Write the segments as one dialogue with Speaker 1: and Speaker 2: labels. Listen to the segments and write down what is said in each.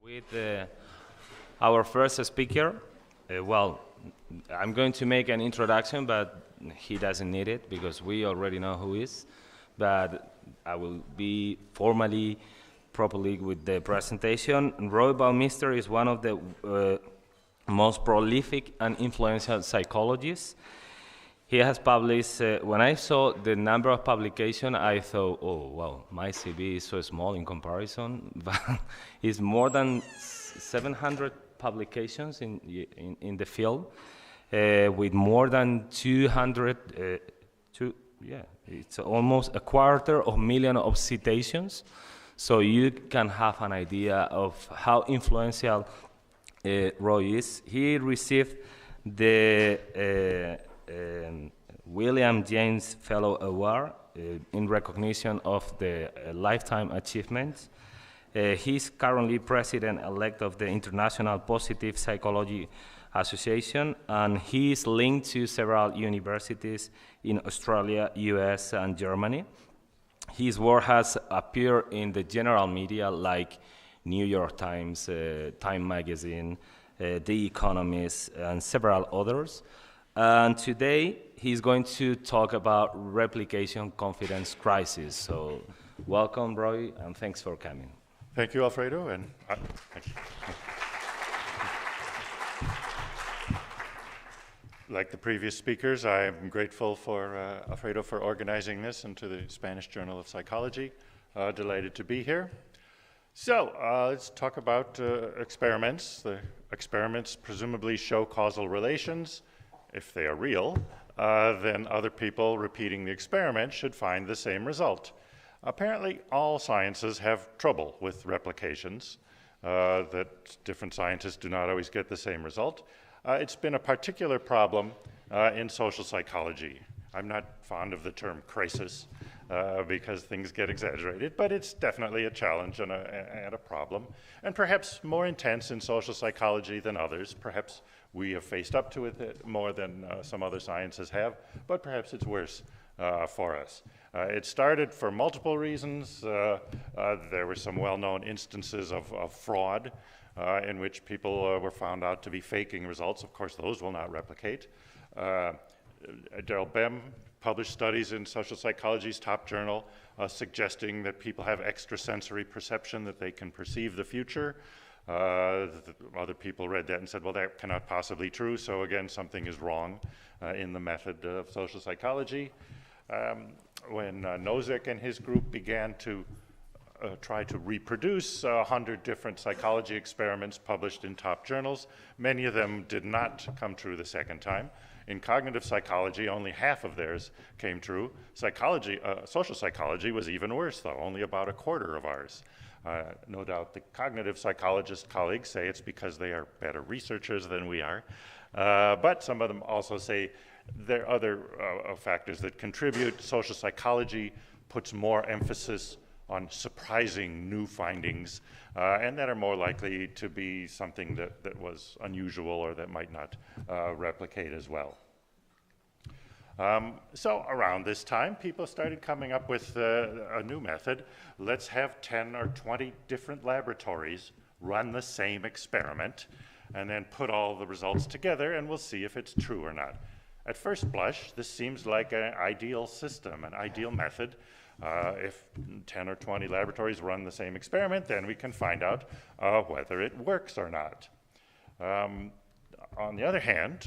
Speaker 1: With our first speaker. Well, I'm going to make an introduction, but he doesn't need it because we already know who he is. But I will be formally, properly with the presentation. Roy Baumeister is one of the most prolific and influential psychologists. He has published, when I saw the number of publications, I thought, oh, well, my CV is so small in comparison, but it's more than 700 publications in the field, with more than 200, it's almost 250,000 of citations. So you can have an idea of how influential Roy is. He received the William James Fellow Award in recognition of the lifetime achievements. He's currently president-elect of the International Positive Psychology Association, and he is linked to several universities in Australia, US, and Germany. His work has appeared in the general media like New York Times, Time Magazine, The Economist, and several others. And today, he's going to talk about replication confidence crisis. So welcome, Roy, and thanks for coming.
Speaker 2: Thank you, Alfredo. And like the previous speakers, I am grateful for Alfredo for organizing this and to the Spanish Journal of Psychology. Delighted to be here. So let's talk about experiments. The experiments presumably show causal relations. If they are real, then other people repeating the experiment should find the same result. Apparently, all sciences have trouble with replications, that different scientists do not always get the same result. It's been a particular problem in social psychology. I'm not fond of the term crisis because things get exaggerated, but it's definitely a challenge and a problem, and perhaps more intense in social psychology than others. Perhaps we have faced up to it more than some other sciences have, but perhaps it's worse for us. It started for multiple reasons. There were some well-known instances of fraud in which people were found out to be faking results. Of course, those will not replicate. Daryl Bem published studies in Social Psychology's top journal suggesting that people have extrasensory perception, that they can perceive the future. Other people read that and said, well, that cannot possibly be true, so again, something is wrong in the method of social psychology. When Nozick and his group began to try to reproduce 100 different psychology experiments published in top journals, many of them did not come true the second time. In cognitive psychology, only half of theirs came true. Social psychology was even worse, though, only about a quarter of ours. No doubt the cognitive psychologist colleagues say it's because they are better researchers than we are. But some of them also say there are other factors that contribute. Social psychology puts more emphasis on surprising new findings, and that are more likely to be something that was unusual or that might not replicate as well. So around this time, people started coming up with a new method. Let's have 10 or 20 different laboratories run the same experiment and then put all the results together, and we'll see if it's true or not. At first blush, this seems like an ideal system, an ideal method. If 10 or 20 laboratories run the same experiment, then we can find out whether it works or not. On the other hand,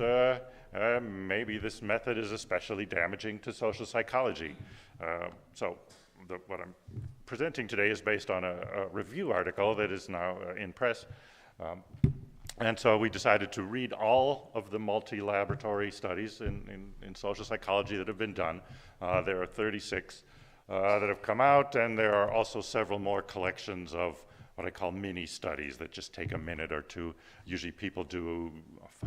Speaker 2: maybe this method is especially damaging to social psychology. What I'm presenting today is based on a review article that is now in press. And so we decided to read all of the multi-laboratory studies in social psychology that have been done. There are 36 that have come out, and there are also several more collections of what I call mini studies that just take a minute or two. Usually people do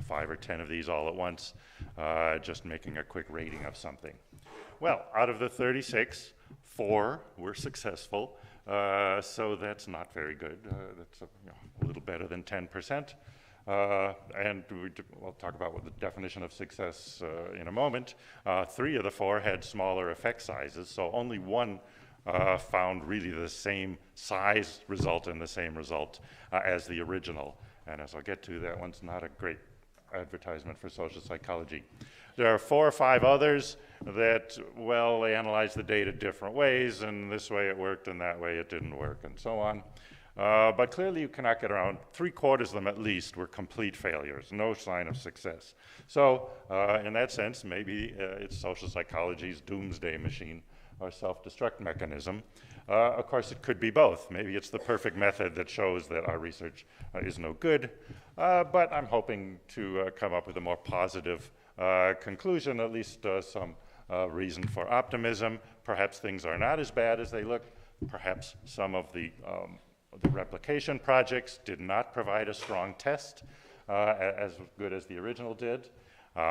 Speaker 2: 5 or 10 of these all at once, just making a quick rating of something. Well, out of the 36, 4 were successful, so that's not very good. That's a little better than 10%. And we'll talk about what the definition of success in a moment. 3 of the 4 had smaller effect sizes, so only one found really the same size result and the same result as the original. And as I'll get to, that one's not a great advertisement for social psychology. There are 4 or 5 others that, well, they analyze the data different ways, and this way it worked and that way it didn't work, and so on. But clearly you cannot get around 3/4 of them at least were complete failures, no sign of success. So in that sense, maybe it's social psychology's doomsday machine or self-destruct mechanism. Of course, it could be both. Maybe it's the perfect method that shows that our research is no good, but I'm hoping to come up with a more positive conclusion, at least some reason for optimism. Perhaps things are not as bad as they look. Perhaps some of the replication projects did not provide a strong test as good as the original did.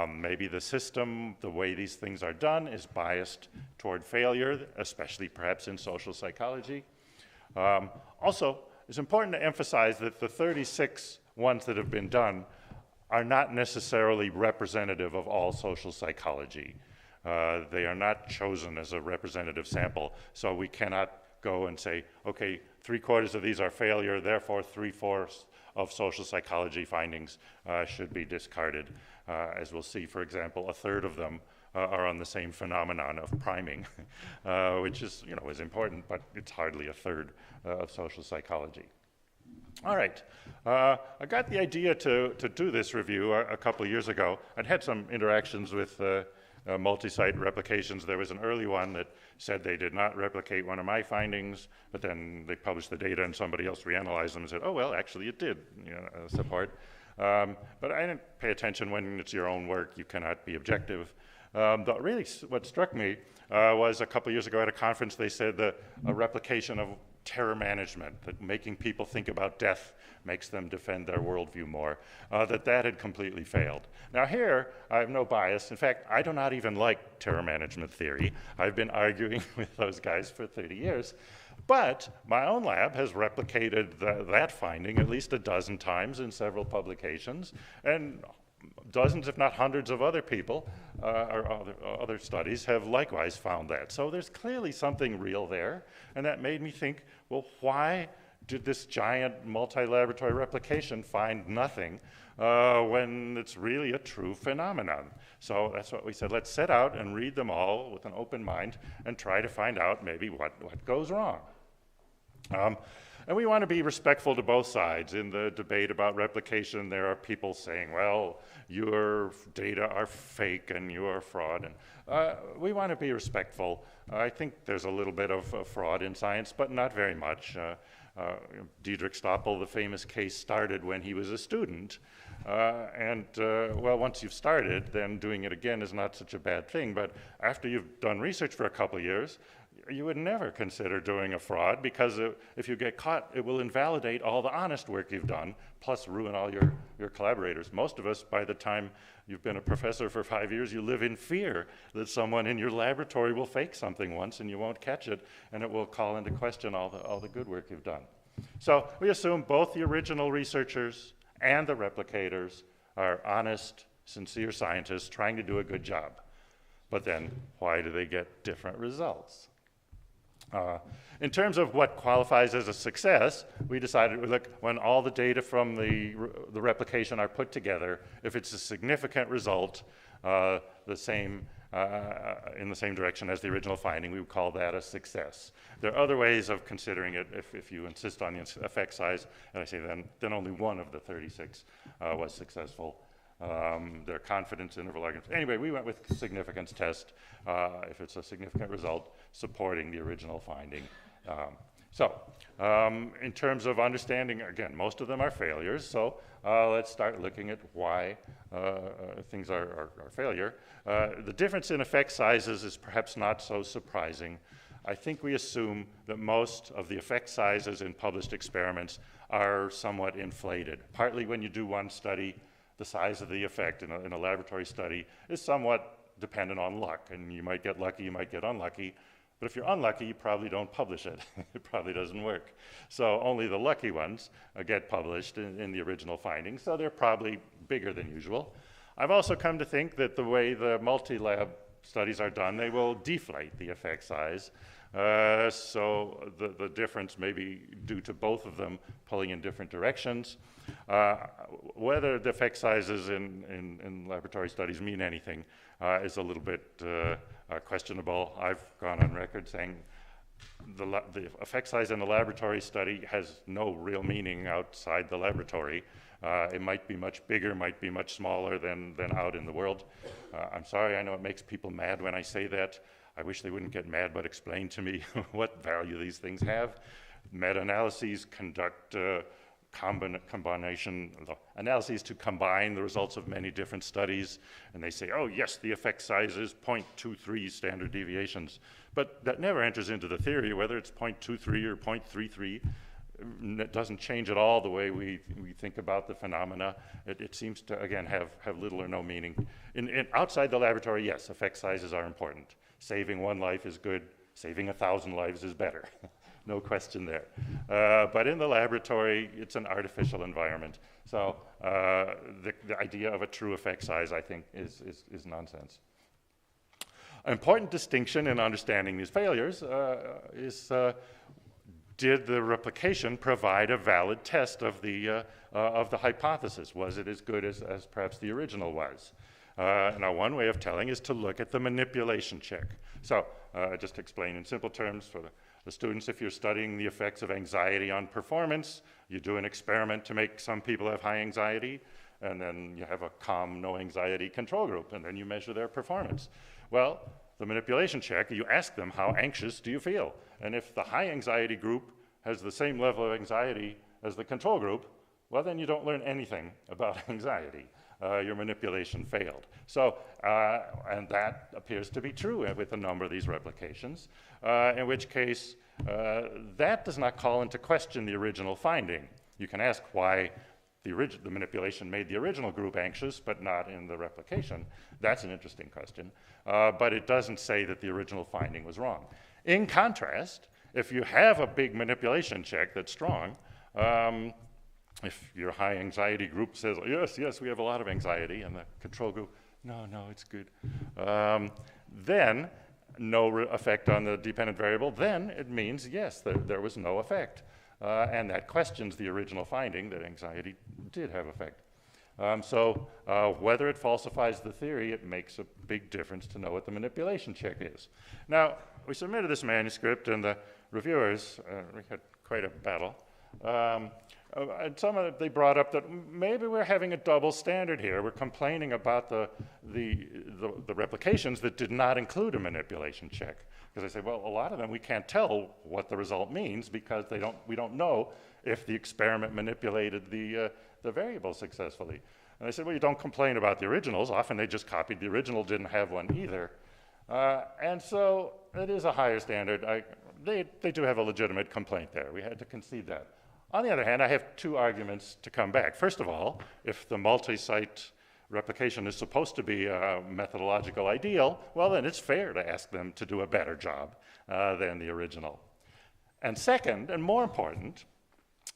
Speaker 2: Maybe the system, the way these things are done, is biased toward failure, especially perhaps in social psychology. Also, it's important to emphasize that the 36 ones that have been done are not necessarily representative of all social psychology. They are not chosen as a representative sample, so we cannot go and say, okay, 3/4 of these are failure, therefore 3/4 of social psychology findings should be discarded. As we'll see, for example, 1/3 of them are on the same phenomenon of priming, which is, is important, but it's hardly 1/3 of social psychology. All right, I got the idea to do this review a couple of years ago. I'd had some interactions with multi-site replications. There was an early one that said they did not replicate one of my findings, but then they published the data and somebody else reanalyzed them and said, oh, well, actually it did support. But I didn't pay attention. When it's your own work, you cannot be objective. Really, what struck me was a couple years ago at a conference, they said that a replication of terror management, that making people think about death makes them defend their worldview more, that had completely failed. Now here, I have no bias. In fact, I do not even like terror management theory. I've been arguing with those guys for 30 years. But my own lab has replicated that finding at least a dozen times in several publications, and dozens, if not hundreds, of other people or other studies have likewise found that. So there's clearly something real there, and that made me think, well, why did this giant multi-laboratory replication find nothing when it's really a true phenomenon? So that's what we said. Let's set out and read them all with an open mind and try to find out maybe what goes wrong. And we want to be respectful to both sides. In the debate about replication, there are people saying, well, your data are fake and you are fraud. And we want to be respectful. I think there's a little bit of fraud in science, but not very much. Diederik Stoppel, the famous case, started when he was a student. Well, once you've started, then doing it again is not such a bad thing. But after you've done research for a couple of years, you would never consider doing a fraud, because if you get caught, it will invalidate all the honest work you've done, plus ruin all your collaborators. Most of us, by the time you've been a professor for 5 years, you live in fear that someone in your laboratory will fake something once and you won't catch it, and it will call into question all the good work you've done. So we assume both the original researchers and the replicators are honest, sincere scientists trying to do a good job. But then why do they get different results? In terms of what qualifies as a success, we decided, look, when all the data from the replication are put together, if it's a significant result, in the same direction as the original finding, we would call that a success. There are other ways of considering it if you insist on the effect size, and I say then only one of the 36 was successful. Their confidence interval arguments. Anyway, we went with significance test if it's a significant result supporting the original finding. In terms of understanding, again, most of them are failures, so let's start looking at why things are failure. The difference in effect sizes is perhaps not so surprising. I think we assume that most of the effect sizes in published experiments are somewhat inflated. Partly when you do one study, the size of the effect in a laboratory study is somewhat dependent on luck, and you might get lucky, you might get unlucky, but if you're unlucky, you probably don't publish it. It probably doesn't work. So only the lucky ones get published in the original findings, so they're probably bigger than usual. I've also come to think that the way the multi-lab studies are done, they will deflate the effect size. So the difference may be due to both of them pulling in different directions. Whether the effect sizes in laboratory studies mean anything is a little bit questionable. I've gone on record saying the effect size in the laboratory study has no real meaning outside the laboratory. It might be much bigger, might be much smaller than out in the world. I'm sorry, I know it makes people mad when I say that. I wish they wouldn't get mad, but explain to me what value these things have. Meta-analyses conduct combination analyses to combine the results of many different studies, and they say, oh yes, the effect size is 0.23 standard deviations. But that never enters into the theory, whether it's 0.23 or 0.33. It doesn't change at all the way we think about the phenomena. It seems to, again, have little or no meaning. Outside the laboratory, yes, effect sizes are important. Saving one life is good. Saving 1,000 lives is better. No question there. But in the laboratory, it's an artificial environment. So the idea of a true effect size, I think, is nonsense. An important distinction in understanding these failures is did the replication provide a valid test of the hypothesis? Was it as good as perhaps the original was? Now, one way of telling is to look at the manipulation check. So just to explain in simple terms for the students, if you're studying the effects of anxiety on performance, you do an experiment to make some people have high anxiety, and then you have a calm, no anxiety control group, and then you measure their performance. Well, the manipulation check, you ask them, how anxious do you feel? And if the high anxiety group has the same level of anxiety as the control group, well, then you don't learn anything about anxiety. Your manipulation failed. So, and that appears to be true with a number of these replications, in which case that does not call into question the original finding. You can ask why the manipulation made the original group anxious, but not in the replication. That's an interesting question. But it doesn't say that the original finding was wrong. In contrast, if you have a big manipulation check that's strong, if your high anxiety group says, yes, yes, we have a lot of anxiety, and the control group, no, no, it's good, then no effect on the dependent variable, then it means, yes, there was no effect. And that questions the original finding that anxiety did have effect. So whether it falsifies the theory, it makes a big difference to know what the manipulation check is. Now, we submitted this manuscript, and the reviewers, we had quite a battle. And some of it, they brought up that maybe we're having a double standard here. We're complaining about the replications that did not include a manipulation check. Because I say, well, a lot of them we can't tell what the result means because we don't know if the experiment manipulated the variable successfully. And I said, well, you don't complain about the originals. Often they just copied the original, didn't have one either. And so it is a higher standard. They do have a legitimate complaint there. We had to concede that. On the other hand, I have two arguments to come back. First of all, if the multi-site replication is supposed to be a methodological ideal, well, then it's fair to ask them to do a better job than the original. And second, and more important,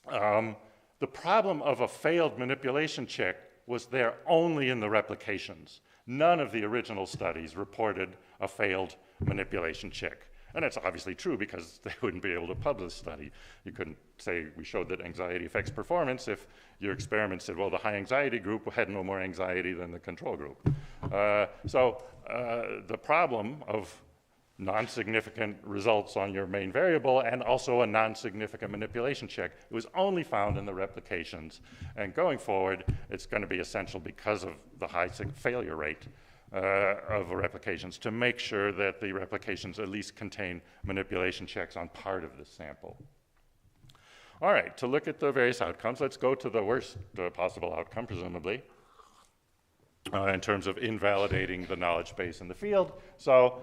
Speaker 2: the problem of a failed manipulation check was there only in the replications. None of the original studies reported a failed manipulation check. And that's obviously true because they wouldn't be able to publish the study. You couldn't say we showed that anxiety affects performance if your experiment said, well, the high anxiety group had no more anxiety than the control group. So the problem of non-significant results on your main variable and also a non-significant manipulation check, it was only found in the replications. And going forward, it's going to be essential because of the high failure rate of replications to make sure that the replications at least contain manipulation checks on part of the sample. All right, to look at the various outcomes, let's go to the worst possible outcome, presumably, in terms of invalidating the knowledge base in the field. So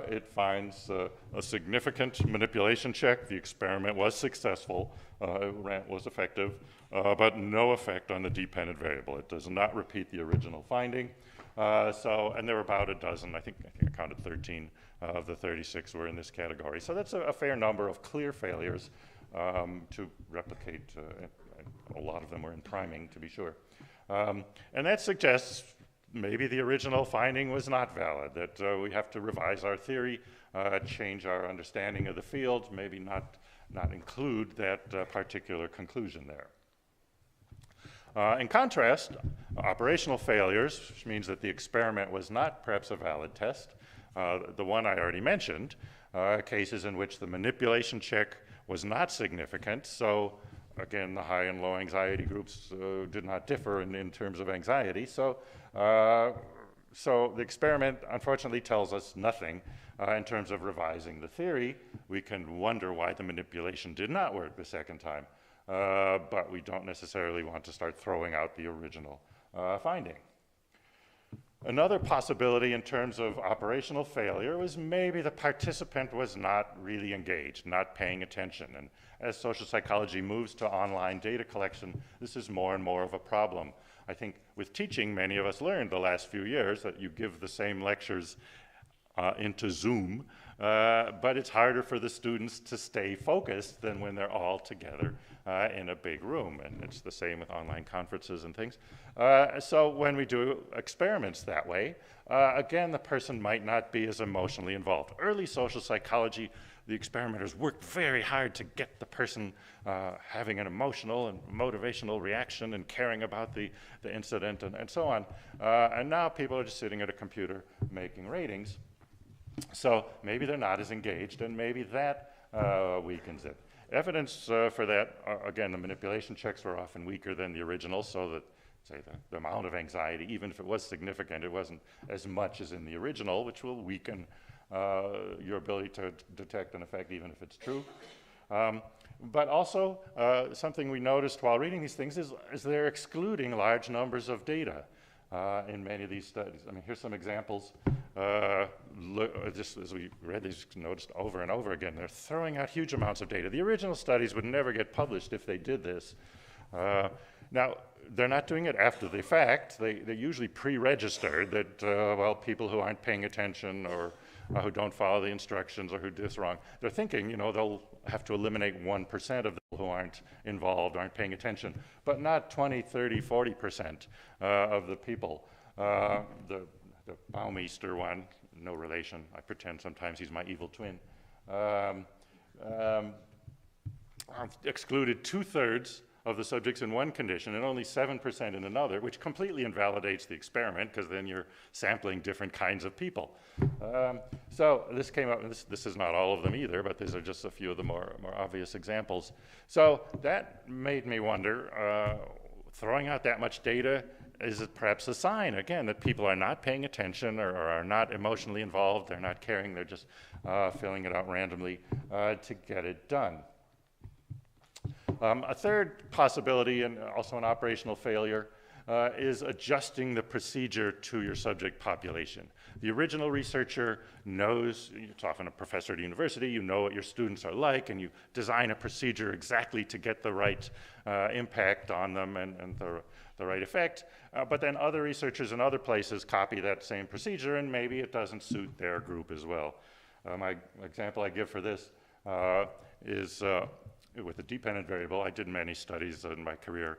Speaker 2: it finds a significant manipulation check. The experiment was successful, it was effective, but no effect on the dependent variable. It does not repeat the original finding. And there were about a dozen, I think I counted 13 of the 36 were in this category. So that's a fair number of clear failures to replicate. A lot of them were in priming, to be sure. And that suggests maybe the original finding was not valid, that we have to revise our theory, change our understanding of the field, maybe not include that particular conclusion there. In contrast, operational failures, which means that the experiment was not perhaps a valid test, the one I already mentioned, cases in which the manipulation check was not significant, so again, the high and low anxiety groups did not differ in terms of anxiety, so the experiment unfortunately tells us nothing in terms of revising the theory. We can wonder why the manipulation did not work the second time, but we don't necessarily want to start throwing out the original finding. Another possibility in terms of operational failure was maybe the participant was not really engaged, not paying attention. And as social psychology moves to online data collection, this is more and more of a problem. I think with teaching, many of us learned the last few years that you give the same lectures into Zoom, but it's harder for the students to stay focused than when they're all together in a big room, and it's the same with online conferences and things. So when we do experiments that way, again, the person might not be as emotionally involved. Early social psychology, the experimenters worked very hard to get the person having an emotional and motivational reaction and caring about the incident and so on. And now people are just sitting at a computer making ratings. So maybe they're not as engaged, and maybe that weakens it. Evidence for that, again, the manipulation checks were often weaker than the original, so that, say, the amount of anxiety, even if it was significant, it wasn't as much as in the original, which will weaken your ability to detect an effect, even if it's true. But also, something we noticed while reading these things is they're excluding large numbers of data in many of these studies. I mean, here's some examples. Just as we read these, noticed over and over again, they're throwing out huge amounts of data. The original studies would never get published if they did this. Now, they're not doing it after the fact. They usually pre-register that, well, people who aren't paying attention or who don't follow the instructions or who do this wrong, they're thinking, you know, they'll have to eliminate 1% of the people who aren't involved, aren't paying attention, but not 20, 30, 40% of the people. The Baumeister one, no relation. I pretend sometimes he's my evil twin. Excluded 2/3 of the subjects in one condition and only 7% in another, which completely invalidates the experiment because then you're sampling different kinds of people. So this came up, and this is not all of them either, but these are just a few of the more obvious examples. So that made me wonder, throwing out that much data, is it perhaps a sign, again, that people are not paying attention or are not emotionally involved, they're not caring, they're just filling it out randomly to get it done. A third possibility, and also an operational failure, is adjusting the procedure to your subject population. The original researcher knows, it's often a professor at a university, you know what your students are like, and you design a procedure exactly to get the right impact on them and the right effect. But then other researchers in other places copy that same procedure, and maybe it doesn't suit their group as well. My example I give for this is with a dependent variable. I did many studies in my career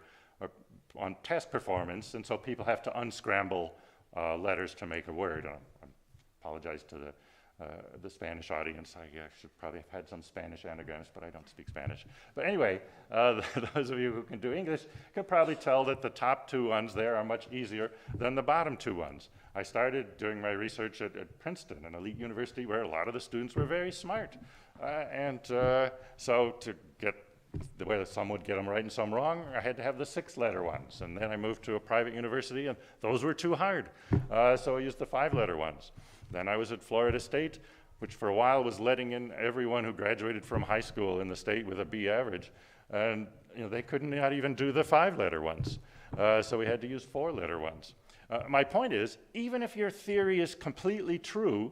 Speaker 2: on test performance, and so people have to unscramble letters to make a word. I apologize to the Spanish audience. I should probably have had some Spanish anagrams, but I don't speak Spanish. But anyway, those of you who can do English can probably tell that the top two ones there are much easier than the bottom two ones. I started doing my research at Princeton, an elite university where a lot of the students were very smart. So to get the way that some would get them right and some wrong, I had to have the 6-letter ones. And then I moved to a private university, and those were too hard. So I used the 5-letter ones. Then I was at Florida State, which for a while was letting in everyone who graduated from high school in the state with a B average. And they couldn't not even do the 5-letter ones. So we had to use 4-letter ones. My point is, even if your theory is completely true,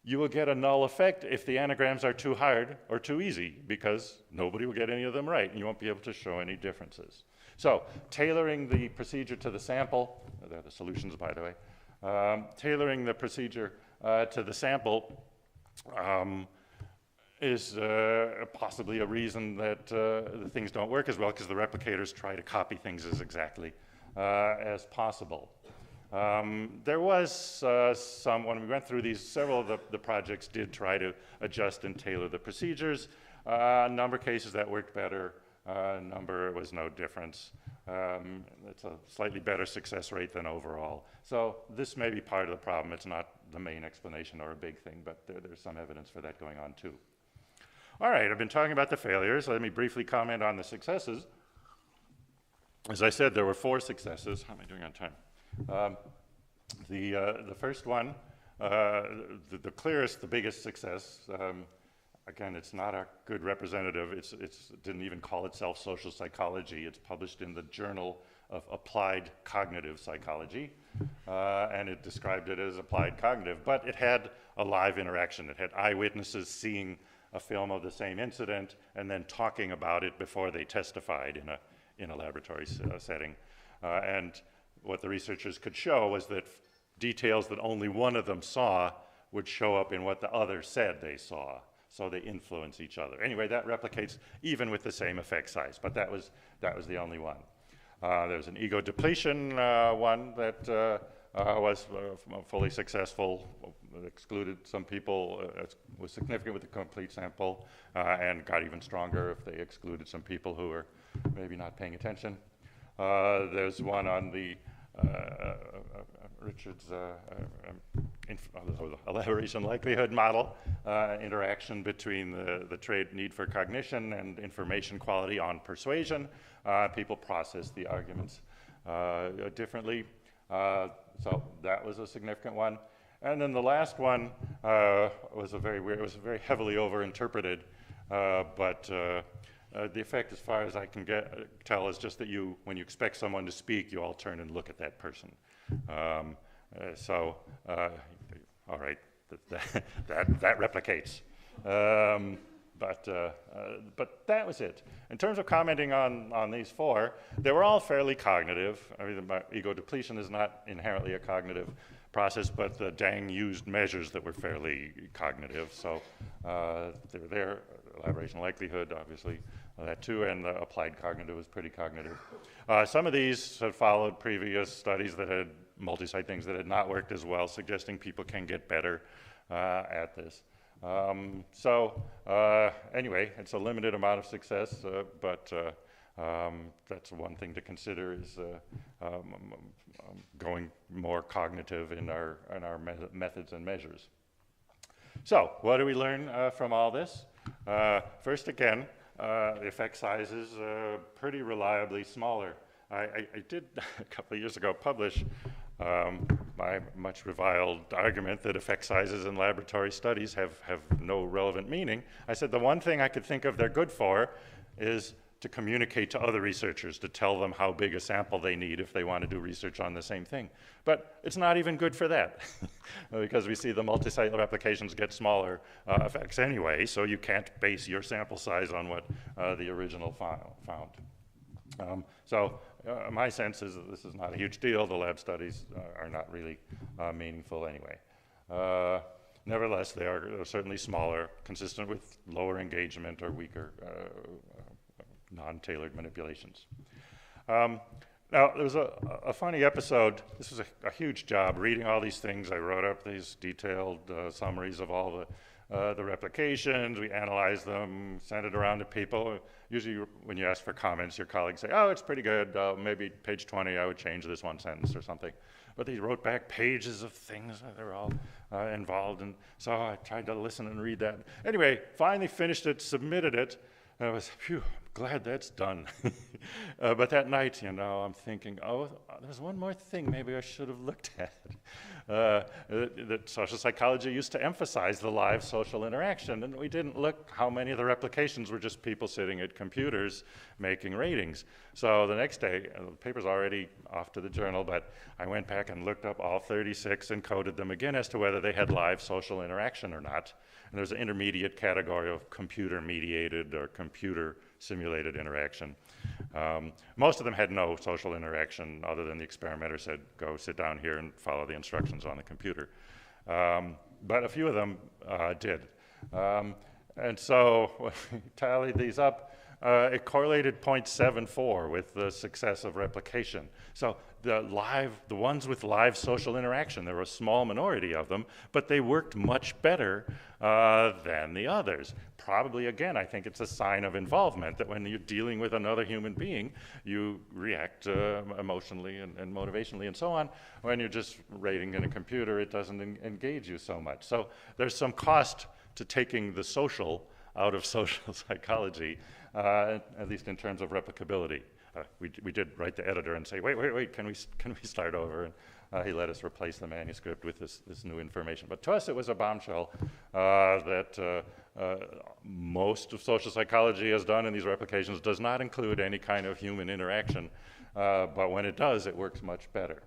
Speaker 2: you will get a null effect if the anagrams are too hard or too easy, because nobody will get any of them right, and you won't be able to show any differences. So tailoring the procedure to the sample, they're the solutions, by the way, tailoring the procedure to the sample is possibly a reason that the things don't work as well, because the replicators try to copy things as exactly as possible. There was some, when we went through these, several of the projects did try to adjust and tailor the procedures. A number of cases that worked better, a number was no difference. It's a slightly better success rate than overall. So this may be part of the problem. It's not the main explanation or a big thing, but there's some evidence for that going on too. All right, I've been talking about the failures. Let me briefly comment on the successes. As I said, there were 4 successes. How am I doing on time? The first one, the clearest, the biggest success, again, it's not a good representative. It didn't even call itself social psychology. It's published in the Journal of Applied Cognitive Psychology, and it described it as applied cognitive, but it had a live interaction. It had eyewitnesses seeing a film of the same incident and then talking about it before they testified in a laboratory setting. And what the researchers could show was that details that only one of them saw would show up in what the other said they saw. So they influence each other. Anyway, that replicates even with the same effect size, but that was the only one. There's an ego depletion one that was fully successful, excluded some people, was significant with the complete sample, and got even stronger if they excluded some people who were maybe not paying attention. There's one on the Richard's elaboration likelihood model, interaction between the trait need for cognition and information quality on persuasion. People process the arguments differently. So that was a significant one. And then the last one was a very weird, it was very heavily overinterpreted, but the effect, as far as I can tell, is just that when you expect someone to speak, you all turn and look at that person. All right, that replicates. But that was it. In terms of commenting on these 4, they were all fairly cognitive. I mean, ego depletion is not inherently a cognitive process, but the Dang used measures that were fairly cognitive. So they were there. Elaboration likelihood, obviously, that too, and the applied cognitive was pretty cognitive. Some of these had followed previous studies that had multi-site things that had not worked as well, suggesting people can get better at this. Anyway, it's a limited amount of success, but that's one thing to consider is going more cognitive in our methods and measures. So what do we learn from all this? First, again, the effect size is pretty reliably smaller. I did a couple of years ago publish my much reviled argument that effect sizes in laboratory studies have no relevant meaning. I said the one thing I could think of they're good for is to communicate to other researchers, to tell them how big a sample they need if they want to do research on the same thing. But it's not even good for that because we see the multi-site replications get smaller effects anyway, so you can't base your sample size on what the original file found. My sense is that this is not a huge deal. The lab studies are not really meaningful anyway. Nevertheless, they are certainly smaller, consistent with lower engagement or weaker non-tailored manipulations. Now, there was a funny episode. This was a huge job, reading all these things. I wrote up these detailed summaries of all the replications. We analyzed them, sent it around to people. Usually, when you ask for comments, your colleagues say, oh, it's pretty good. Maybe page 20, I would change this one sentence or something. But they wrote back pages of things. They were all involved. And so I tried to listen and read that. Anyway, finally finished it, submitted it. And I was, phew, glad that's done. But that night, I'm thinking, oh, there's one more thing maybe I should have looked at. That social psychology used to emphasize the live social interaction, and we didn't look how many of the replications were just people sitting at computers making ratings. So the next day, the paper's already off to the journal, but I went back and looked up all 36 and coded them again as to whether they had live social interaction or not. And there's an intermediate category of computer-mediated or computer-simulated interaction. Most of them had no social interaction other than the experimenter said, go sit down here and follow the instructions on the computer. But a few of them did. And so when we tallied these up, it correlated 0.74 with the success of replication. So the ones with live social interaction, there were a small minority of them, but they worked much better than the others. Probably, again, I think it's a sign of involvement, that when you're dealing with another human being, you react emotionally and motivationally and so on. When you're just rating in a computer, it doesn't engage you so much. So there's some cost to taking the social out of social psychology, at least in terms of replicability. We did write the editor and say, wait, can we start over? And he let us replace the manuscript with this new information. But to us, it was a bombshell that most of social psychology has done in these replications does not include any kind of human interaction. But when it does, it works much better.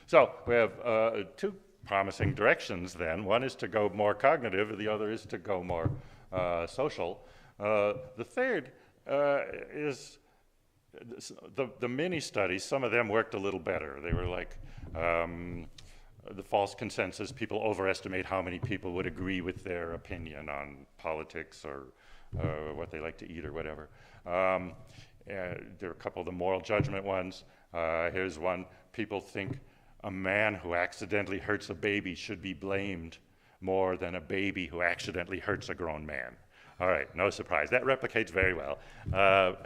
Speaker 2: So we have two promising directions then. One is to go more cognitive, the other is to go more social. The third is the mini studies. Some of them worked a little better. They were like the false consensus. People overestimate how many people would agree with their opinion on politics or what they like to eat or whatever. There are a couple of the moral judgment ones. Here's one. People think a man who accidentally hurts a baby should be blamed more than a baby who accidentally hurts a grown man. All right, no surprise. That replicates very well.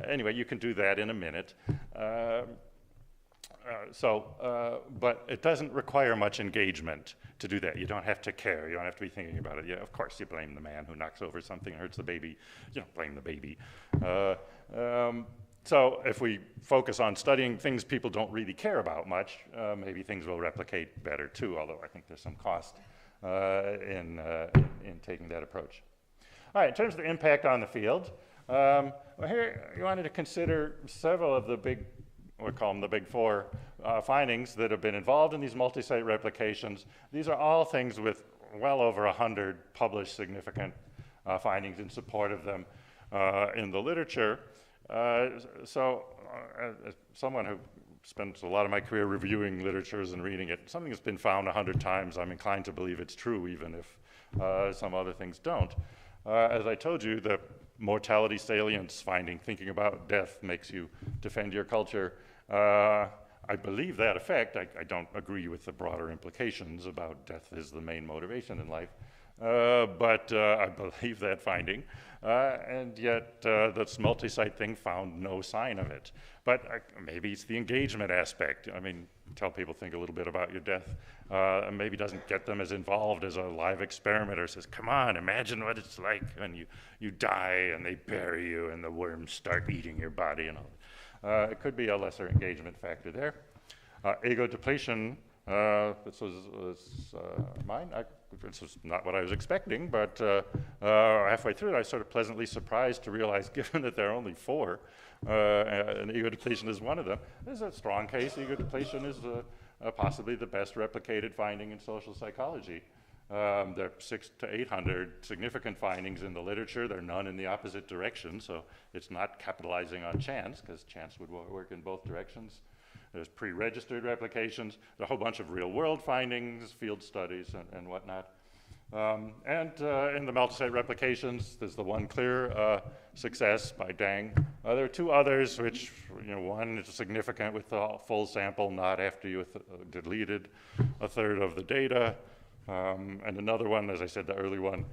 Speaker 2: Anyway, you can do that in a minute. But it doesn't require much engagement to do that. You don't have to care. You don't have to be thinking about it. Yeah, of course, you blame the man who knocks over something and hurts the baby. You don't blame the baby. So if we focus on studying things people don't really care about much, maybe things will replicate better too, although I think there's some cost in taking that approach. All right, in terms of the impact on the field, well, here you wanted to consider several of the big, we call them the big four findings that have been involved in these multi-site replications. These are all things with well over 100 published significant findings in support of them in the literature. As someone who spends a lot of my career reviewing literatures and reading it, something that's been found 100 times, I'm inclined to believe it's true, even if some other things don't. As I told you, the mortality salience finding, thinking about death makes you defend your culture. I believe that effect. I don't agree with the broader implications about death is the main motivation in life. But I believe that finding, and yet this multi-site thing found no sign of it. But maybe it's the engagement aspect. I mean, tell people think a little bit about your death, and maybe doesn't get them as involved as a live experimenter says, come on, imagine what it's like when you die and they bury you and the worms start eating your body and all. It could be a lesser engagement factor there. Ego depletion, this was mine. This was not what I was expecting, but halfway through it, I was sort of pleasantly surprised to realize, given that there are only 4, and ego depletion is one of them. This is a strong case. Ego depletion is possibly the best replicated finding in social psychology. There are 600 to 800 significant findings in the literature. There are none in the opposite direction, so it's not capitalizing on chance, because chance would work in both directions. There's pre-registered replications, a whole bunch of real-world findings, field studies, and whatnot. In the multi-site replications, there's the one clear success by Dang. There are 2 others, which, one is significant with the full sample, not after you deleted a third of the data. And another one, as I said, the early one,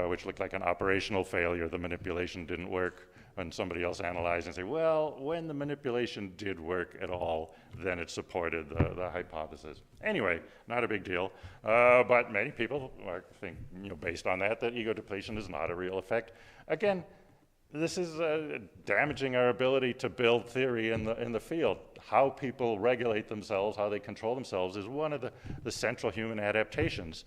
Speaker 2: which looked like an operational failure. The manipulation didn't work. When somebody else analyzed and say, well, when the manipulation did work at all, then it supported the hypothesis. Anyway, not a big deal. But many people think, based on that ego depletion is not a real effect. Again, this is damaging our ability to build theory in the field. How people regulate themselves, how they control themselves is one of the central human adaptations.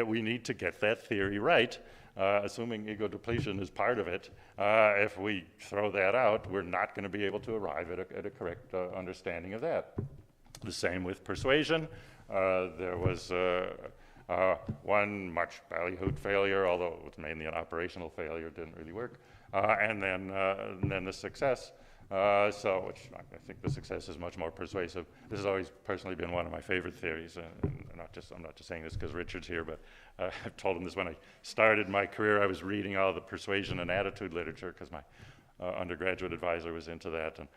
Speaker 2: We need to get that theory right. Assuming ego depletion is part of it, if we throw that out, we're not going to be able to arrive at a correct understanding of that. The same with persuasion. There was one much ballyhooed failure, although it was mainly an operational failure, didn't really work. And then the success. Which I think the success is much more persuasive. This has always personally been one of my favorite theories, and I'm not just saying this because Richard's here, but I've told him this when I started my career. I was reading all the persuasion and attitude literature because my undergraduate advisor was into that, and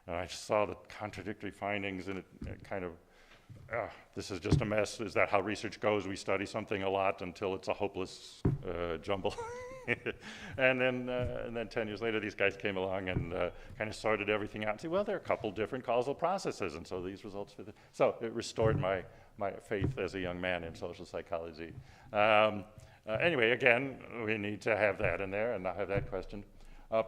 Speaker 2: I just saw the contradictory findings, and it kind of, this is just a mess. Is that how research goes? We study something a lot until it's a hopeless jumble. And then 10 years later, these guys came along and kind of sorted everything out and said, well, there are a couple different causal processes, and so these results fit. So it restored my faith as a young man in social psychology. Anyway, again, we need to have that in there and not have that question.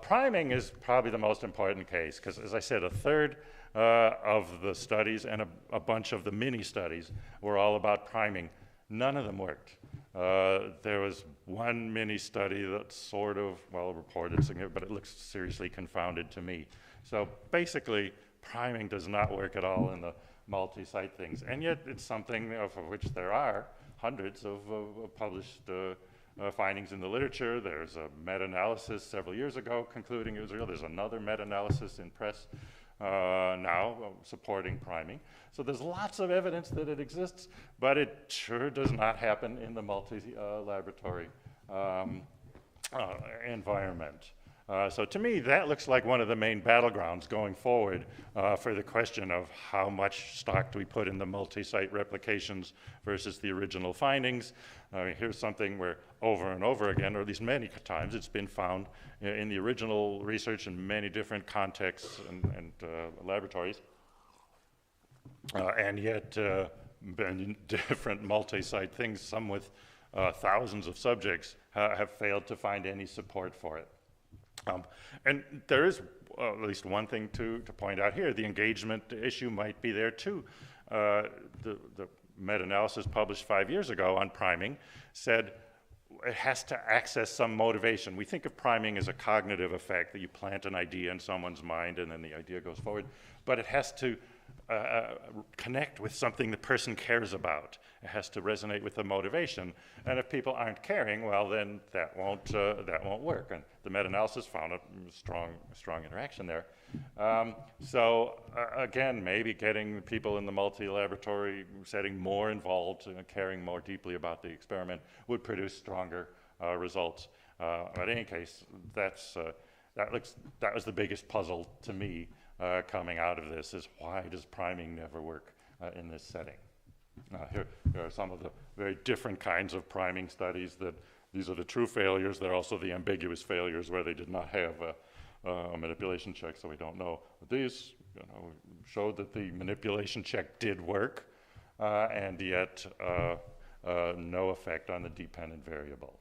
Speaker 2: Priming is probably the most important case because, as I said, a third of the studies and a bunch of the mini-studies were all about priming. None of them worked. There was one mini-study that sort of, well, reported significant, but it looks seriously confounded to me. So basically, priming does not work at all in the multi-site things, and yet it's something for which there are hundreds of published findings in the literature. There's a meta-analysis several years ago concluding it was real. There's another meta-analysis in press now supporting priming. So there's lots of evidence that it exists, but it sure does not happen in the multi-laboratory environment. So to me, that looks like one of the main battlegrounds going forward for the question of how much stock do we put in the multi-site replications versus the original findings. I mean, here's something where over and over again, or at least many times, it's been found in the original research in many different contexts and laboratories, and yet different multi-site things, some with thousands of subjects, have failed to find any support for it. And there is at least one thing to point out here. The engagement issue might be there too. The meta-analysis published 5 years ago on priming said it has to access some motivation. We think of priming as a cognitive effect, that you plant an idea in someone's mind and then the idea goes forward, but it has to connect with something the person cares about. It has to resonate with the motivation. And if people aren't caring, well, then that won't work. And the meta-analysis found a strong interaction there. Again, maybe getting people in the multi-laboratory setting more involved, caring more deeply about the experiment would produce stronger results. But in any case, that was the biggest puzzle to me coming out of this, is why does priming never work in this setting? Here are some of the very different kinds of priming studies. These are the true failures. They're also the ambiguous failures where they did not have a manipulation check, so we don't know. But these showed that the manipulation check did work, and yet no effect on the dependent variable.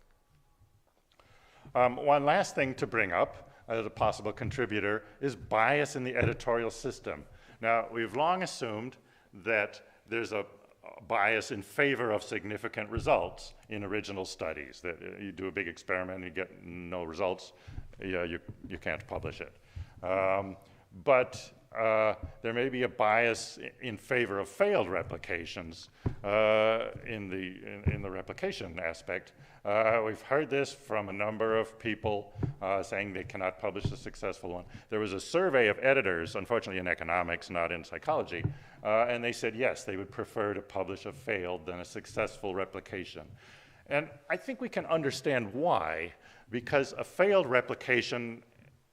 Speaker 2: One last thing to bring up as a possible contributor is bias in the editorial system. Now, we've long assumed that there's a bias in favor of significant results in original studies, that you do a big experiment and you get no results, you can't publish it. But there may be a bias in favor of failed replications in the replication aspect. We've heard this from a number of people saying they cannot publish a successful one. There was a survey of editors, unfortunately in economics, not in psychology, and they said yes, they would prefer to publish a failed than a successful replication. And I think we can understand why, because a failed replication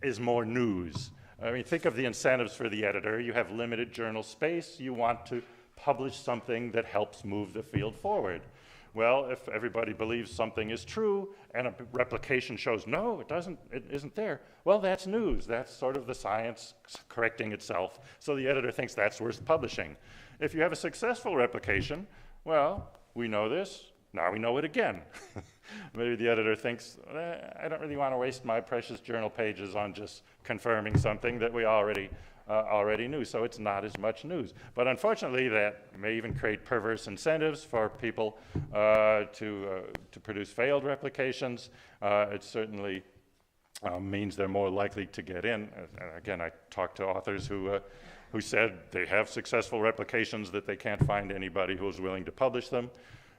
Speaker 2: is more news. I mean, think of the incentives for the editor. You have limited journal space. You want to publish something that helps move the field forward. Well, if everybody believes something is true and a replication shows no, it isn't there, well, that's news. That's sort of the science correcting itself. So the editor thinks that's worth publishing. If you have a successful replication, well, we know this. Now we know it again. Maybe the editor thinks, I don't really want to waste my precious journal pages on just confirming something that we already knew, so it's not as much news. But unfortunately, that may even create perverse incentives for people to produce failed replications. It certainly means they're more likely to get in. Again, I talked to authors who said they have successful replications, that they can't find anybody who's willing to publish them.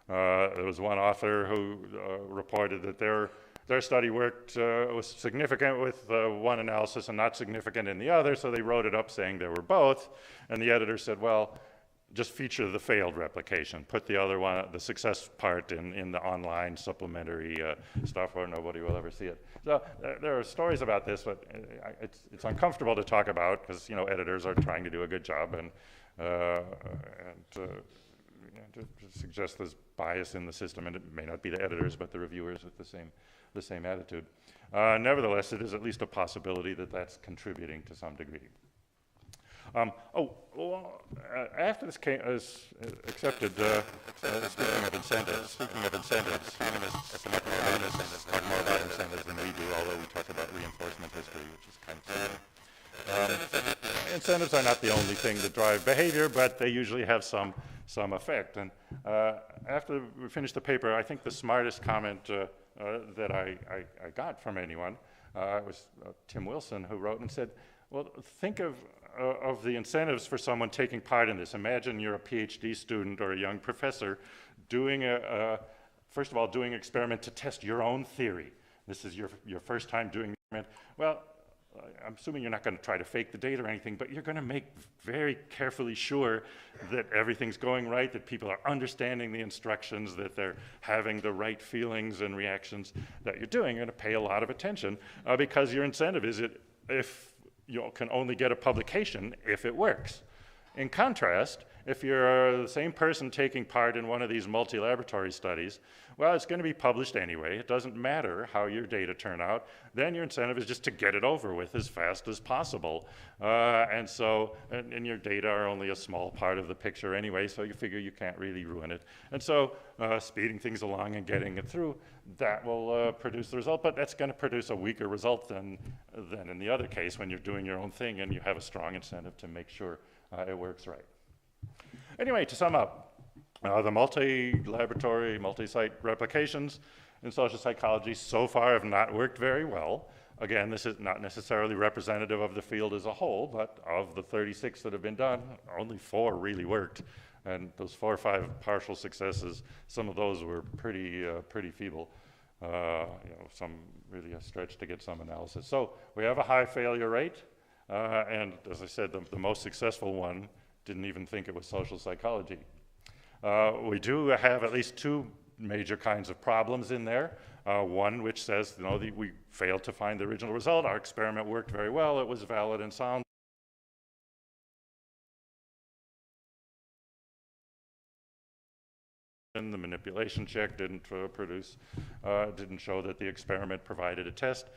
Speaker 2: There was one author who reported that their their study worked, was significant with one analysis and not significant in the other, so they wrote it up saying there were both, and the editor said, well, just feature the failed replication, put the other one, the success part in the online supplementary stuff where nobody will ever see it. So there are stories about this, but it's uncomfortable to talk about because, you know, editors are trying to do a good job and to suggest there's bias in the system, and it may not be the editors, but the reviewers with the same attitude. Nevertheless, it is at least a possibility that that's contributing to some degree. After this came, accepted, speaking of incentives, humanists talk more about incentives than we do, although we talk about reinforcement history, which is kind of similar. Incentives are not the only thing that drive behavior, but they usually have some effect. And after we finished the paper, I think the smartest comment that I got from anyone was Tim Wilson, who wrote and said, well, think of the incentives for someone taking part in this. Imagine you're a PhD student or a young professor doing first of all, doing an experiment to test your own theory. This is your first time doing the experiment. Well, I'm assuming you're not going to try to fake the data or anything, but you're going to make very carefully sure that everything's going right, that people are understanding the instructions, that they're having the right feelings and reactions that you're doing. You're going to pay a lot of attention because your incentive is if you can only get a publication if it works. In contrast, if you're the same person taking part in one of these multi-laboratory studies, well, it's going to be published anyway. It doesn't matter how your data turn out. Then your incentive is just to get it over with as fast as possible. And your data are only a small part of the picture anyway, so you figure you can't really ruin it. And so speeding things along and getting it through, that will produce the result, but that's going to produce a weaker result than in the other case when you're doing your own thing and you have a strong incentive to make sure it works right. Anyway, to sum up, the multi-laboratory, multi-site replications in social psychology so far have not worked very well. Again, this is not necessarily representative of the field as a whole, but of the 36 that have been done, only 4 really worked. And those 4 or 5 partial successes, some of those were pretty feeble. Some really a stretch to get some analysis. So we have a high failure rate. And as I said, the most successful one didn't even think it was social psychology. We do have at least 2 major kinds of problems in there. One which says, we failed to find the original result. Our experiment worked very well. It was valid and sound. And the manipulation check didn't didn't show that the experiment provided a test.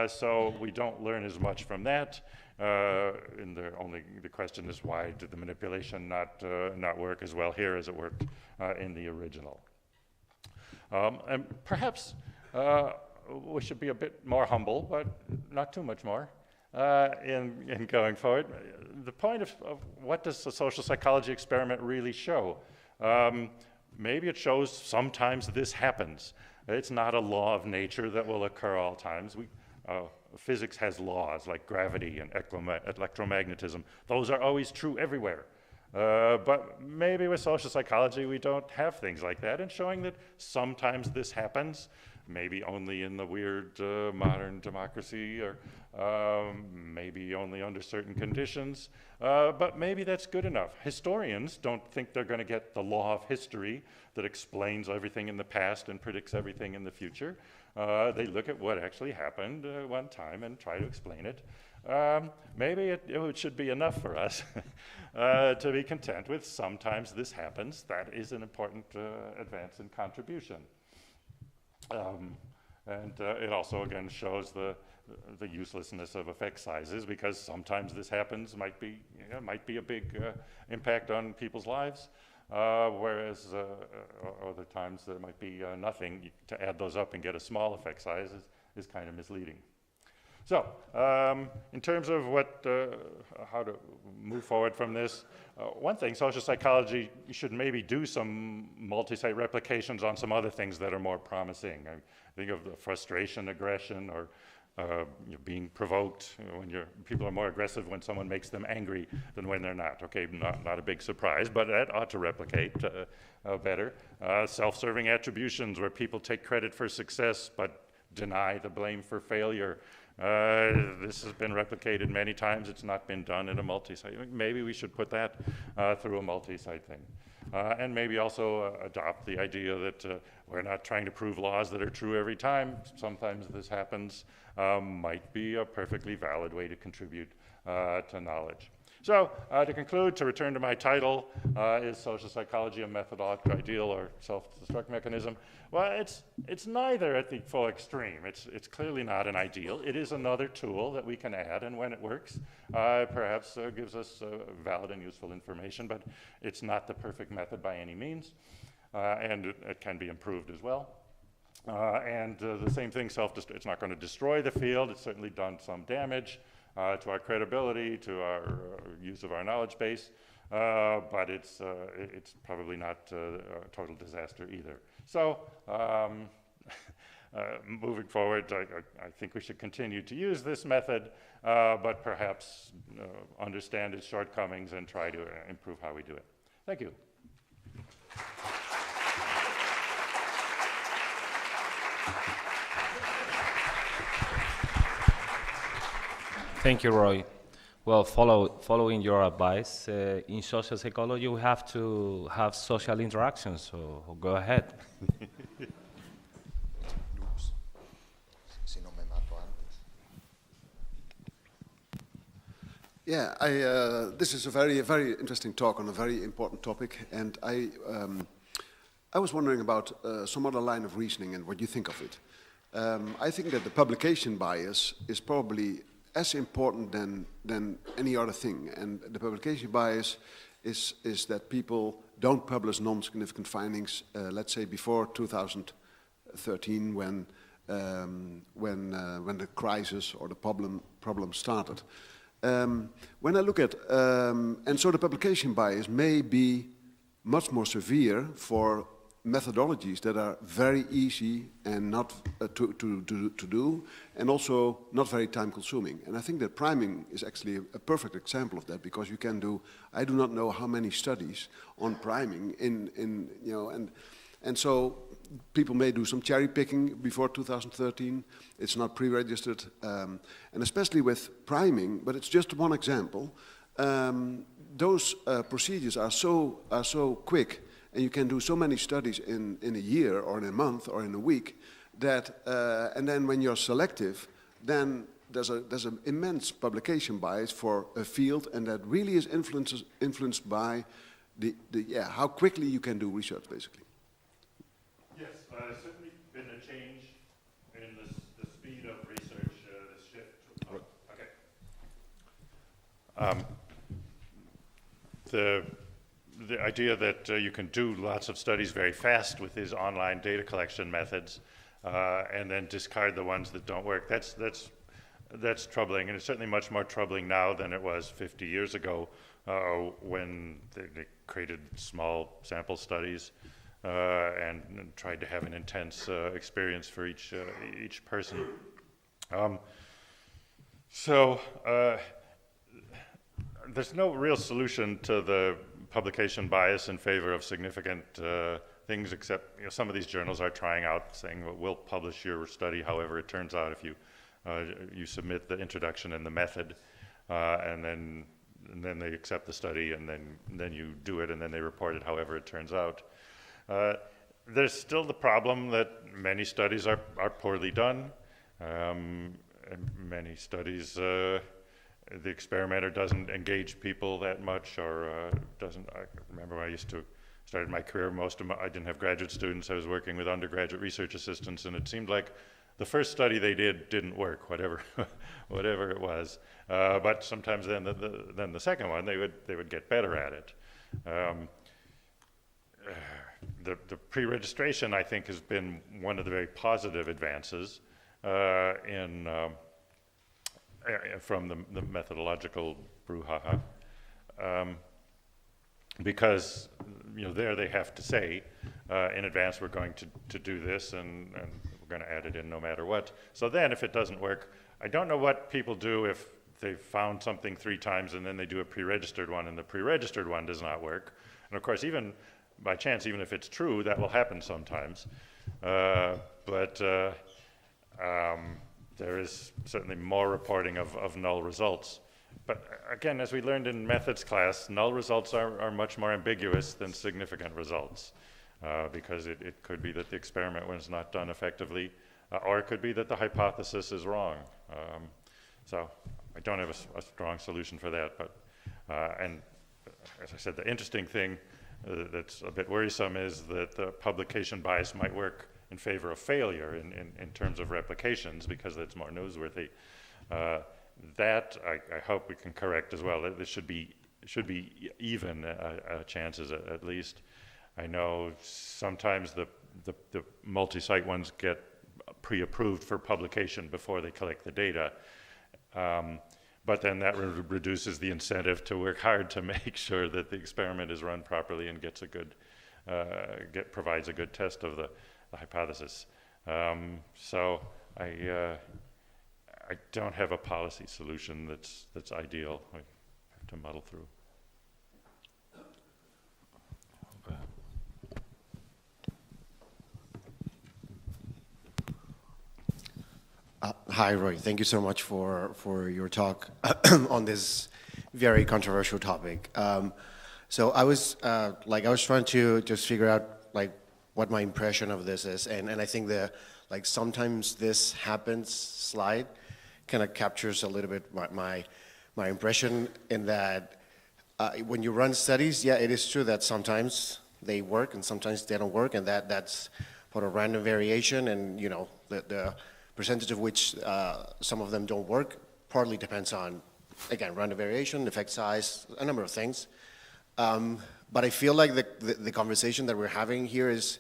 Speaker 2: So we don't learn as much from that. The question is, why did the manipulation not work as well here as it worked in the original? And perhaps we should be a bit more humble, but not too much more in going forward. The point of what does the social psychology experiment really show? Maybe it shows sometimes this happens. It's not a law of nature that will occur all times. Physics has laws like gravity and electromagnetism. Those are always true everywhere. But maybe with social psychology we don't have things like that, and showing that sometimes this happens, maybe only in the weird modern democracy, or maybe only under certain conditions, but maybe that's good enough. Historians don't think they're going to get the law of history that explains everything in the past and predicts everything in the future. They look at what actually happened one time and try to explain it. Maybe it should be enough for us to be content with sometimes this happens. That is an important advance in contribution. It also, again, shows the uselessness of effect sizes, because sometimes this happens, might be a big impact on people's lives, whereas other times there might be nothing. To add those up and get a small effect size is kind of misleading. So, in terms of how to move forward from this, one thing, social psychology should maybe do some multi-site replications on some other things that are more promising. I think of the frustration, aggression, or being provoked. When people are more aggressive when someone makes them angry than when they're not. Okay, not a big surprise, but that ought to replicate better. Self-serving attributions, where people take credit for success but deny the blame for failure. This has been replicated many times. It's not been done in a multi-site. Maybe we should put that through a multi-site thing. And maybe also adopt the idea that we're not trying to prove laws that are true every time. Sometimes this happens. Might be a perfectly valid way to contribute to knowledge. So, to conclude, to return to my title, is social psychology a methodological ideal or self-destruct mechanism? Well, it's neither at the full extreme. It's clearly not an ideal. It is another tool that we can add, and when it works, perhaps gives us valid and useful information, but it's not the perfect method by any means, and it can be improved as well. And the same thing, it's not going to destroy the field. It's certainly done some damage to our credibility, to our use of our knowledge base, but it's probably not a total disaster either. So, moving forward, I think we should continue to use this method, but perhaps understand its shortcomings and try to improve how we do it. Thank you.
Speaker 1: Thank you, Roy. Well, following your advice, in social psychology we have to have social interactions, so go ahead.
Speaker 3: Yeah, this is a very interesting talk on a very important topic, and I was wondering about some other line of reasoning and what you think of it. I think that the publication bias is probably as important than any other thing, and the publication bias is that people don't publish non-significant findings, let's say before 2013, when the crisis or the problem started. When I look at, and so the publication bias may be much more severe for methodologies that are very easy and not to do, and also not very time consuming. And I think that priming is actually a perfect example of that, because you can do, I do not know how many studies on priming and so people may do some cherry picking before 2013. It's not pre-registered, and especially with priming, but it's just one example. Those procedures are so quick, and you can do so many studies in a year or in a month or in a week that, and then when you're selective, then there's an immense publication bias for a field, and that really is influenced by how quickly you can do research, basically.
Speaker 2: Yes, there's certainly been a change in the speed of research, this shift. Okay. The idea that you can do lots of studies very fast with these online data collection methods, and then discard the ones that don't work, that's troubling, and it's certainly much more troubling now than it was 50 years ago, when they created small sample studies and tried to have an intense experience for each person. There's no real solution to the publication bias in favor of significant things, except some of these journals are trying out, saying, well, we'll publish your study however it turns out if you submit the introduction and the method, and then they accept the study, and then you do it, and then they report it however it turns out. There's still the problem that many studies are poorly done. And many studies, the experimenter doesn't engage people that much, or doesn't. I remember when I started my career, I didn't have graduate students. I was working with undergraduate research assistants, and it seemed like the first study they didn't work, whatever it was. But sometimes then the second one, they would get better at it. The pre-registration, I think, has been one of the very positive advances from the methodological brouhaha, because there they have to say in advance, we're going to do this, and we're going to add it in no matter what. So then, if it doesn't work, I don't know what people do if they found something 3 times and then they do a pre-registered one, and the pre-registered one does not work. And of course, even by chance, even if it's true, that will happen sometimes. But there is certainly more reporting of null results. But again, as we learned in methods class, null results are much more ambiguous than significant results, because it could be that the experiment was not done effectively, or it could be that the hypothesis is wrong. So I don't have a strong solution for that, but and as I said, the interesting thing that's a bit worrisome is that the publication bias might work in favor of failure in terms of replications, because it's more newsworthy. That I hope we can correct as well. This should be even chances at least. I know sometimes the multi-site ones get pre-approved for publication before they collect the data. But then that reduces the incentive to work hard to make sure that the experiment is run properly and gets a good, provides a good test of the hypothesis. So I don't have a policy solution that's ideal. I have to muddle through.
Speaker 4: Hi, Roy. Thank you so much for your talk on this very controversial topic. So I was trying to just figure out what my impression of this is, and I think sometimes this happens slide kind of captures a little bit my impression in that when you run studies, yeah, it is true that sometimes they work and sometimes they don't work, and that's part of random variation, and the percentage of which some of them don't work partly depends on, again, random variation, effect size, a number of things. But I feel like the conversation that we're having here is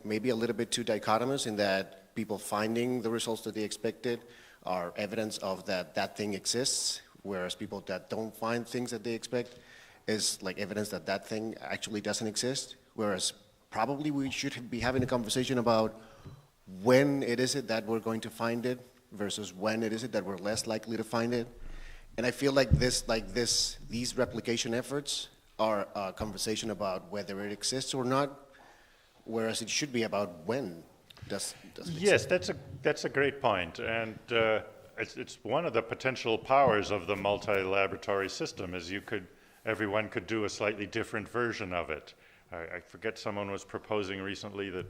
Speaker 4: maybe a little bit too dichotomous, in that people finding the results that they expected are evidence of that thing exists, whereas people that don't find things that they expect is evidence that thing actually doesn't exist, whereas probably we should be having a conversation about when it is it that we're going to find it versus when it is it that we're less likely to find it. And I feel like these replication efforts are a conversation about whether it exists or not, whereas it should be about when does it
Speaker 2: Yes,
Speaker 4: exist.
Speaker 2: that's a great point, and it's one of the potential powers of the multi-laboratory system, is everyone could do a slightly different version of it. I forget, someone was proposing recently that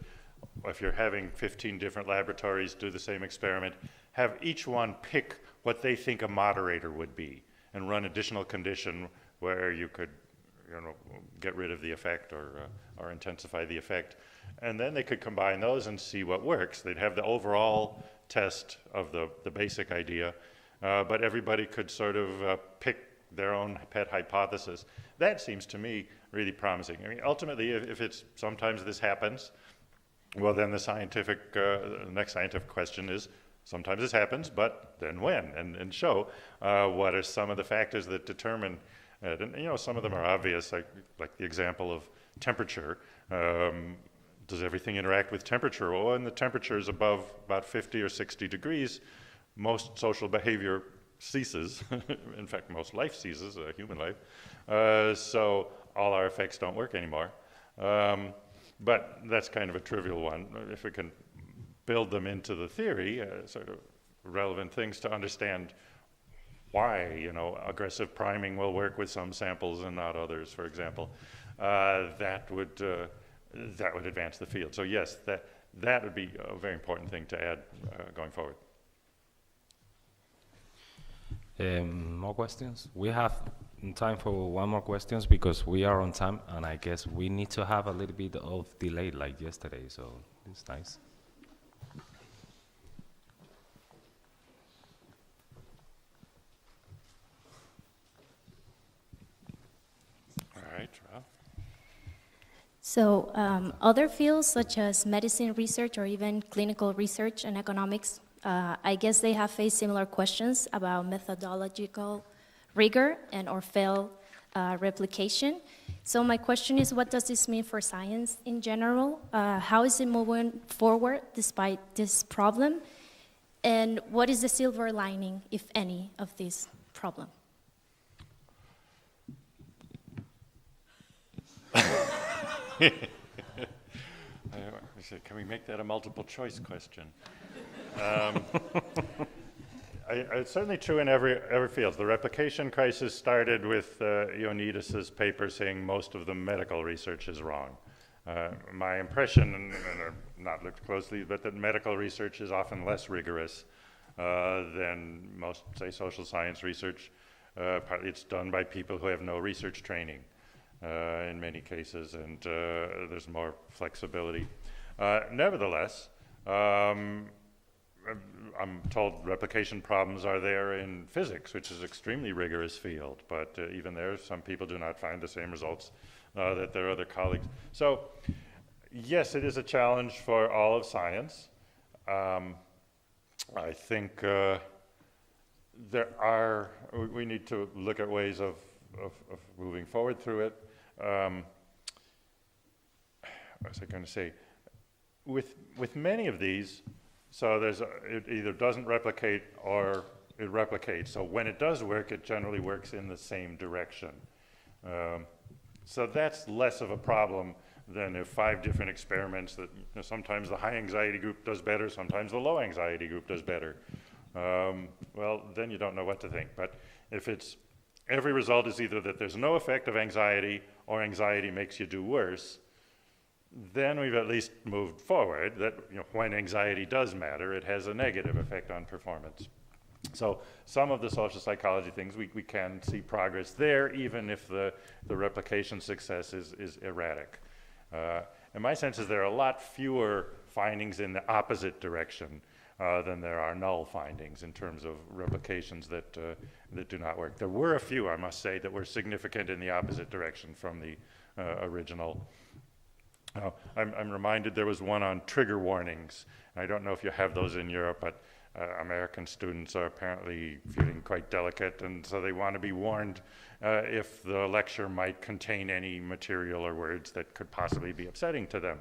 Speaker 2: if you're having 15 different laboratories do the same experiment, have each one pick what they think a moderator would be, and run additional condition where you could get rid of the effect or intensify the effect. And then they could combine those and see what works. They'd have the overall test of the basic idea, but everybody could sort of pick their own pet hypothesis. That seems to me really promising. I mean, ultimately, if it's sometimes this happens, well, then the next scientific question is, sometimes this happens, but then when? And show what are some of the factors that determine it. And some of them are obvious, like the example of temperature. Does everything interact with temperature? Well, when the temperature is above about 50 or 60 degrees, most social behavior ceases. In fact, most life ceases, human life. So all our effects don't work anymore. But that's kind of a trivial one. If we can build them into the theory, sort of relevant things to understand why, aggressive priming will work with some samples and not others, for example, that would advance the field. So yes, that would be a very important thing to add going forward.
Speaker 1: More questions? We have time for one more questions because we are on time, and I guess we need to have a little bit of delay like yesterday, so it's nice.
Speaker 2: All right, Roth.
Speaker 5: So other fields such as medicine research or even clinical research and economics, I guess they have faced similar questions about methodological rigor and or failed replication. So my question is, what does this mean for science in general? How is it moving forward despite this problem? And what is the silver lining, if any, of this problem?
Speaker 2: Can we make that a multiple choice question? It's certainly true in every field. The replication crisis started with Ioannidis's paper saying most of the medical research is wrong. My impression, and I've not looked closely, but that medical research is often less rigorous than most, say, social science research. Partly it's done by people who have no research training in many cases, and there's more flexibility. Nevertheless, I'm told replication problems are there in physics, which is an extremely rigorous field, but even there, some people do not find the same results that their other colleagues. So, yes, it is a challenge for all of science. I think we need to look at ways of moving forward through it. What was I going to say? With many of these, so it either doesn't replicate or it replicates. So when it does work, it generally works in the same direction. So that's less of a problem than if 5 different experiments that sometimes the high anxiety group does better, sometimes the low anxiety group does better. Well, then you don't know what to think. But if every result is either that there's no effect of anxiety or anxiety makes you do worse, then we've at least moved forward that when anxiety does matter, it has a negative effect on performance. So some of the social psychology things, we can see progress there, even if the replication success is erratic. And my sense is there are a lot fewer findings in the opposite direction than there are null findings in terms of replications that do not work. There were a few, I must say, that were significant in the opposite direction from the original. I'm reminded there was one on trigger warnings. I don't know if you have those in Europe, but American students are apparently feeling quite delicate, and so they want to be warned if the lecture might contain any material or words that could possibly be upsetting to them.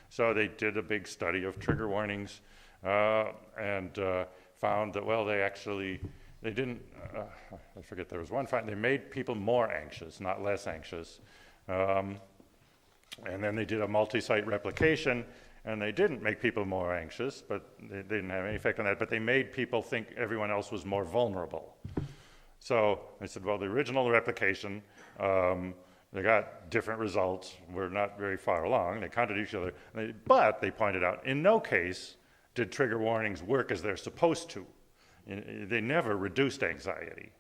Speaker 2: So they did a big study of trigger warnings and found that, well, they didn't, I forget, there was one find, they made people more anxious, not less anxious. And then they did a multi-site replication, and they didn't make people more anxious, but they didn't have any effect on that, but they made people think everyone else was more vulnerable. So I said, well, the original replication, they got different results. We're not very far along. They contradict each other. But they pointed out, in no case did trigger warnings work as they're supposed to. They never reduced anxiety.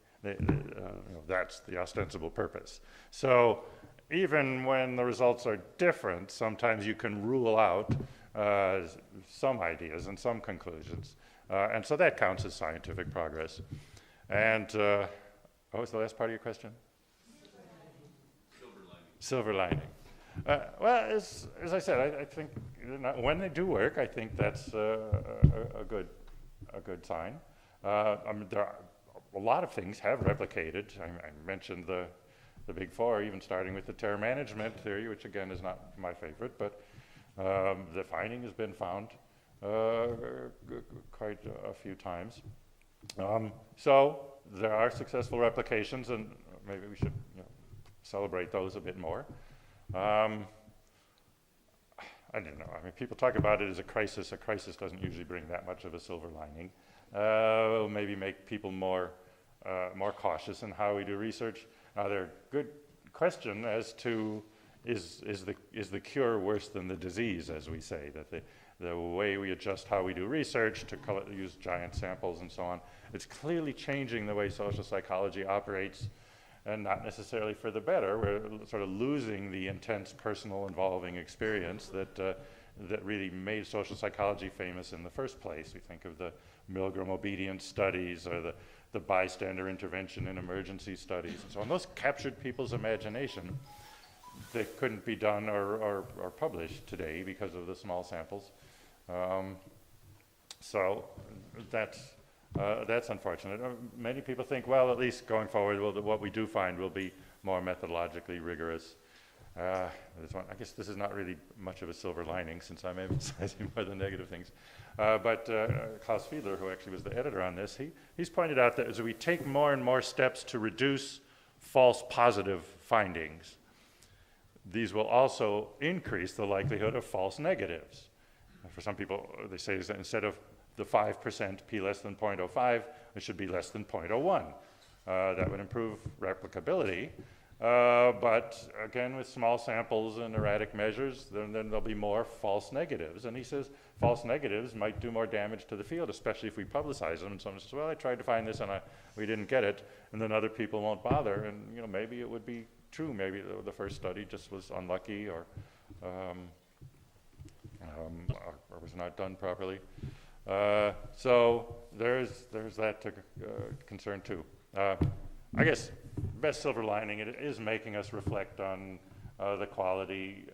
Speaker 2: That's the ostensible purpose. So even when the results are different, sometimes you can rule out some ideas and some conclusions. And so that counts as scientific progress. And what was the last part of your question? Silver lining. Well, as I said, I think when they do work, I think that's a good sign. There are a lot of things have replicated. I mentioned the big 4, even starting with the terror management theory, which again is not my favorite, but the finding has been found quite a few times. So there are successful replications, and maybe we should celebrate those a bit more. I don't know. I mean, people talk about it as a crisis. A crisis doesn't usually bring that much of a silver lining. Maybe make people more cautious in how we do research. Now, there's a good question as to is the cure worse than the disease, as we say, that the way we adjust how we do research to use giant samples and so on, it's clearly changing the way social psychology operates, and not necessarily for the better. We're sort of losing the intense personal involving experience that really made social psychology famous in the first place. We think of the Milgram obedience studies or the bystander intervention in emergency studies and so on. Those captured people's imagination. They couldn't be done or published today because of the small samples. So that's unfortunate. Many people think, well, at least going forward, what we do find will be more methodologically rigorous. I guess this is not really much of a silver lining, since I'm emphasizing more the negative things. But Klaus Fiedler, who actually was the editor on this, he's pointed out that as we take more and more steps to reduce false positive findings, these will also increase the likelihood of false negatives. For some people, they say that instead of the 5% p less than 0.05, it should be less than 0.01. That would improve replicability. But again, with small samples and erratic measures, then there'll be more false negatives. And he says false negatives might do more damage to the field, especially if we publicize them. And someone says, well, I tried to find this and we didn't get it. And then other people won't bother. And maybe it would be true. Maybe the first study just was unlucky or was not done properly. So there's that to concern too. I guess best silver lining, it is making us reflect on the quality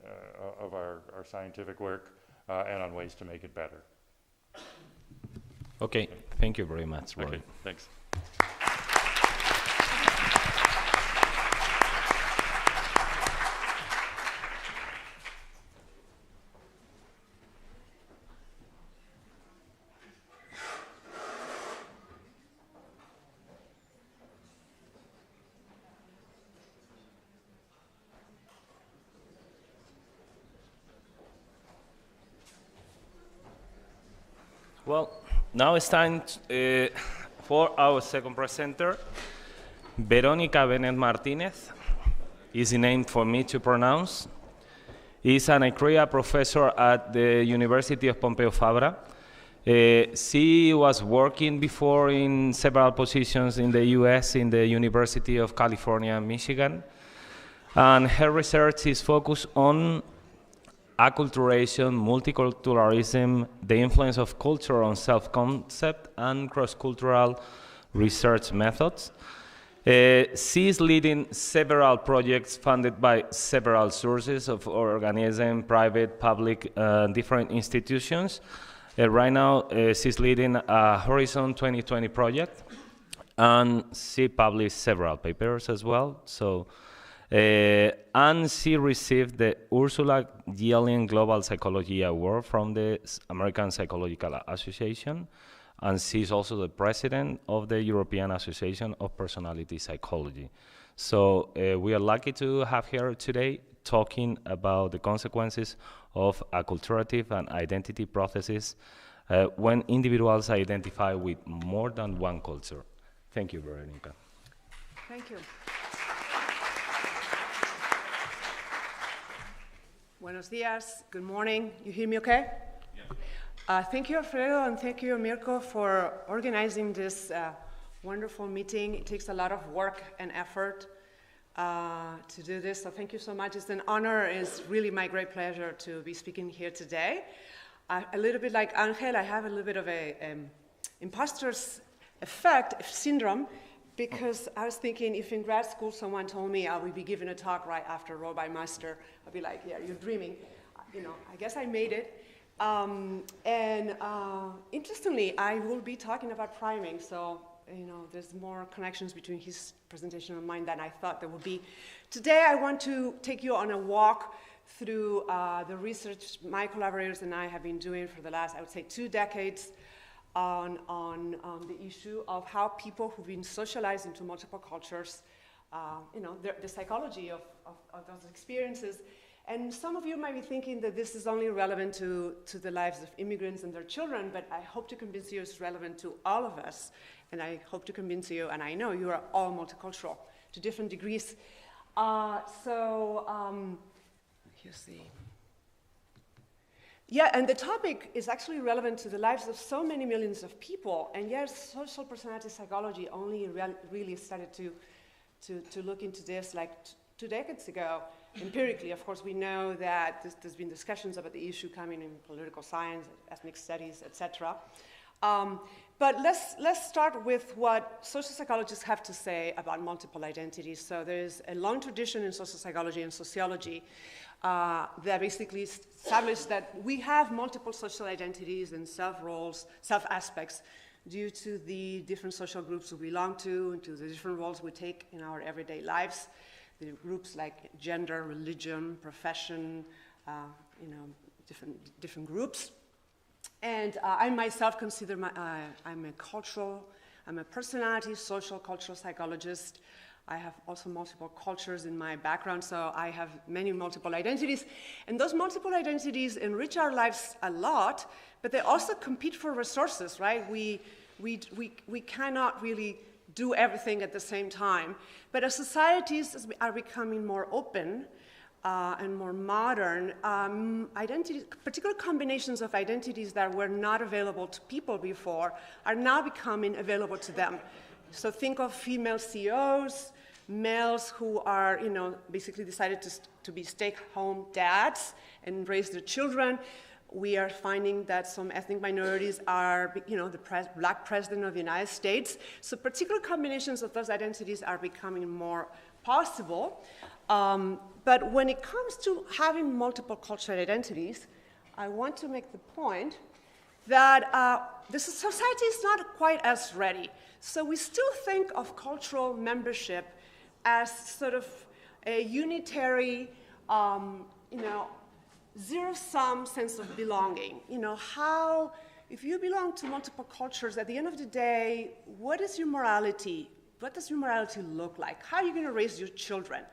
Speaker 2: of our scientific work and on ways to make it better.
Speaker 1: Okay, thank you very much, Roy.
Speaker 2: Okay, thanks.
Speaker 1: Well, now it's time for our second presenter. Verónica Benet Martinez is the name for me to pronounce. Is an ICREA professor at the University of Pompeu Fabra. She was working before in several positions in the US in the University of California, Michigan. And her research is focused on acculturation, multiculturalism, the influence of culture on self-concept, and cross-cultural research methods. She is leading several projects funded by several sources of organisms, private, public, different institutions. Right now, she's leading a Horizon 2020 project, and she published several papers as well. So. And she received the Ursula Yelling Global Psychology Award from the American Psychological Association, and she's also the president of the European Association of Personality Psychology. So we are lucky to have her today talking about the consequences of acculturative and identity processes when individuals identify with more than one culture. Thank you, Veronica.
Speaker 6: Thank you. Buenos dias, good morning. You hear me okay? Yeah. Thank you, Alfredo, and thank you, Mirko, for organizing this wonderful meeting. It takes a lot of work and effort to do this, so thank you so much. It's an honor. It's really my great pleasure to be speaking here today. A little bit like Angel, I have a little bit of a imposter's effect, syndrome, because I was thinking if in grad school someone told me I would be giving a talk right after Rabbi Master, I'd be like, yeah, you're dreaming. I guess I made it. Interestingly, I will be talking about priming, so there's more connections between his presentation and mine than I thought there would be. Today I want to take you on a walk through the research my collaborators and I have been doing for the last, I would say, 2 decades on the issue of how people who've been socialized into multiple cultures, the psychology of those experiences. And some of you might be thinking that this is only relevant to the lives of immigrants and their children, but I hope to convince you it's relevant to all of us. And I hope to convince you, and I know you are all multicultural to different degrees. Here's the... Yeah, and the topic is actually relevant to the lives of so many millions of people, and yes, social personality psychology only really started to look into this like 2 decades ago. Empirically, of course, we know that there's been discussions about the issue coming in political science, ethnic studies, etc. But let's start with what social psychologists have to say about multiple identities. So there's a long tradition in social psychology and sociology that basically established that we have multiple social identities and self-roles, self-aspects, due to the different social groups we belong to and to the different roles we take in our everyday lives. The groups like gender, religion, profession, different groups. And I myself consider I'm a personality, social, cultural psychologist. I have also multiple cultures in my background, so I have many multiple identities. And those multiple identities enrich our lives a lot, but they also compete for resources, right? We cannot really do everything at the same time. But as societies are becoming more open and more modern, particular combinations of identities that were not available to people before are now becoming available to them. So think of female CEOs, males who are, basically decided to be stay-home dads and raise their children. We are finding that some ethnic minorities are, the black president of the United States. So particular combinations of those identities are becoming more possible. But when it comes to having multiple cultural identities, I want to make the point that the society is not quite as ready. So we still think of cultural membership as sort of a unitary, zero-sum sense of belonging. If you belong to multiple cultures, at the end of the day, what is your morality? What does your morality look like? How are you going to raise your children?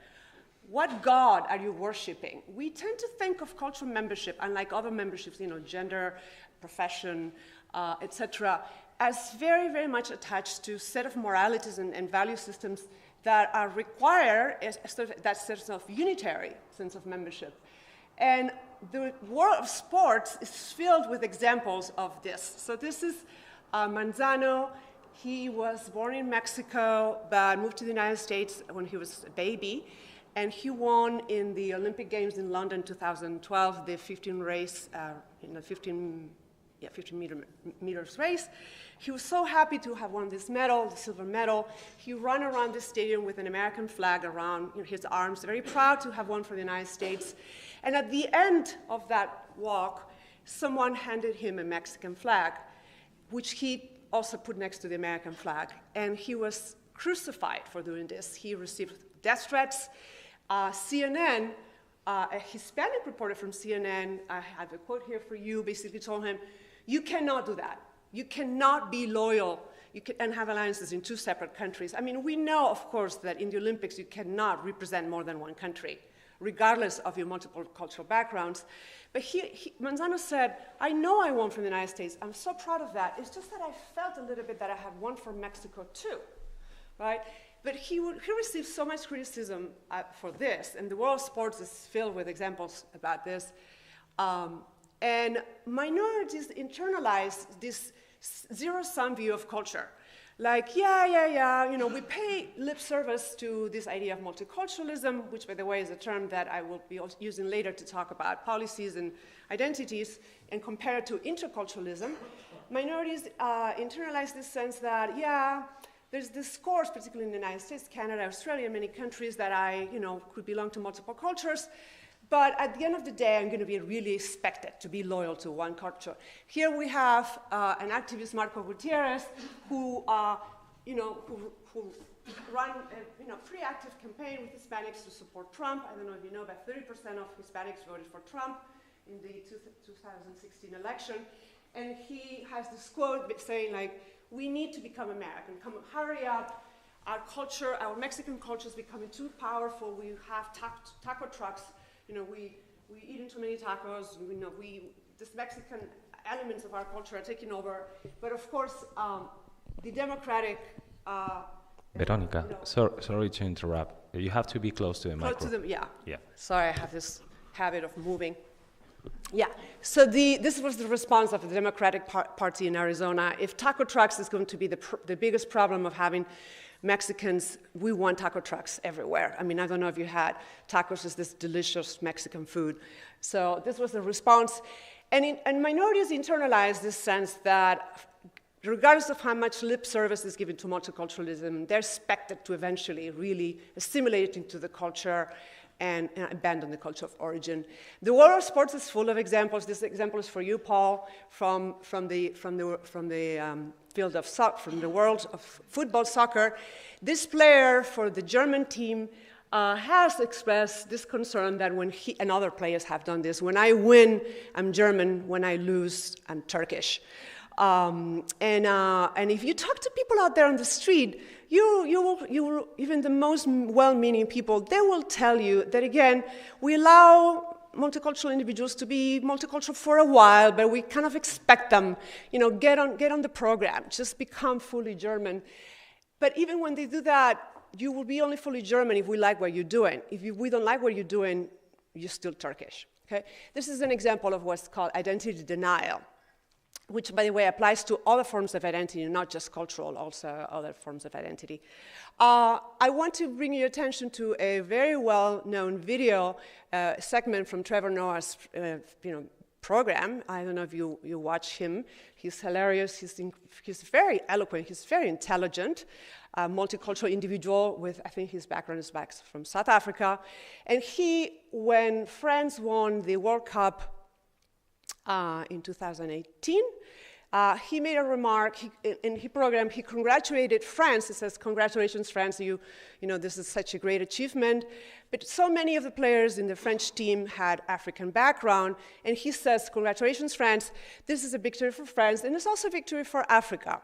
Speaker 6: What God are you worshiping? We tend to think of cultural membership, unlike other memberships, gender, profession, etc., as very, very much attached to a set of moralities and value systems that are require that sense of unitary sense of membership. And the world of sports is filled with examples of this. So this is Manzano. He was born in Mexico, but moved to the United States when he was a baby. And he won in the Olympic Games in London 2012, the 15 meters race. He was so happy to have won this medal, the silver medal. He ran around the stadium with an American flag around his arms, very proud to have won for the United States. And at the end of that walk, someone handed him a Mexican flag, which he also put next to the American flag. And he was crucified for doing this. He received death threats. CNN, a Hispanic reporter from CNN, I have a quote here for you, basically told him, you cannot do that. You cannot be loyal and have alliances in two separate countries. I mean, we know, of course, that in the Olympics you cannot represent more than one country, regardless of your multiple cultural backgrounds. But Manzano said, I know I won from the United States. I'm so proud of that. It's just that I felt a little bit that I had won from Mexico too, right? But he received so much criticism for this, and the world of sports is filled with examples about this. And minorities internalize this zero-sum view of culture. Like, we pay lip service to this idea of multiculturalism, which, by the way, is a term that I will be using later to talk about policies and identities, and compare it to interculturalism. Minorities internalize this sense that, there's this course, particularly in the United States, Canada, Australia, many countries that I, could belong to multiple cultures. But at the end of the day, I'm going to be really expected to be loyal to one culture. Here we have an activist, Marco Gutierrez, who run a pretty active campaign with Hispanics to support Trump. I don't know if you know, but 30% of Hispanics voted for Trump in the 2016 election. And he has this quote saying, like, we need to become American. Come on, hurry up. Our culture, our Mexican culture is becoming too powerful. We have taco trucks. We eat too many tacos. This Mexican elements of our culture are taking over. But of course, the democratic.
Speaker 1: Veronica, sorry to interrupt. You have to be close to the microphone.
Speaker 6: Yeah. Sorry, I have this habit of moving. Yeah, so this was the response of the Democratic Party in Arizona. If taco trucks is going to be the biggest problem of having Mexicans, we want taco trucks everywhere. I mean, I don't know if you had tacos as this delicious Mexican food. So this was the response. And minorities internalize this sense that regardless of how much lip service is given to multiculturalism, they're expected to eventually really assimilate into the culture and abandon the culture of origin. The world of sports is full of examples. This example is for you, Paul, from the field of from the world of football, soccer. This player for the German team has expressed this concern that when and other players have done this, when I win, I'm German, when I lose, I'm Turkish. And if you talk to people out there on the street, you will, even the most well-meaning people, they will tell you that, again, we allow multicultural individuals to be multicultural for a while, but we kind of expect them, get on the program, just become fully German. But even when they do that, you will be only fully German if we like what you're doing. If we don't like what you're doing, you're still Turkish. Okay? This is an example of what's called identity denial, which, by the way, applies to other forms of identity, not just cultural, also other forms of identity. I want to bring your attention to a very well-known video segment from Trevor Noah's program. I don't know if you watch him. He's hilarious. He's very eloquent. He's very intelligent. Multicultural individual with, I think his background is back from South Africa. And when France won the World Cup in 2018, he made a remark in his program. He congratulated France. He says, "Congratulations, France! This is such a great achievement." But so many of the players in the French team had African background, and he says, "Congratulations, France! This is a victory for France, and it's also a victory for Africa."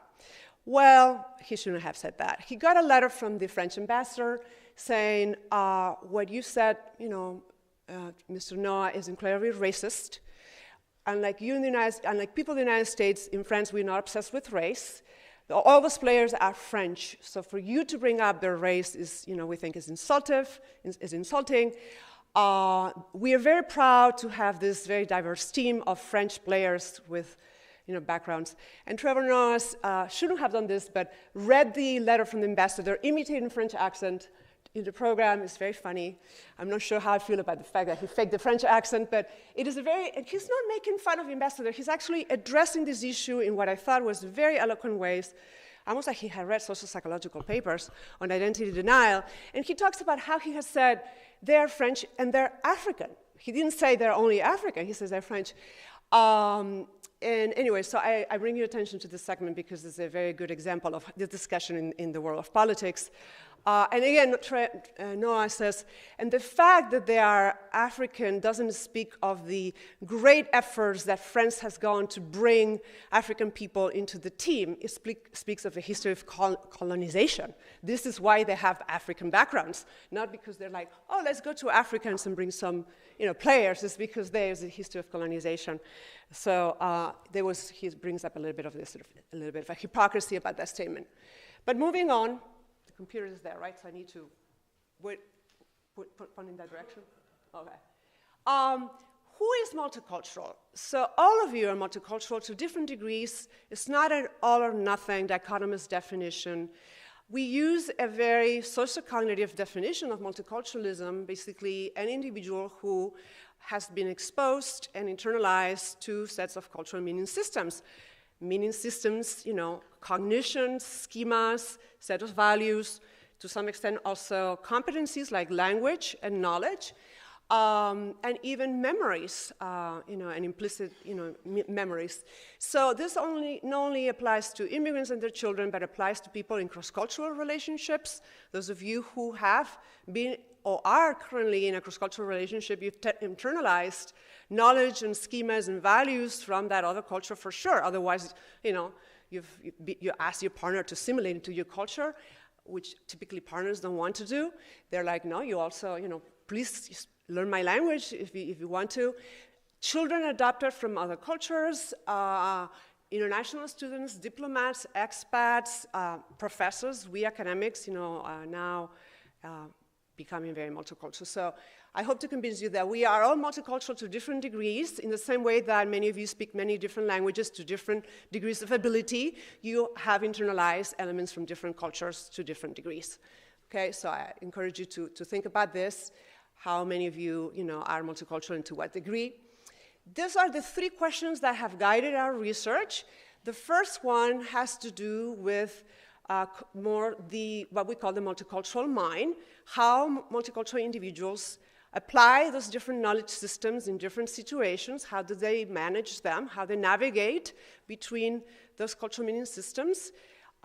Speaker 6: Well, he shouldn't have said that. He got a letter from the French ambassador saying, "What you said, Mr. Noah, is incredibly racist. Unlike people in the United States, in France, we're not obsessed with race. All those players are French. So for you to bring up their race is, we think is insulting. We are very proud to have this very diverse team of French players with, backgrounds." And Trevor Noah shouldn't have done this, but read the letter from the ambassador, imitating French accent in the program. It's very funny. I'm not sure how I feel about the fact that he faked the French accent, but it is he's not making fun of the ambassador. He's actually addressing this issue in what I thought was very eloquent ways, almost like he had read social psychological papers on identity denial. And he talks about how he has said they're French and they're African. He didn't say they're only African. He says they're French. And anyway, so I bring your attention to this segment because it's a very good example of the discussion in the world of politics. And again, Noah says, and the fact that they are African doesn't speak of the great efforts that France has gone to bring African people into the team. It speaks of a history of colonization. This is why they have African backgrounds, not because they're like, oh, let's go to Africans and bring some players. It's because there's a history of colonization. So he brings up a little bit of this, a little bit of a hypocrisy about that statement. But moving on. Computer is there, right? So I need to point in that direction? Okay. Who is multicultural? So all of you are multicultural to different degrees. It's not an all or nothing dichotomous definition. We use a very socio-cognitive definition of multiculturalism, basically an individual who has been exposed and internalized to sets of cultural meaning systems. Meaning systems, cognition, schemas, set of values, to some extent also competencies like language and knowledge, and even memories, and implicit, memories. So this not only applies to immigrants and their children, but applies to people in cross-cultural relationships. Those of you who have been or are currently in a cross-cultural relationship, you've internalized knowledge and schemas and values from that other culture for sure. Otherwise, you ask your partner to assimilate into your culture, which typically partners don't want to do. They're like, no, you also, please learn my language if you want to. Children adopted from other cultures, international students, diplomats, expats, professors, we academics, are now becoming very multicultural. So I hope to convince you that we are all multicultural to different degrees, in the same way that many of you speak many different languages to different degrees of ability. You have internalized elements from different cultures to different degrees. Okay, so I encourage you to think about this, how many of you, are multicultural and to what degree. These are the three questions that have guided our research. The first one has to do with what we call the multicultural mind, how multicultural individuals apply those different knowledge systems in different situations, how do they manage them, how they navigate between those cultural meaning systems.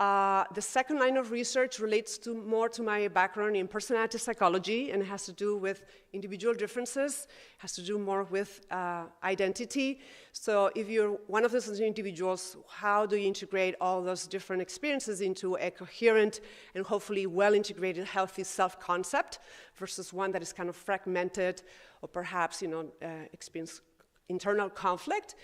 Speaker 6: The second line of research relates more to my background in personality psychology, and it has to do with individual differences, has to do more with identity. So if you're one of those individuals, how do you integrate all those different experiences into a coherent and hopefully well-integrated, healthy self-concept versus one that is kind of fragmented or perhaps, experience internal conflict?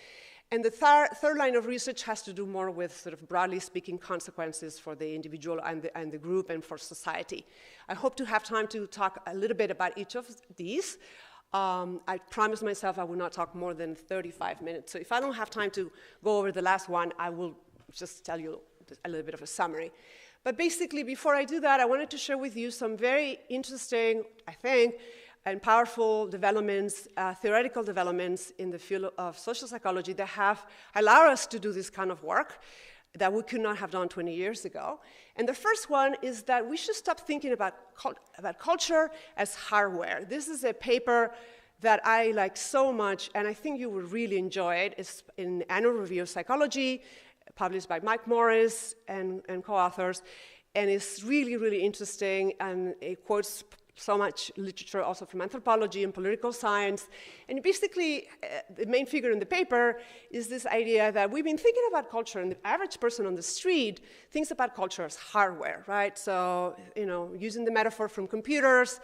Speaker 6: And the third line of research has to do more with sort of broadly speaking consequences for the individual and the group and for society. I hope to have time to talk a little bit about each of these. I promised myself I will not talk more than 35 minutes. So if I don't have time to go over the last one, I will just tell you a little bit of a summary. But basically, before I do that, I wanted to share with you some very interesting, I think, and powerful developments, theoretical developments in the field of social psychology that have allowed us to do this kind of work that we could not have done 20 years ago. And the first one is that we should stop thinking about culture as hardware. This is a paper that I like so much, and I think you will really enjoy it. It's in Annual Review of Psychology, published by Mike Morris and co-authors, and it's really, really interesting, and it quotes so much literature also from anthropology and political science. And basically, the main figure in the paper is this idea that we've been thinking about culture, and the average person on the street thinks about culture as hardware, right? So, using the metaphor from computers,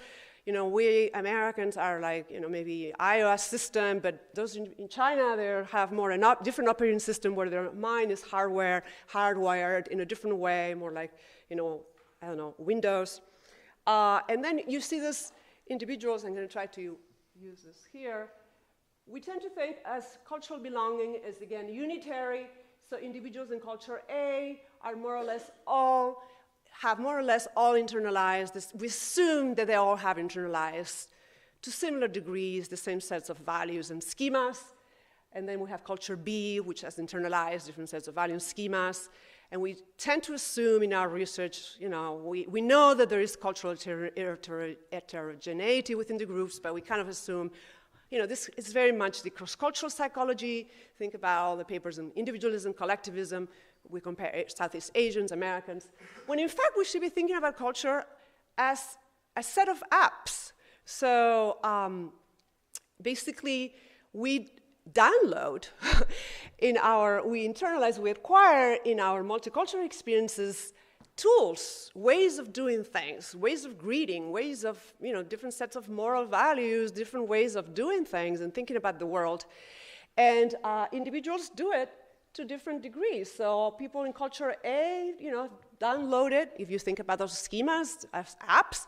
Speaker 6: we Americans are like, maybe iOS system, but those in China, they have more a different operating system where their mind is hardwired in a different way, more like, Windows. And then you see these individuals, I'm going to try to use this here. We tend to think as cultural belonging is, again, unitary. So individuals in culture A are have more or less all internalized. We assume that they all have internalized to similar degrees the same sets of values and schemas. And then we have culture B, which has internalized different sets of values and schemas. And we tend to assume in our research, we know that there is cultural heterogeneity within the groups, but we kind of assume, this is very much the cross-cultural psychology. Think about all the papers on individualism, collectivism. We compare Southeast Asians, Americans. When in fact, we should be thinking about culture as a set of apps. So basically, we download we internalize, we acquire in our multicultural experiences tools, ways of doing things, ways of greeting, ways of, different sets of moral values, different ways of doing things and thinking about the world. And individuals do it to different degrees. So people in culture A, download it, if you think about those schemas as apps.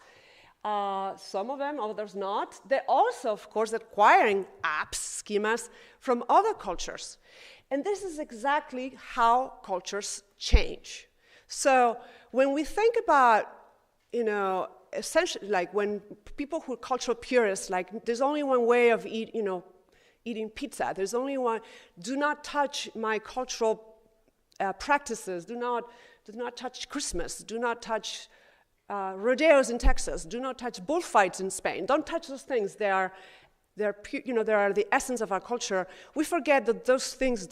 Speaker 6: Some of them, others not. They're also, of course, acquiring apps, schemas from other cultures. And this is exactly how cultures change. So when we think about, essentially, like when people who are cultural purists, like there's only one way of eating pizza. There's only one. Do not touch my cultural practices. Do not touch Christmas. Do not touch rodeos in Texas. Do not touch bullfights in Spain. Don't touch those things. They are the essence of our culture. We forget that those things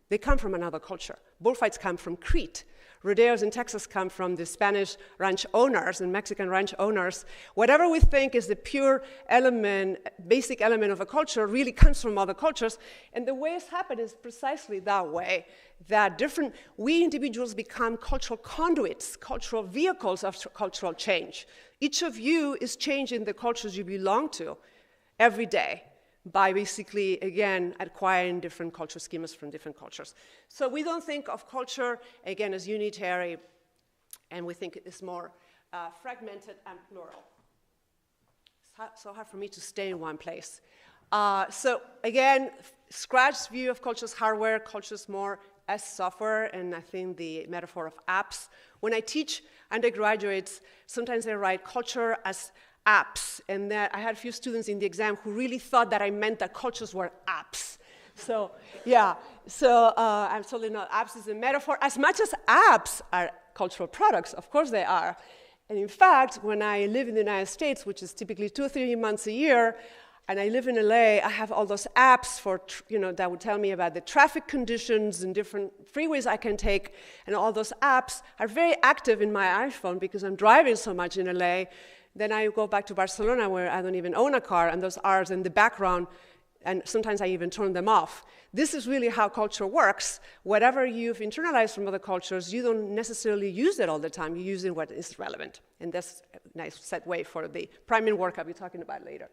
Speaker 6: they come from another culture. Bullfights come from Crete. Rodeos in Texas come from the Spanish ranch owners and Mexican ranch owners. Whatever we think is the pure element, basic element of a culture really comes from other cultures. And the way it's happened is precisely that way, that we individuals become cultural conduits, cultural vehicles of cultural change. Each of you is changing the cultures you belong to every day by basically, again, acquiring different cultural schemas from different cultures. So we don't think of culture, again, as unitary, and we think it's more fragmented and plural. It's so hard for me to stay in one place. So again, Scratch's view of culture as hardware, culture is more as software, and I think the metaphor of apps. When I teach undergraduates, sometimes I write culture as apps, and I had a few students in the exam who really thought that I meant that cultures were apps. So, yeah, absolutely not. Apps is a metaphor. As much as apps are cultural products, of course they are. And in fact, when I live in the United States, which is typically 2 or 3 months a year, and I live in LA, I have all those apps for, that would tell me about the traffic conditions and different freeways I can take, and all those apps are very active in my iPhone because I'm driving so much in LA. Then I go back to Barcelona where I don't even own a car, and those are in the background, and sometimes I even turn them off. This is really how culture works. Whatever you've internalized from other cultures, you don't necessarily use it all the time. You use it what is relevant. And that's a nice segue for the priming work I'll be talking about later.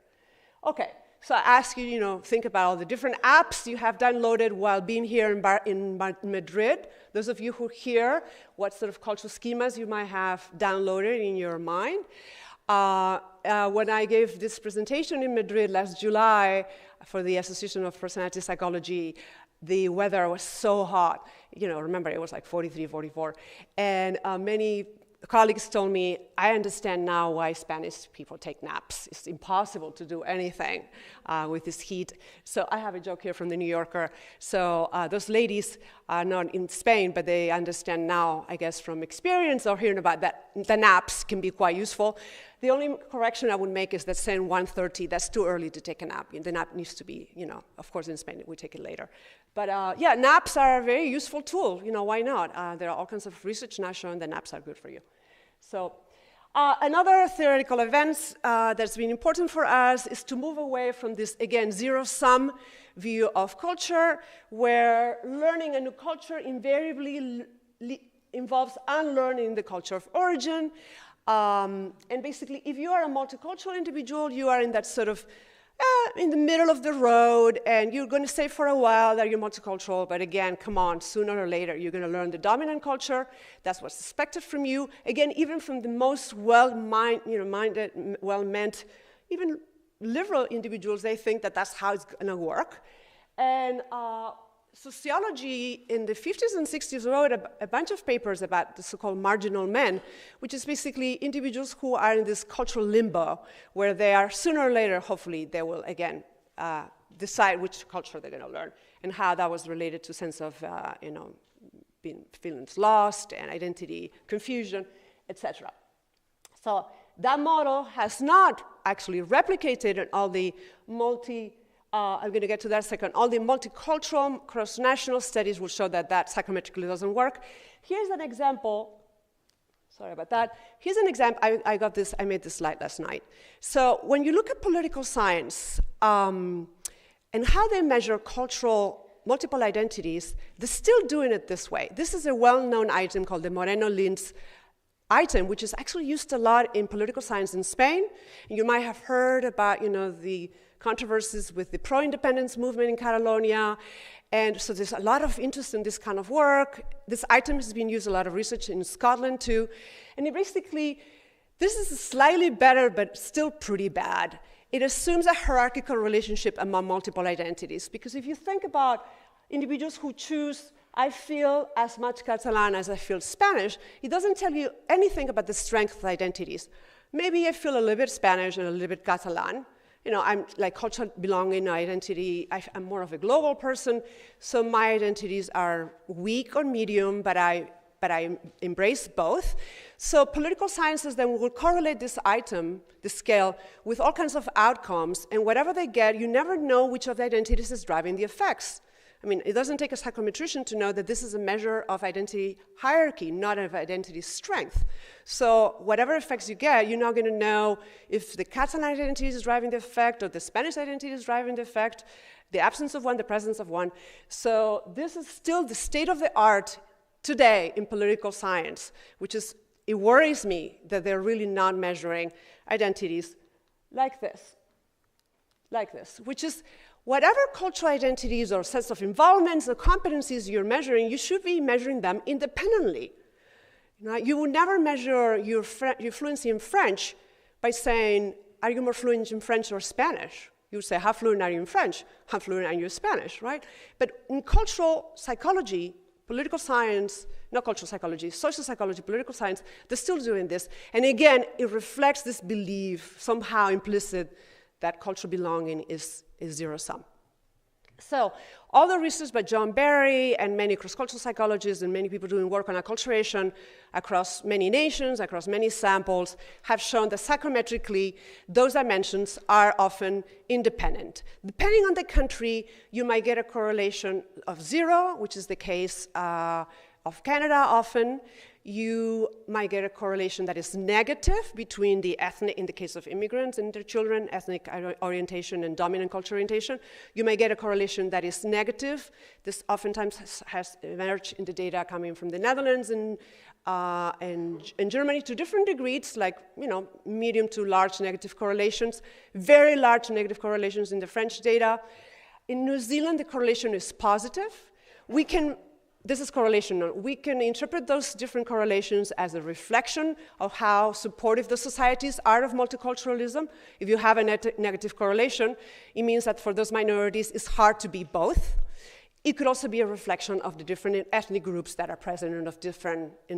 Speaker 6: Okay, so I ask you, think about all the different apps you have downloaded while being here in Madrid. Those of you who are here, what sort of cultural schemas you might have downloaded in your mind. When I gave this presentation in Madrid last July for the Association of Personality Psychology, the weather was so hot. Remember, it was like 43, 44. And many colleagues told me, I understand now why Spanish people take naps. It's impossible to do anything with this heat. So I have a joke here from the New Yorker. So those ladies are not in Spain, but they understand now, I guess, from experience or hearing about that, the naps can be quite useful. The only correction I would make is that saying 1:30, that's too early to take a nap. The nap needs to be, of course in Spain, we take it later. But yeah, naps are a very useful tool. Why not? There are all kinds of research now showing that naps are good for you. So another theoretical event that's been important for us is to move away from this, again, zero-sum view of culture, where learning a new culture invariably involves unlearning the culture of origin. And basically, if you are a multicultural individual, you are in that sort of in the middle of the road, and you're going to say for a while that you're multicultural, but again, come on, sooner or later, you're going to learn the dominant culture. That's what's expected from you. Again, even from the most well-minded, well-meant, even liberal individuals, they think that that's how it's going to work. And sociology in the 50s and 60s wrote a bunch of papers about the so-called marginal men, which is basically individuals who are in this cultural limbo, where they are, sooner or later, hopefully, they will, again, decide which culture they're going to learn, and how that was related to sense of, feeling lost, and identity confusion, etc. So that model has not actually replicated in all the I'm going to get to that in a second. All the multicultural, cross-national studies will show that that psychometrically doesn't work. Here's an example. Sorry about that. Here's an example. I made this slide last night. So when you look at political science and how they measure cultural multiple identities, they're still doing it this way. This is a well-known item called the Moreno-Linz item, which is actually used a lot in political science in Spain. And you might have heard about, the controversies with the pro-independence movement in Catalonia. And so there's a lot of interest in this kind of work. This item has been used a lot of research in Scotland too. And this is slightly better, but still pretty bad. It assumes a hierarchical relationship among multiple identities. Because if you think about individuals who choose, I feel as much Catalan as I feel Spanish, it doesn't tell you anything about the strength of identities. Maybe I feel a little bit Spanish and a little bit Catalan. I'm like cultural belonging, identity. I'm more of a global person, so my identities are weak or medium, but I embrace both. So political sciences then will correlate this item, the scale, with all kinds of outcomes, and whatever they get, you never know which of the identities is driving the effects. I mean, it doesn't take a psychometrician to know that this is a measure of identity hierarchy, not of identity strength. So whatever effects you get, you're not going to know if the Catalan identity is driving the effect or the Spanish identity is driving the effect, the absence of one, the presence of one. So this is still the state of the art today in political science, it worries me that they're really not measuring identities like this, which is whatever cultural identities or sets of involvements or competencies you're measuring, you should be measuring them independently. You would never measure your fluency in French by saying, are you more fluent in French or Spanish? You would say, how fluent are you in French? How fluent are you in Spanish, right? But in cultural psychology, political science, not cultural psychology, social psychology, political science, they're still doing this. And again, it reflects this belief, somehow implicit, that cultural belonging is zero-sum. So all the research by John Barry and many cross-cultural psychologists and many people doing work on acculturation across many nations, across many samples, have shown that psychometrically, those dimensions are often independent. Depending on the country, you might get a correlation of 0, which is the case of Canada often. You might get a correlation that is negative between the ethnic, in the case of immigrants and their children, ethnic orientation and dominant culture orientation. You may get a correlation that is negative. This oftentimes has emerged in the data coming from the Netherlands and Germany to different degrees, like, you know, medium to large negative correlations, very large negative correlations in the French data. In New Zealand, the correlation is positive. This is correlation. We can interpret those different correlations as a reflection of how supportive the societies are of multiculturalism. If you have a negative correlation, it means that for those minorities, it's hard to be both. It could also be a reflection of the different ethnic groups that are present in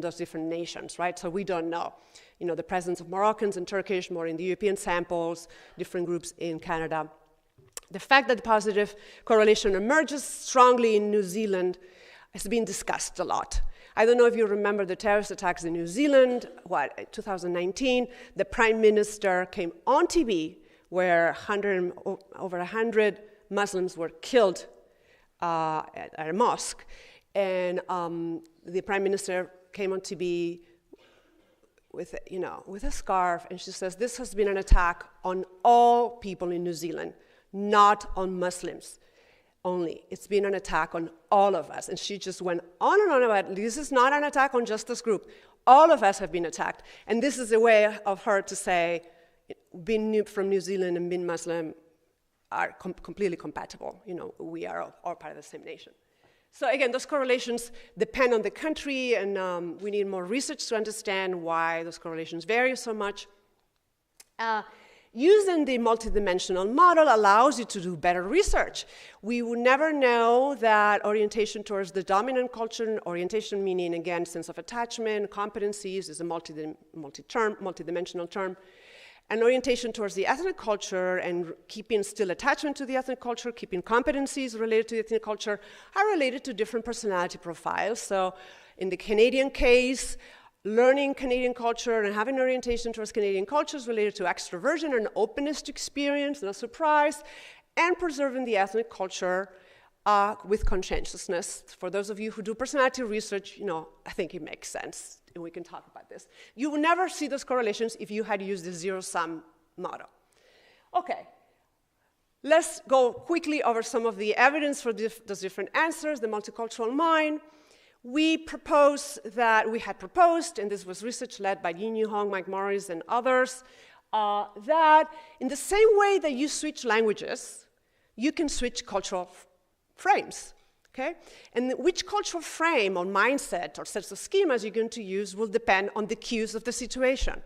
Speaker 6: those different nations, right? So we don't know. You know, the presence of Moroccans and Turkish, more in the European samples, different groups in Canada. The fact that the positive correlation emerges strongly in New Zealand has been discussed a lot. I don't know if you remember the terrorist attacks in New Zealand, 2019, the Prime Minister came on TV where over 100 Muslims were killed at a mosque, and the Prime Minister came on TV with a scarf, and she says, this has been an attack on all people in New Zealand, not on Muslims only. It's been an attack on all of us. And she just went on and on about, this is not an attack on just this group. All of us have been attacked. And this is a way of her to say, being from New Zealand and being Muslim are completely compatible. You know, we are all part of the same nation. So again, those correlations depend on the country, and we need more research to understand why those correlations vary so much. Using the multidimensional model allows you to do better research. We would never know that orientation towards the dominant culture, orientation meaning, again, sense of attachment, competencies is a multidimensional term, and orientation towards the ethnic culture and keeping still attachment to the ethnic culture, keeping competencies related to the ethnic culture are related to different personality profiles. So in the Canadian case, learning Canadian culture and having orientation towards Canadian culture is related to extroversion and openness to experience, no surprise, and preserving the ethnic culture with conscientiousness. For those of you who do personality research, you know, I think it makes sense, and we can talk about this. You will never see those correlations if you had used the zero-sum model. Okay, let's go quickly over some of the evidence for those different answers, the multicultural mind. We had proposed, and this was research led by Yin Yu Hong, Mike Morris, and others, that in the same way that you switch languages, you can switch cultural frames, okay? And which cultural frame or mindset or sets of schemas you're going to use will depend on the cues of the situation.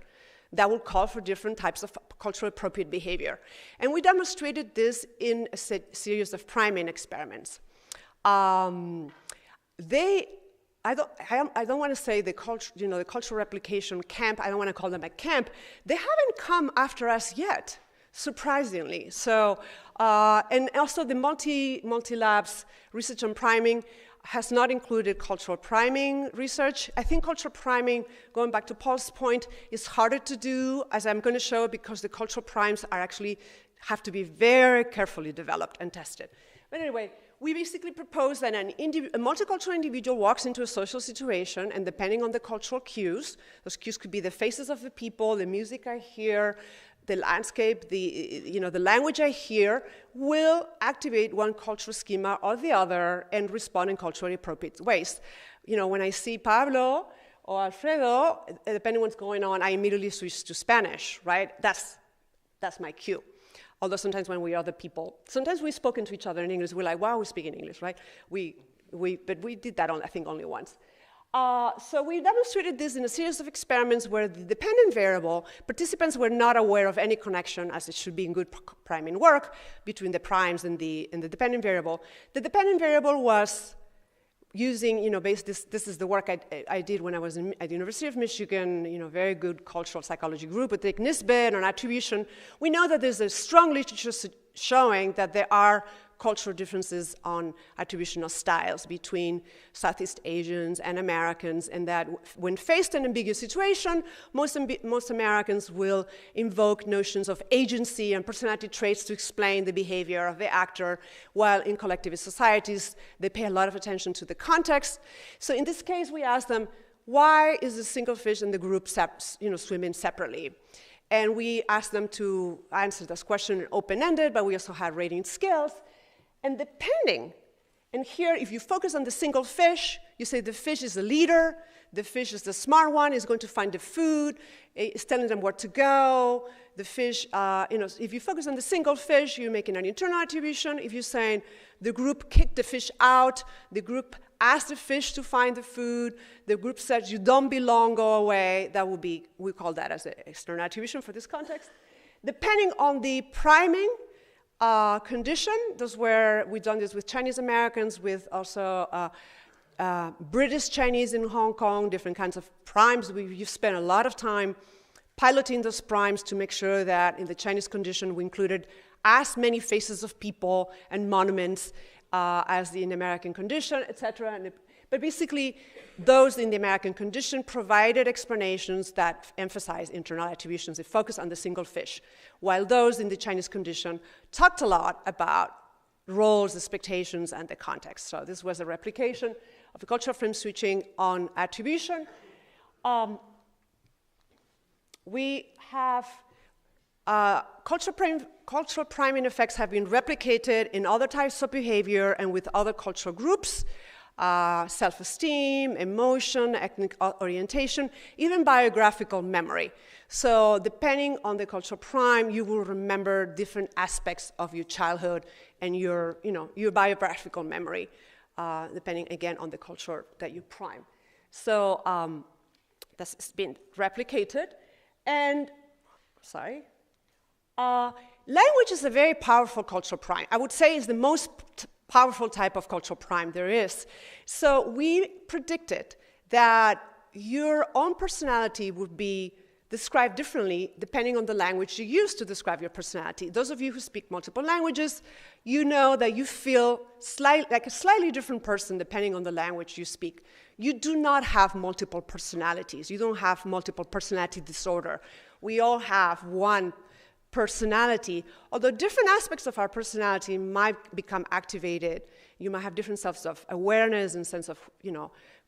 Speaker 6: That will call for different types of culturally appropriate behavior. And we demonstrated this in a series of priming experiments. I don't want to say the cultural replication camp, I don't want to call them a camp. They haven't come after us yet, surprisingly. So, and also the multi-labs research on priming has not included cultural priming research. I think cultural priming, going back to Paul's point, is harder to do, as I'm going to show, because the cultural primes have to be very carefully developed and tested. But anyway, we basically propose that a multicultural individual walks into a social situation, and depending on the cultural cues, those cues could be the faces of the people, the music I hear, the landscape, the language I hear, will activate one cultural schema or the other and respond in culturally appropriate ways. You know, when I see Pablo or Alfredo, depending on what's going on, I immediately switch to Spanish, right? That's my cue. Although sometimes when we are other people, sometimes we've spoken to each other in English, we're like, wow, we speak in English, right? But we did that, I think, only once. So we demonstrated this in a series of experiments where the dependent variable, participants were not aware of any connection, as it should be in good priming work, between the primes and the dependent variable. The dependent variable was using, this is the work I did when I was at the University of Michigan, very good cultural psychology group with Dick Nisbet on attribution. We know that there's a strong literature showing that there are cultural differences on attributional styles between Southeast Asians and Americans, and that when faced in an ambiguous situation, most Americans will invoke notions of agency and personality traits to explain the behavior of the actor, while in collectivist societies, they pay a lot of attention to the context. So in this case, we ask them, why is the single fish in the group swimming separately? And we asked them to answer this question open-ended, but we also had rating scales. And depending, and here if you focus on the single fish, you say the fish is the leader, the fish is the smart one, is going to find the food, is telling them where to go. The fish, if you focus on the single fish, you're making an internal attribution. If you're saying the group kicked the fish out, the group asked the fish to find the food, the group said you don't belong, go away, that would be, we call that as an external attribution for this context. Depending on the priming condition, those where we've done this with Chinese Americans, with also British Chinese in Hong Kong, different kinds of primes. You've spent a lot of time piloting those primes to make sure that in the Chinese condition we included as many faces of people and monuments as in the American condition, etc. But basically, those in the American condition provided explanations that emphasize internal attributions. They focus on the single fish, while those in the Chinese condition talked a lot about roles, expectations, and the context. So this was a replication of the cultural frame switching on attribution. We have cultural priming effects have been replicated in other types of behavior and with other cultural groups, self-esteem, emotion, ethnic orientation, even biographical memory. So depending on the cultural prime, you will remember different aspects of your childhood and your biographical memory, depending, again, on the culture that you prime. So that's been replicated. And, language is a very powerful cultural prime. I would say it's the most powerful type of cultural prime there is. So we predicted that your own personality would be described differently depending on the language you use to describe your personality. Those of you who speak multiple languages, you know that you feel like a slightly different person depending on the language you speak. You do not have multiple personalities. You don't have multiple personality disorder. We all have one personality, although different aspects of our personality might become activated. You might have different sense of awareness and sense of,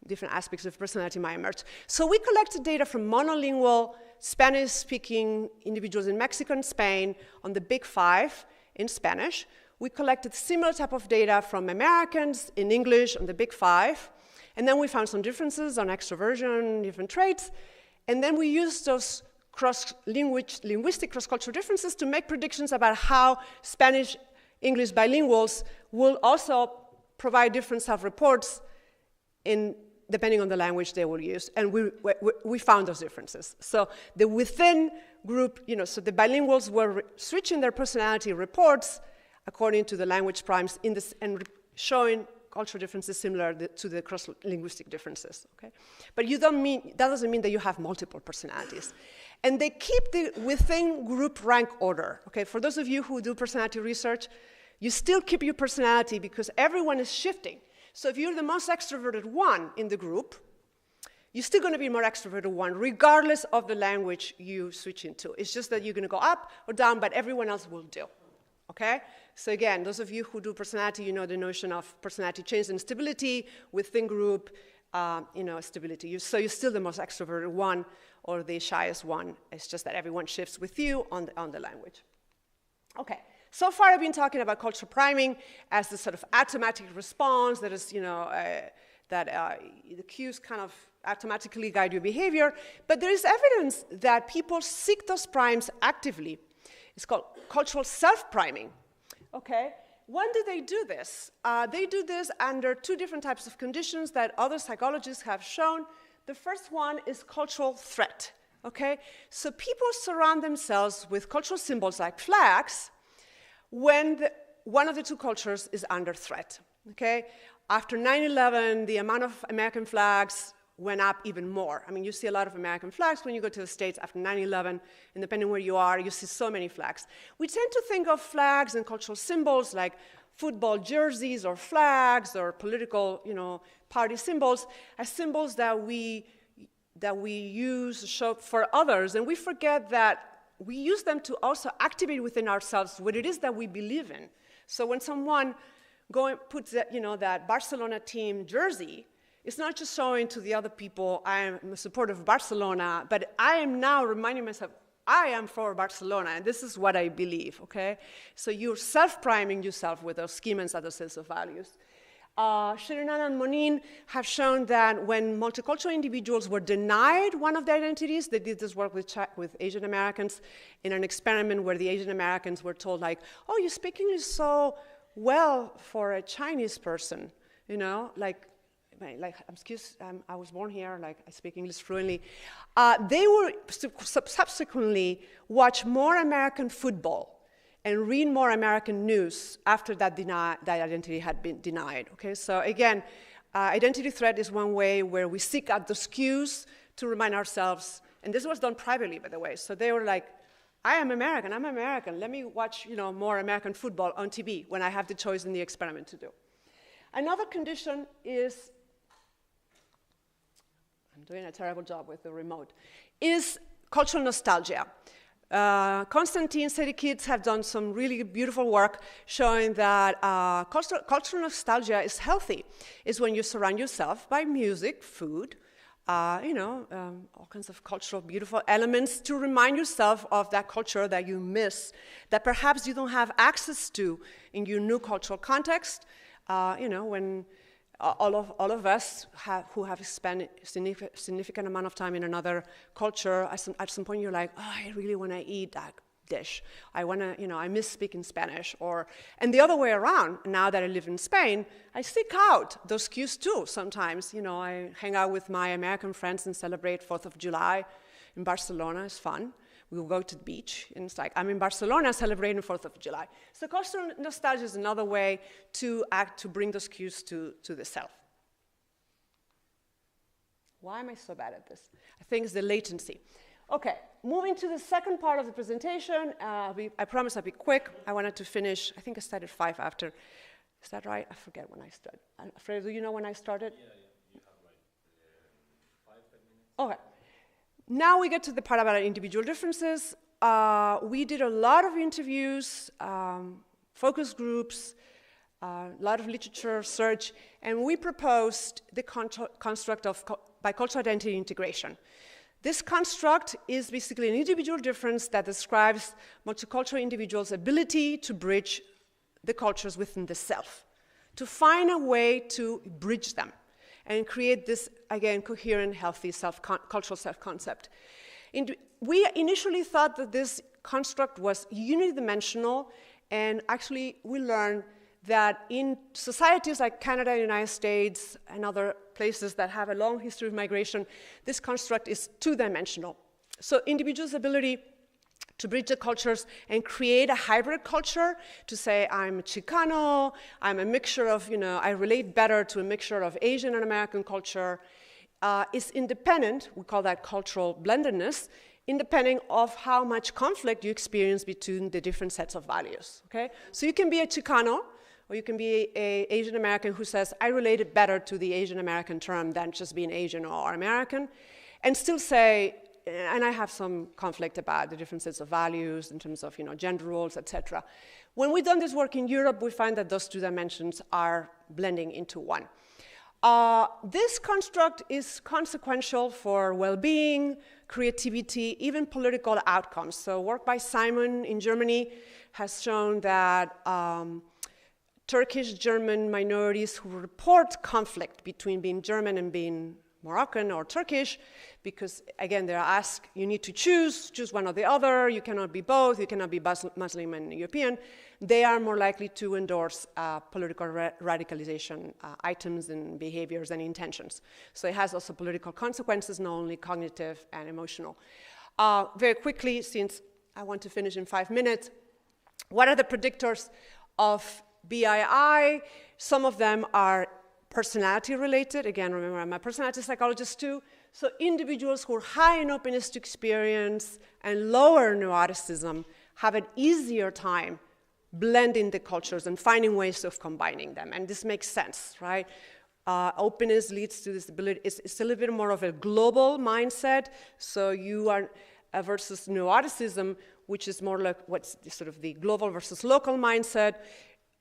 Speaker 6: different aspects of personality might emerge. So we collected data from monolingual Spanish-speaking individuals in Mexico and Spain on the Big Five in Spanish. We collected similar type of data from Americans in English on the Big Five. And then we found some differences on extroversion, different traits. And then we used those linguistic cross-cultural differences to make predictions about how Spanish-English bilinguals will also provide different self-reports depending on the language they will use. And we found those differences. So the within group, so the bilinguals were switching their personality reports according to the language primes and showing cultural differences similar to the cross-linguistic differences, okay? But that doesn't mean that you have multiple personalities. And they keep the within group rank order, okay? For those of you who do personality research, you still keep your personality because everyone is shifting. So if you're the most extroverted one in the group, you're still going to be more extroverted one, regardless of the language you switch into. It's just that you're going to go up or down, but everyone else will do, okay? So again, those of you who do personality, you know the notion of personality change and stability within group, stability. So you're still the most extroverted one or the shyest one. It's just that everyone shifts with you on the language. Okay, so far I've been talking about cultural priming as the sort of automatic response that is, the cues kind of automatically guide your behavior. But there is evidence that people seek those primes actively. It's called cultural self-priming. Okay, when do they do this? They do this under two different types of conditions that other psychologists have shown. The first one is cultural threat, okay? So people surround themselves with cultural symbols like flags when one of the two cultures is under threat, okay? After 9/11, the amount of American flags went up even more. I mean, you see a lot of American flags when you go to the States after 9/11, and depending where you are, you see so many flags. We tend to think of flags and cultural symbols like football jerseys or flags or political, party symbols as symbols that we use show for others, and we forget that we use them to also activate within ourselves what it is that we believe in. So when someone puts that Barcelona team jersey, it's not just showing to the other people, I am a supporter of Barcelona, but I am now reminding myself, I am for Barcelona, and this is what I believe, okay? So you're self-priming yourself with those schemas and those sets of values. Sheridan and Monin have shown that when multicultural individuals were denied one of their identities, they did this work with Asian Americans in an experiment where the Asian Americans were told, like, oh, you speak English so well for a Chinese person, I was born here, I speak English fluently. They were subsequently watch more American football and read more American news after that identity had been denied. Okay, so again, identity threat is one way where we seek out those cues to remind ourselves, and this was done privately, by the way. So they were like, I am American, I'm American. Let me watch, more American football on TV when I have the choice in the experiment to do. Another condition is, I'm doing a terrible job with the remote, is cultural nostalgia. Konstantin Sedikidze have done some really beautiful work showing that cultural nostalgia is healthy. It's when you surround yourself by music, food, all kinds of cultural beautiful elements to remind yourself of that culture that you miss, that perhaps you don't have access to in your new cultural context. When all of us who have spent a significant amount of time in another culture, at some point you're like, oh, I really want to eat that dish. I want to, I miss speaking Spanish. And the other way around, now that I live in Spain, I seek out those cues too. Sometimes, I hang out with my American friends and celebrate 4th of July in Barcelona. It's fun. We will go to the beach, and it's like, I'm in Barcelona celebrating 4th of July. So cultural nostalgia is another way to bring those cues to the self. Why am I so bad at this? I think it's the latency. Okay, moving to the second part of the presentation. I promise I'll be quick. I wanted to finish, I think I started 5 after. Is that right? I forget when I started. Alfredo, do you know when I started?
Speaker 1: Yeah, you have 5 minutes.
Speaker 6: Okay. Now we get to the part about individual differences. We did a lot of interviews, focus groups, a lot of literature search, and we proposed the construct of bicultural identity integration. This construct is basically an individual difference that describes multicultural individuals' ability to bridge the cultures within the self, to find a way to bridge them and create this, again, coherent, healthy cultural self-concept. We initially thought that this construct was unidimensional, and actually we learned that in societies like Canada, the United States, and other places that have a long history of migration, this construct is two-dimensional. So individuals' ability to bridge the cultures and create a hybrid culture, to say I'm Chicano, I'm a mixture of, I relate better to a mixture of Asian and American culture, is independent, we call that cultural blendedness, independent of how much conflict you experience between the different sets of values, okay? So you can be a Chicano, or you can be an Asian American who says, I related better to the Asian American term than just being Asian or American, and still say, and I have some conflict about the different sets of values in terms of, gender roles, etc. When we've done this work in Europe, we find that those two dimensions are blending into one. This construct is consequential for well-being, creativity, even political outcomes. So work by Simon in Germany has shown that Turkish German minorities who report conflict between being German and being Moroccan or Turkish, because again, they're asked, you need to choose one or the other, you cannot be both, you cannot be Muslim and European, they are more likely to endorse political radicalization items and behaviors and intentions. So it has also political consequences, not only cognitive and emotional. Very quickly, since I want to finish in 5 minutes, what are the predictors of BII? Some of them are personality related. Again, remember, I'm a personality psychologist too. So individuals who are high in openness to experience and lower neuroticism have an easier time blending the cultures and finding ways of combining them. And this makes sense, right? Openness leads to this ability. It's a little bit more of a global mindset. So you are versus neuroticism, which is more like what's sort of the global versus local mindset.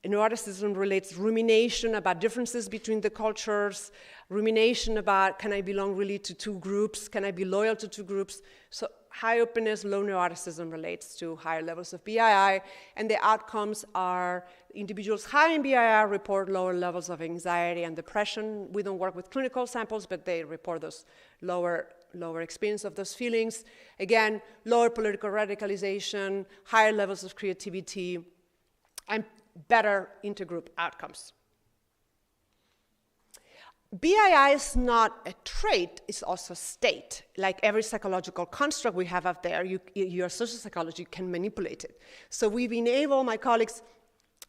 Speaker 6: Neuroticism relates rumination about differences between the cultures, rumination about, can I belong really to two groups? Can I be loyal to two groups? So high openness, low neuroticism relates to higher levels of BII, and the outcomes are individuals high in BII report lower levels of anxiety and depression. We don't work with clinical samples, but they report those lower experience of those feelings. Again, lower political radicalization, higher levels of creativity, and better intergroup outcomes. BII is not a trait, it's also a state. Like every psychological construct we have out there, your social psychology can manipulate it. So we've been able, my colleagues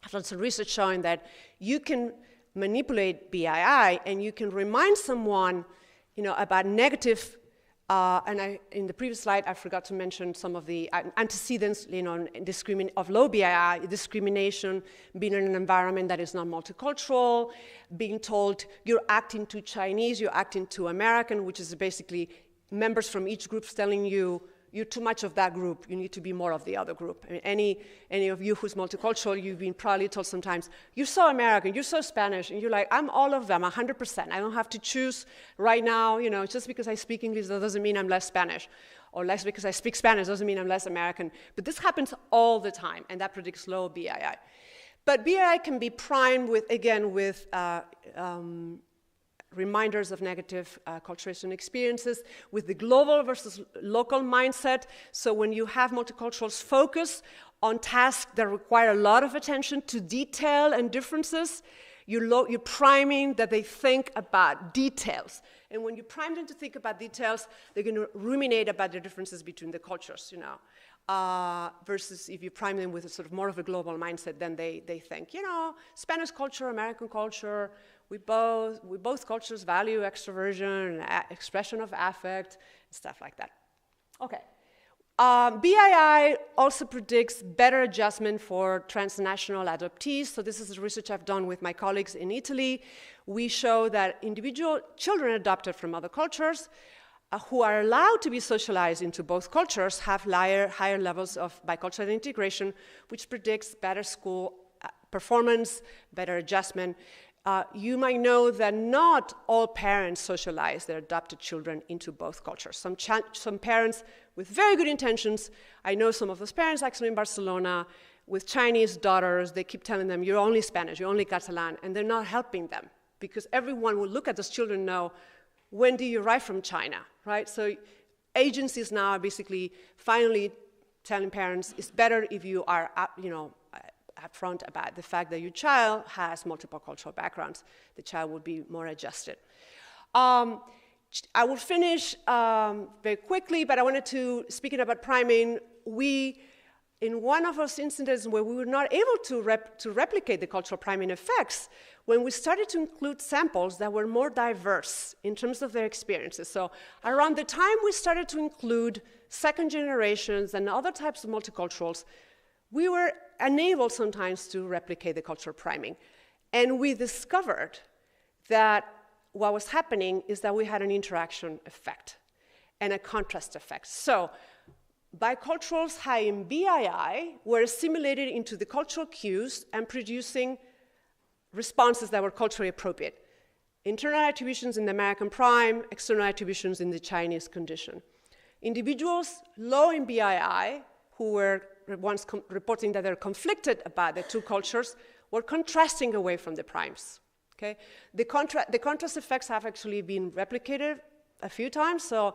Speaker 6: have done some research showing that you can manipulate BII and you can remind someone, about negative. In the previous slide, I forgot to mention some of the antecedents, of low BII, discrimination, being in an environment that is not multicultural, being told you're acting too Chinese, you're acting too American, which is basically members from each group telling you, you're too much of that group, you need to be more of the other group. I mean, any of you who's multicultural, you've been probably told sometimes, you're so American, you're so Spanish, and you're like, I'm all of them, 100%. I don't have to choose right now, just because I speak English, that doesn't mean I'm less Spanish. Or less because I speak Spanish doesn't mean I'm less American. But this happens all the time, and that predicts low BII. But BII can be primed with reminders of negative acculturation experiences, with the global versus local mindset. So when you have multiculturals focus on tasks that require a lot of attention to detail and differences, you're priming that they think about details. And when you prime them to think about details, they're going to ruminate about the differences between the cultures, versus if you prime them with a sort of more of a global mindset, then they think, Spanish culture, American culture, we both cultures value extroversion and expression of affect, and stuff like that. Okay. BII also predicts better adjustment for transnational adoptees. So this is research I've done with my colleagues in Italy. We show that individual children adopted from other cultures who are allowed to be socialized into both cultures have higher levels of bicultural integration, which predicts better school performance, better adjustment. You might know that not all parents socialize their adopted children into both cultures. Some parents with very good intentions, I know some of those parents actually in Barcelona, with Chinese daughters, they keep telling them, you're only Spanish, you're only Catalan, and they're not helping them, because everyone will look at those children and know, when do you arrive from China, right? So agencies now are basically finally telling parents, it's better if you are, upfront about the fact that your child has multiple cultural backgrounds. The child will be more adjusted. I will finish very quickly, but I wanted to, speaking about priming, in one of those instances where we were not able to replicate the cultural priming effects, when we started to include samples that were more diverse in terms of their experiences. So around the time we started to include second generations and other types of multiculturals, we were unable sometimes to replicate the cultural priming. And we discovered that what was happening is that we had an interaction effect and a contrast effect. So biculturals high in BII were assimilated into the cultural cues and producing responses that were culturally appropriate. Internal attributions in the American prime, external attributions in the Chinese condition. Individuals low in BII, who were once reporting that they're conflicted about the two cultures, were contrasting away from the primes. Okay? The contrast effects have actually been replicated a few times. So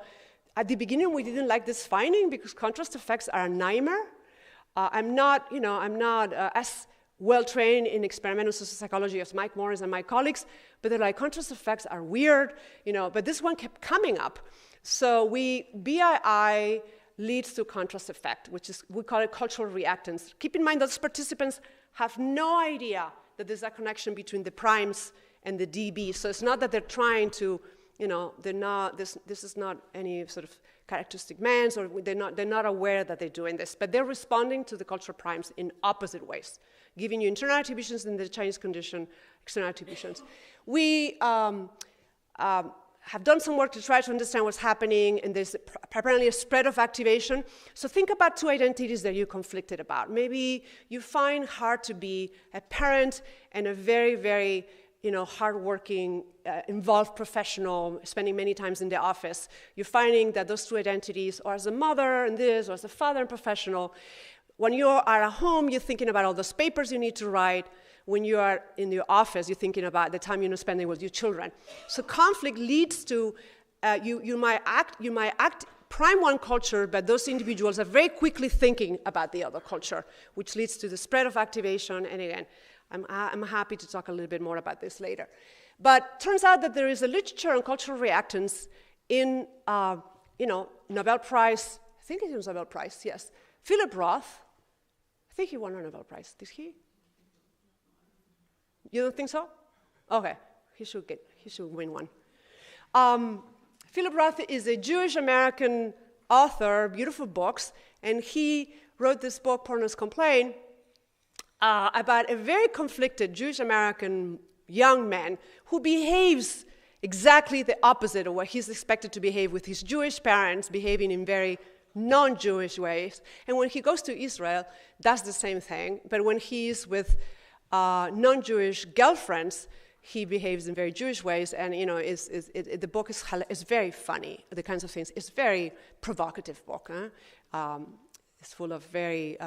Speaker 6: at the beginning, we didn't like this finding because contrast effects are a nightmare. I'm not as well-trained in experimental social psychology as Mike Morris and my colleagues, but they're like, contrast effects are weird, but this one kept coming up. So BII leads to contrast effect, which is, we call it cultural reactants. Keep in mind those participants have no idea that there's a connection between the primes and the DB. So it's not that they're trying to, this is not any sort of characteristic men, or they're not aware that they're doing this, but they're responding to the cultural primes in opposite ways, giving you internal attributions in the Chinese condition, external attributions. We have done some work to try to understand what's happening, and there's apparently a spread of activation. So think about two identities that you're conflicted about. Maybe you find hard to be a parent and a very, very hardworking, involved professional, spending many times in the office. You're finding that those two identities, or as a mother and this, or as a father and professional, when you are at home, you're thinking about all those papers you need to write. When you are in your office, you're thinking about the time you're spending with your children. So conflict leads to, you might act prime one culture, but those individuals are very quickly thinking about the other culture, which leads to the spread of activation. And again, I'm happy to talk a little bit more about this later. But turns out that there is a literature on cultural reactants in, Nobel Prize, I think it was Nobel Prize, yes. Philip Roth, I think he won a Nobel Prize, did he? You don't think so? Okay, he should win one. Philip Roth is a Jewish-American author, beautiful books, and he wrote this book, Porno's Complaint, about a very conflicted Jewish-American young man who behaves exactly the opposite of what he's expected to behave, with his Jewish parents behaving in very non-Jewish ways. And when he goes to Israel, does the same thing, but when he's with non-Jewish girlfriends, he behaves in very Jewish ways, and the book is very funny. The kinds of things. It's a very provocative book. It's full of very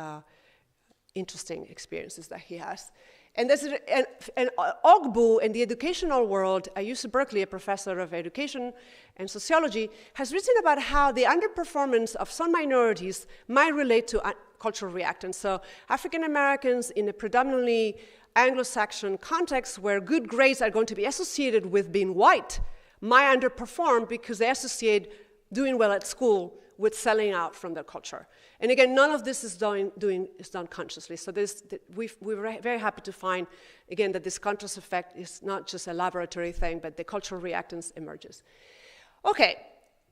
Speaker 6: interesting experiences that he has. And there's an Ogbu in the educational world. I used to Berkeley, a professor of education and sociology, has written about how the underperformance of some minorities might relate to cultural reactants. So African Americans in a predominantly Anglo-Saxon context where good grades are going to be associated with being white might underperform because they associate doing well at school with selling out from their culture. And again, none of this is done consciously. So we're very happy to find, again, that this contrast effect is not just a laboratory thing, but the cultural reactance emerges. Okay,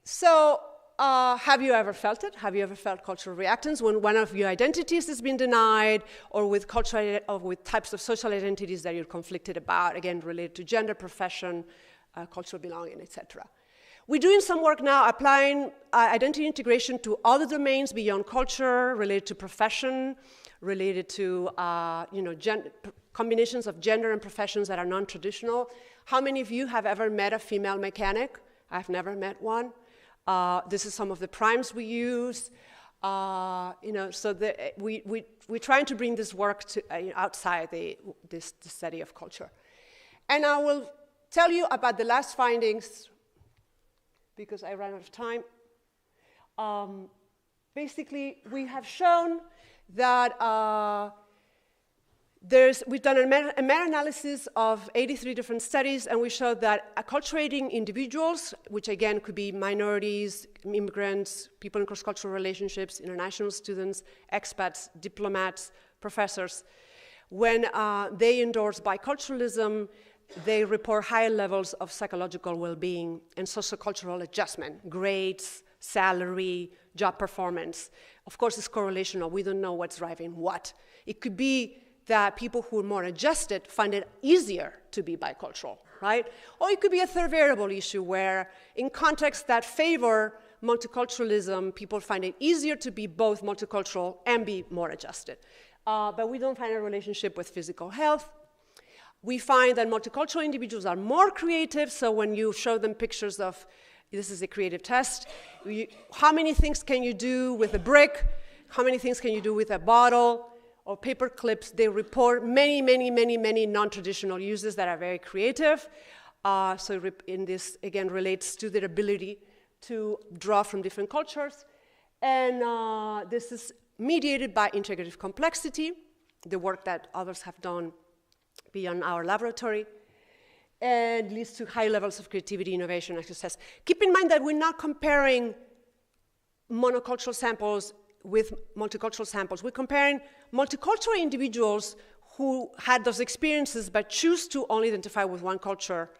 Speaker 6: so have you ever felt it? Have you ever felt cultural reactance when one of your identities has been denied, or with types of social identities that you're conflicted about, again, related to gender, profession, cultural belonging, etc. We're doing some work now applying identity integration to other domains beyond culture, related to profession, related to combinations of gender and professions that are non-traditional. How many of you have ever met a female mechanic? I've never met one. This is some of the primes we use. So we're trying to bring this work to outside the study of culture. And I will tell you about the last findings, because I ran out of time. Basically, we have shown that we've done a meta-analysis of 83 different studies, and we showed that acculturating individuals, which again could be minorities, immigrants, people in cross-cultural relationships, international students, expats, diplomats, professors, when they endorse biculturalism, they report higher levels of psychological well-being and sociocultural adjustment, grades, salary, job performance. Of course, it's correlational. We don't know what's driving what. It could be that people who are more adjusted find it easier to be bicultural, right? Or it could be a third variable issue where in contexts that favor multiculturalism, people find it easier to be both multicultural and be more adjusted. But we don't find a relationship with physical health. We find that multicultural individuals are more creative, so when you show them pictures of, this is a creative test, how many things can you do with a brick? How many things can you do with a bottle or paper clips? They report many, many, many, many non-traditional uses that are very creative. So in this, again, relates to their ability to draw from different cultures. And this is mediated by integrative complexity, the work that others have done beyond our laboratory, and leads to high levels of creativity, innovation, and success. Keep in mind that we're not comparing monocultural samples with multicultural samples. We're comparing multicultural individuals who had those experiences but choose to only identify with one culture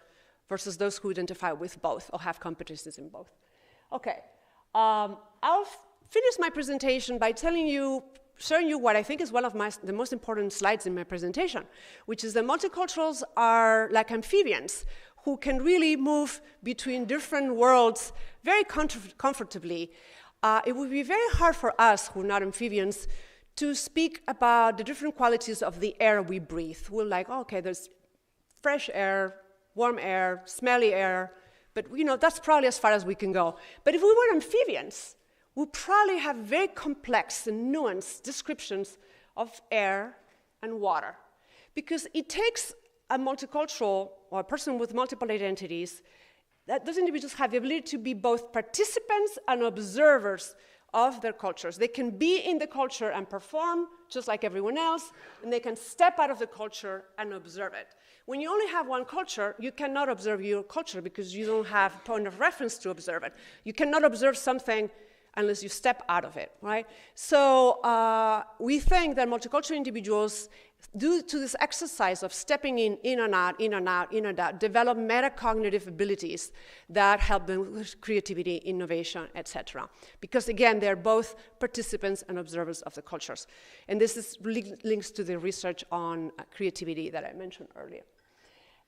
Speaker 6: versus those who identify with both or have competencies in both. Okay, I'll finish my presentation by showing you what I think is one of the most important slides in my presentation, which is that multiculturals are like amphibians who can really move between different worlds very comfortably. It would be very hard for us, who are not amphibians, to speak about the different qualities of the air we breathe. We're like, oh, okay, there's fresh air, warm air, smelly air, but that's probably as far as we can go. But if we were amphibians, we'd probably have very complex and nuanced descriptions of air and water, because it takes a multicultural or a person with multiple identities, that those individuals have the ability to be both participants and observers of their cultures. They can be in the culture and perform just like everyone else, and they can step out of the culture and observe it. When you only have one culture, you cannot observe your culture because you don't have a point of reference to observe it. You cannot observe something unless you step out of it, right? So we think that multicultural individuals, due to this exercise of stepping in and out, in and out, in and out, develop metacognitive abilities that help them with creativity, innovation, etc. Because again, they're both participants and observers of the cultures. And this links to the research on creativity that I mentioned earlier.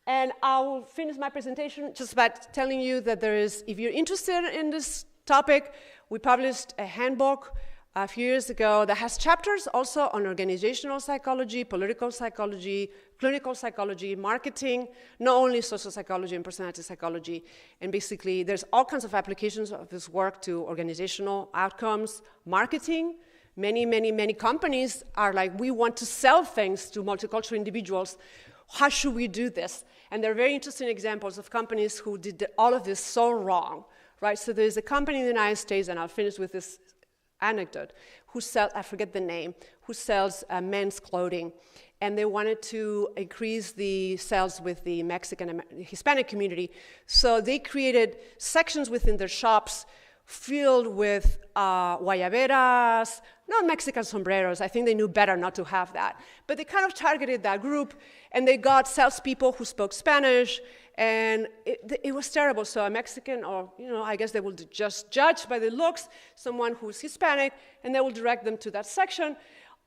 Speaker 6: And I will finish my presentation just by telling you that there is, if you're interested in this topic, we published a handbook a few years ago that has chapters also on organizational psychology, political psychology, clinical psychology, marketing, not only social psychology and personality psychology. And basically, there's all kinds of applications of this work to organizational outcomes, marketing. Many companies are like, we want to sell things to multicultural individuals. How should we do this? And there are very interesting examples of companies who did all of this so wrong, right? So there's a company in the United States, and I'll finish with this anecdote, who sells, I forget the name, who sells men's clothing. And they wanted to increase the sales with the Mexican and Hispanic community. So they created sections within their shops filled with guayaberas, not Mexican sombreros. I think they knew better not to have that. But they kind of targeted that group, and they got salespeople who spoke Spanish, and it was terrible. So a Mexican, or I guess they will just judge by the looks, someone who's Hispanic, and they will direct them to that section.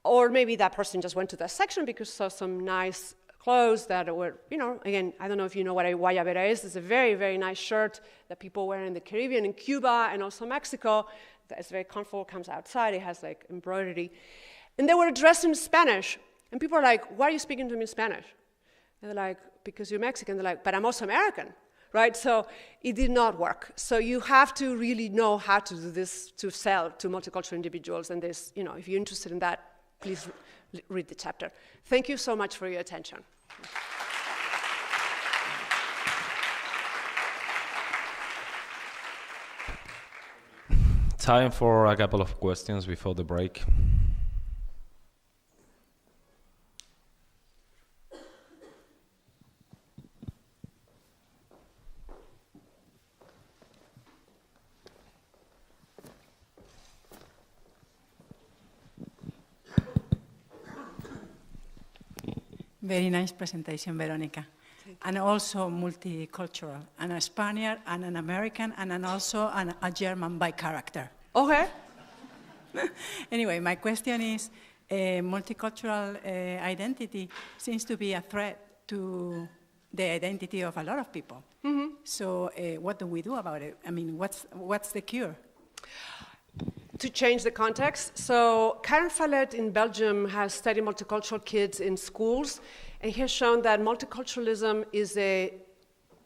Speaker 6: Or maybe that person just went to that section because saw some nice clothes that were, again, I don't know if you know what a guayabera is. It's a very, very nice shirt that people wear in the Caribbean, in Cuba, and also Mexico. It's very comfortable, comes outside, it has like embroidery. And they were dressed in Spanish. And people are like, why are you speaking to me in Spanish? And they're like, because you're Mexican. They're like, but I'm also American, right? So it did not work. So you have to really know how to do this to sell to multicultural individuals. And there's, if you're interested in that, please read the chapter. Thank you so much for your attention.
Speaker 1: Time for a couple of questions before the break.
Speaker 7: Very nice presentation, Veronica. And also multicultural, and a Spaniard, and an American, and also a German by character.
Speaker 6: Okay.
Speaker 7: Anyway, my question is, multicultural identity seems to be a threat to the identity of a lot of people. Mm-hmm. So what do we do about it? I mean, what's the cure?
Speaker 6: To change the context. So Karen Fallet in Belgium has studied multicultural kids in schools, and he has shown that multiculturalism is a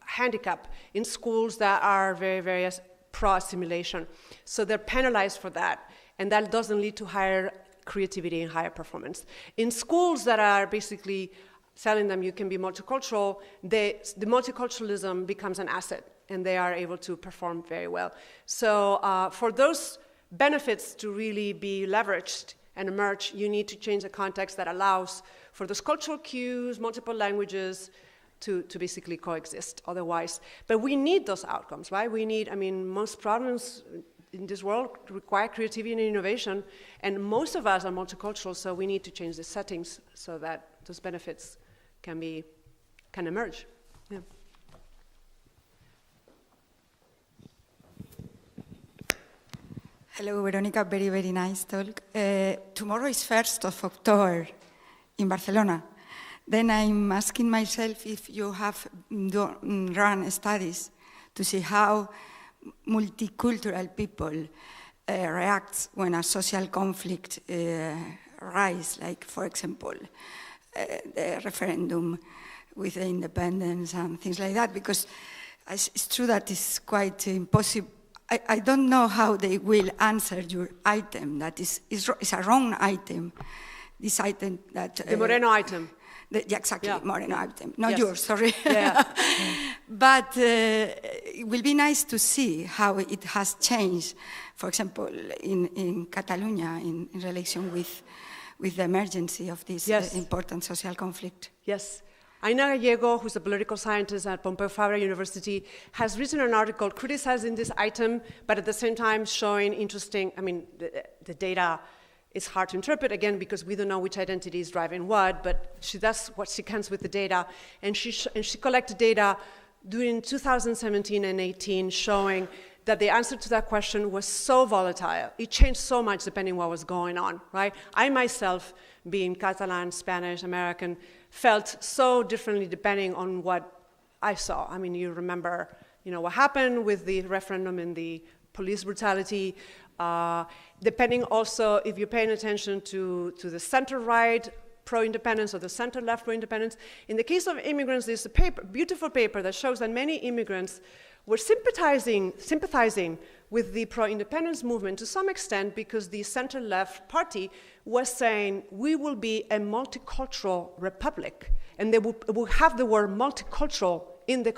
Speaker 6: handicap in schools that are very, very pro-assimilation. So they're penalized for that, and that doesn't lead to higher creativity and higher performance. In schools that are basically telling them you can be multicultural, the multiculturalism becomes an asset, and they are able to perform very well. So for those benefits to really be leveraged and emerge, you need to change the context that allows for those cultural cues, multiple languages to basically coexist otherwise. But we need those outcomes, right? Most problems in this world require creativity and innovation, and most of us are multicultural, so we need to change the settings so that those benefits can emerge. Yeah.
Speaker 8: Hello, Veronica. Very, very nice talk. Tomorrow is 1st of October in Barcelona. Then I'm asking myself if you have run studies to see how multicultural people react when a social conflict arises, like, for example, the referendum with the independence and things like that, because it's true that it's quite impossible. I don't know how they will answer your item that is a wrong item. This item that...
Speaker 6: The Moreno item.
Speaker 8: Yeah, exactly,
Speaker 6: Yeah.
Speaker 8: Moreno item. Not
Speaker 6: Yes.
Speaker 8: yours, sorry.
Speaker 6: Yeah.
Speaker 8: But it will be nice to see how it has changed, for example, in Catalonia in relation with the emergency of this
Speaker 6: Yes.
Speaker 8: important social conflict.
Speaker 6: Yes. Aina Gallego, who's a political scientist at Pompeu Fabra University, has written an article criticizing this item, but at the same time showing interesting, I mean, the data is hard to interpret, again, because we don't know which identity is driving what, but she does what she can with the data, and she collected data during 2017 and 18 showing that the answer to that question was so volatile. It changed so much depending what was going on, right? I myself, being Catalan, Spanish, American, felt so differently depending on what I saw. I mean, you remember, what happened with the referendum and the police brutality. Depending also, if you're paying attention to the center-right pro-independence or the center-left pro-independence. In the case of immigrants, there's a beautiful paper that shows that many immigrants were sympathizing with the pro-independence movement to some extent because the center-left party was saying, we will be a multicultural republic, and they will have the word multicultural in the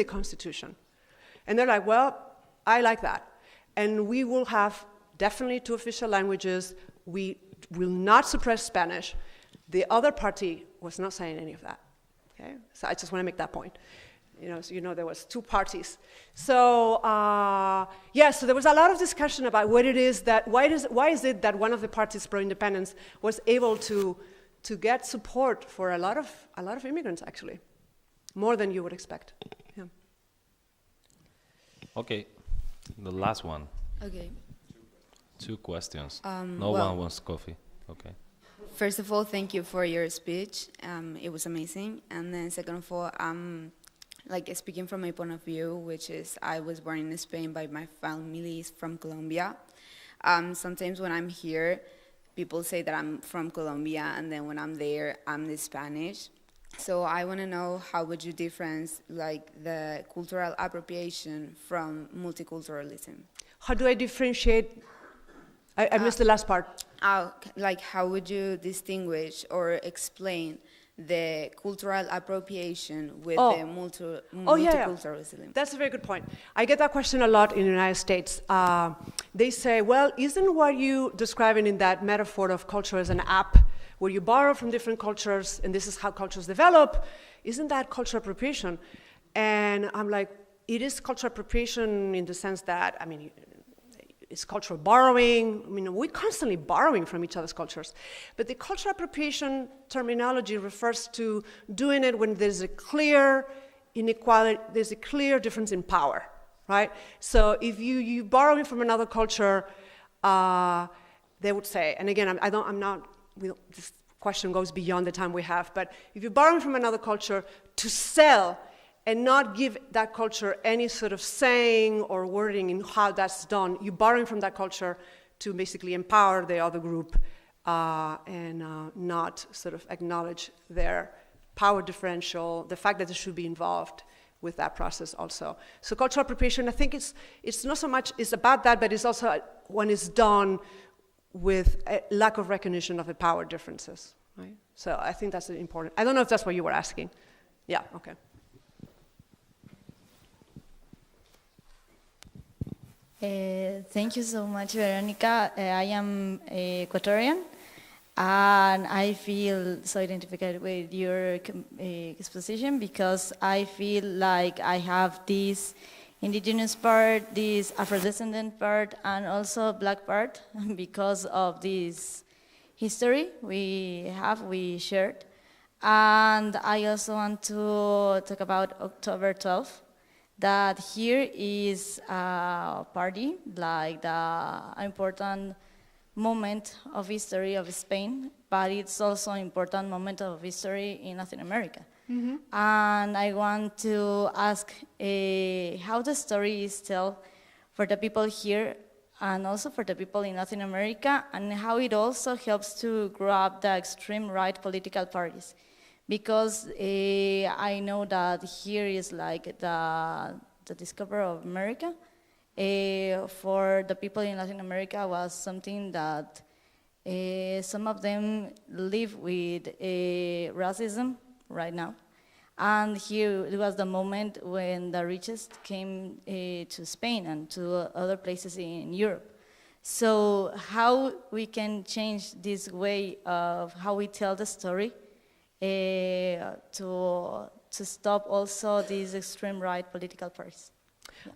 Speaker 6: Constitution. And they're like, well, I like that. And we will have definitely 2 official languages. We will not suppress Spanish. The other party was not saying any of that. Okay? So I just want to make that point. So there was 2 parties. So so there was a lot of discussion about what it is that why is it that one of the parties pro-independence was able to get support for a lot of immigrants, actually, more than you would expect. Yeah.
Speaker 1: Okay, the last one.
Speaker 9: Okay.
Speaker 1: 2 questions.
Speaker 9: Well,
Speaker 1: one wants coffee. Okay.
Speaker 9: First of all, thank you for your speech. It was amazing. And then second of all, speaking from my point of view, which is I was born in Spain, but my family is from Colombia. Sometimes when I'm here, people say that I'm from Colombia, and then when I'm there, I'm the Spanish. So I want to know, how would you difference the cultural appropriation from multiculturalism?
Speaker 6: How do I differentiate? I missed the last part.
Speaker 9: How would you distinguish or explain the cultural appropriation with the multiculturalism?
Speaker 6: Yeah. That's a very good point. I get that question a lot in the United States. They say, well, isn't what you describing in that metaphor of culture as an app where you borrow from different cultures and this is how cultures develop, isn't that cultural appropriation? And I'm like, it is cultural appropriation in the sense that, it's cultural borrowing. We're constantly borrowing from each other's cultures. But the cultural appropriation terminology refers to doing it when there's a clear inequality, there's a clear difference in power, right? So if you borrowing from another culture, they would say, and again, this question goes beyond the time we have, but if you're borrowing from another culture to sell and not give that culture any sort of saying or wording in how that's done, you're borrowing from that culture to basically empower the other group and not sort of acknowledge their power differential, the fact that they should be involved with that process also. So cultural appropriation, I think it's not so much it's about that, but it's also when it's done with a lack of recognition of the power differences, right? So I think that's important. I don't know if that's what you were asking. Yeah, okay.
Speaker 10: Thank you so much, Veronica. I am Ecuadorian, and I feel so identified with your exposition because I feel like I have this indigenous part, this Afro-descendant part, and also black part because of this history we shared. And I also want to talk about October 12th, that here is a party, like the important moment of history of Spain, but it's also an important moment of history in Latin America. And I want to ask how the story is told for the people here and also for the people in Latin America, and how it also helps to grow up the extreme right political parties. Because I know that here is like the discovery of America. For the people in Latin America was something that some of them live with racism right now. And here it was the moment when the richest came to Spain and to other places in Europe. So how we can change this way of how we tell the story to stop also these extreme right political parties?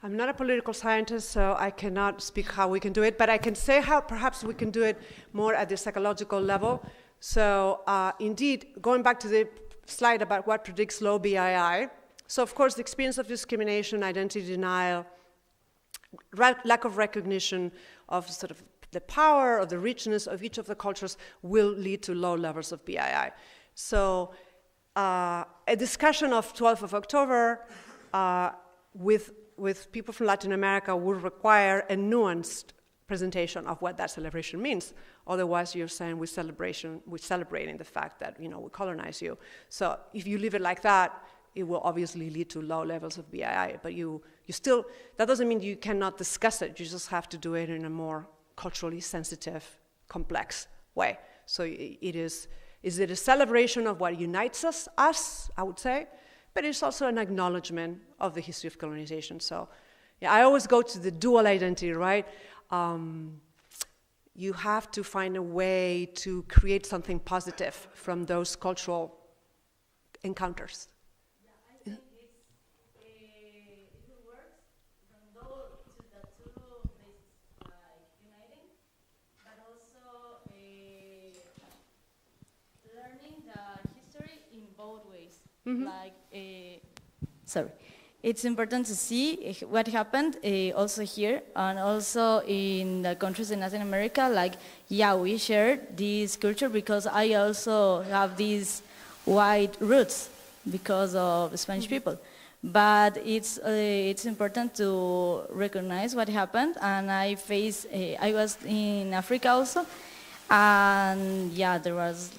Speaker 6: I'm not a political scientist, so I cannot speak how we can do it, but I can say how perhaps we can do it more at the psychological level. So indeed, going back to the slide about what predicts low BII, so of course the experience of discrimination, identity denial, lack of recognition of sort of the power or the richness of each of the cultures will lead to low levels of BII. So a discussion of 12th of October with people from Latin America would require a nuanced presentation of what that celebration means. Otherwise, you're saying we're celebrating the fact that, you know, we colonize you. So if you leave it like that, it will obviously lead to low levels of BII. But you still, that doesn't mean you cannot discuss it. You just have to do it in a more culturally sensitive, complex way. So is it a celebration of what unites us, I would say, but it's also an acknowledgement of the history of colonization. So yeah, I always go to the dual identity, right? You have to find a way to create something positive from those cultural encounters.
Speaker 10: Yeah, I think it works from those to the two places, like uniting, but also learning the history in both ways. Like, sorry. It's important to see what happened also here and also in the countries in Latin America. Like, yeah, we share this culture because I also have these white roots because of Spanish people. But it's important to recognize what happened. And I was in Africa also, and yeah, there was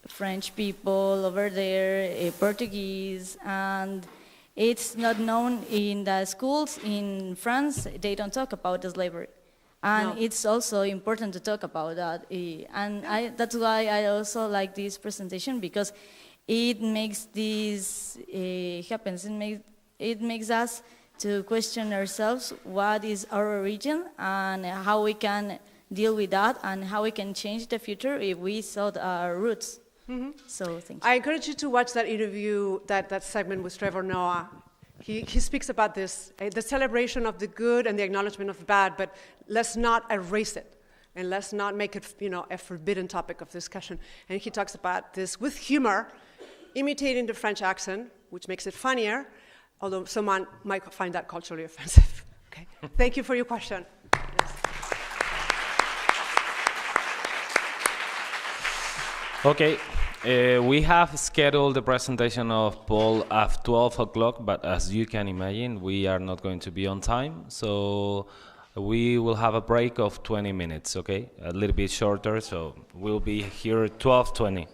Speaker 10: French people over there, Portuguese, and it's not known in the schools in France. They don't talk about the slavery. And no. It's also important to talk about that. And that's why I also like this presentation, because it makes this happens. It makes us to question ourselves what is our origin and how we can deal with that and how we can change the future if we saw our roots. So thank you.
Speaker 6: I encourage you to watch that interview, that segment with Trevor Noah. He speaks about this, the celebration of the good and the acknowledgement of the bad, but let's not erase it and let's not make it, you know, a forbidden topic of discussion. And he talks about this with humor, imitating the French accent, which makes it funnier, although someone might find that culturally offensive. Okay. Thank you for your question. Yes.
Speaker 1: Okay. We have scheduled the presentation of Paul at 12 o'clock, but as you can imagine, we are not going to be on time. So we will have a break of 20 minutes, okay? A little bit shorter, so we'll be here at 12:20.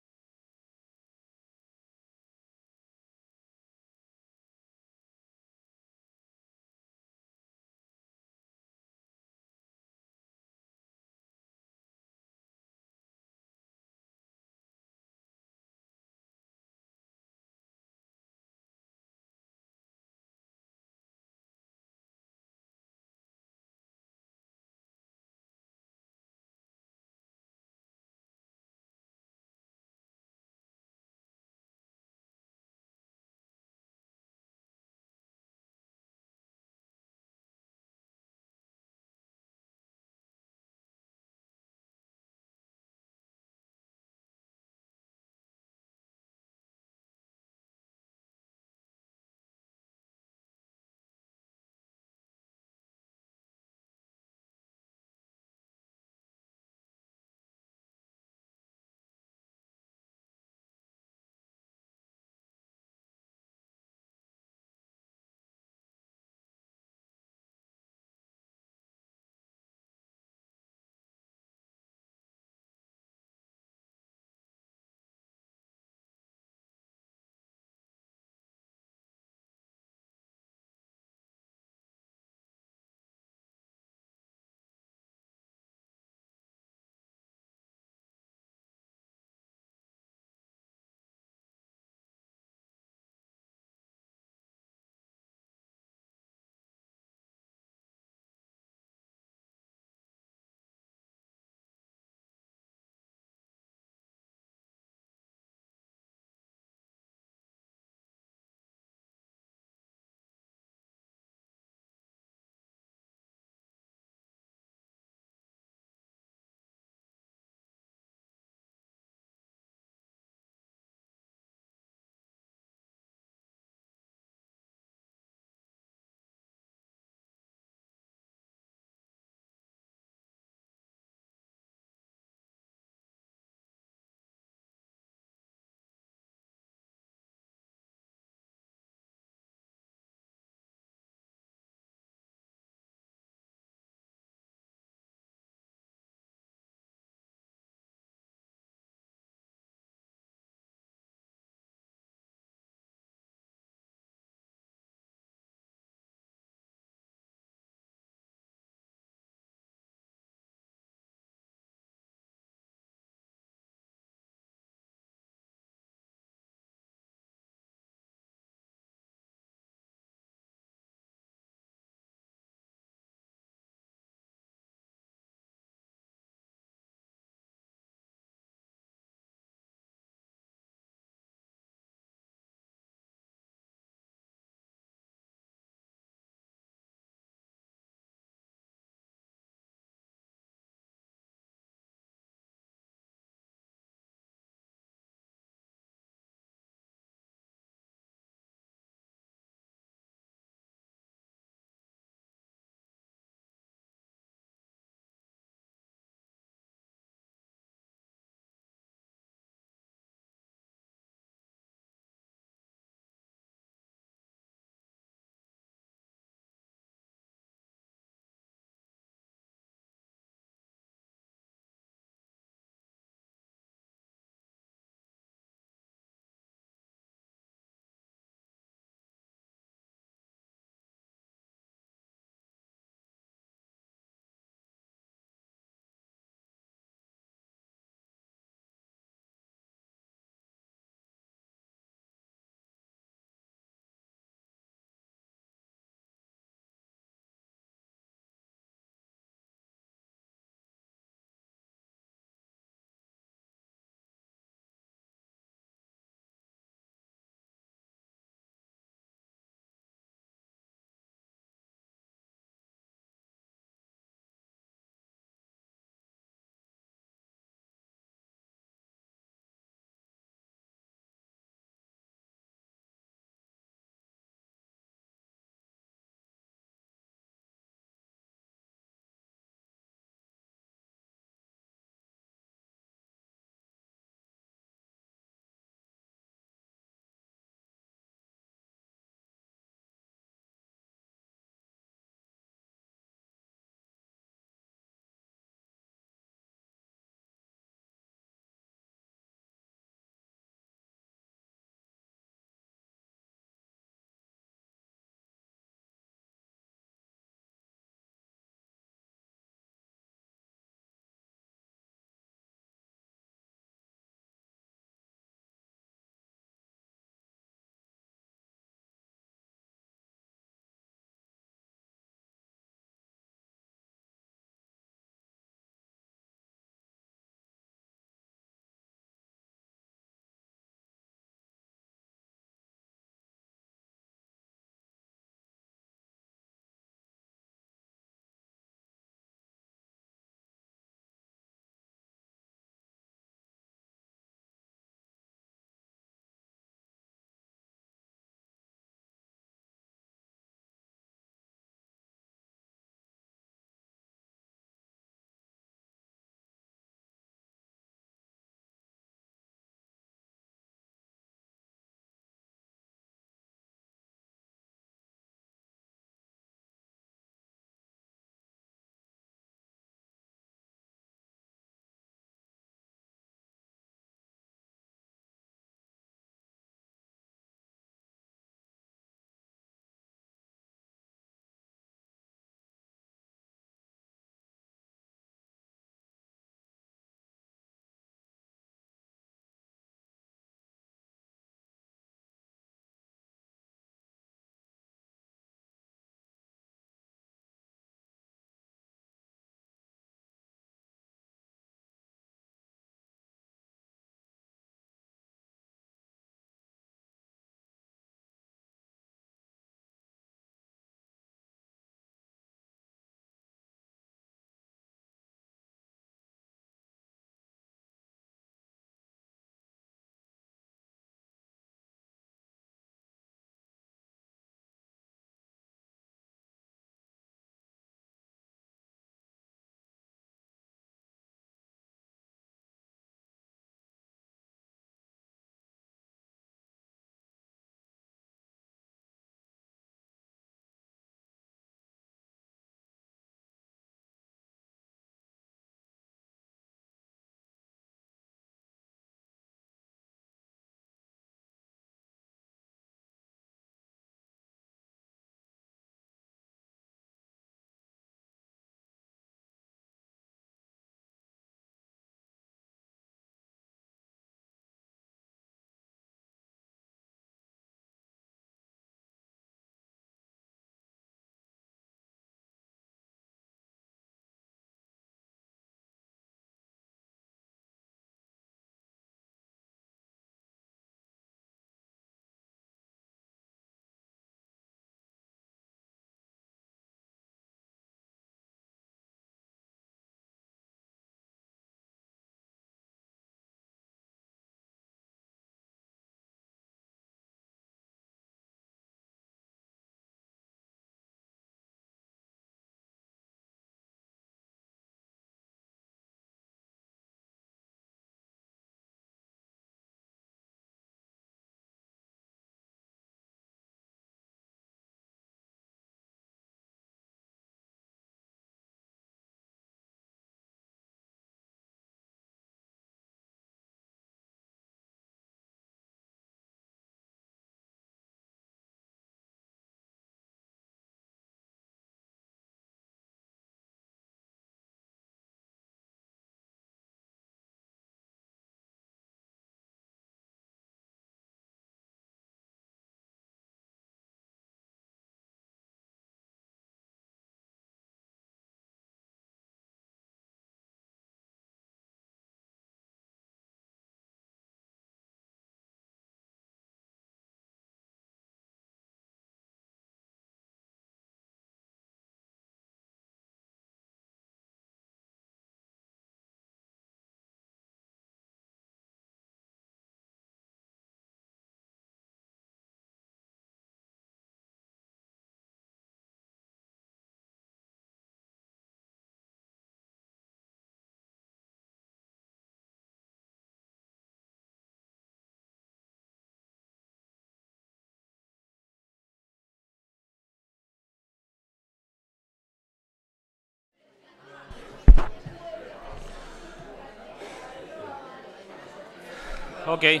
Speaker 1: Okay.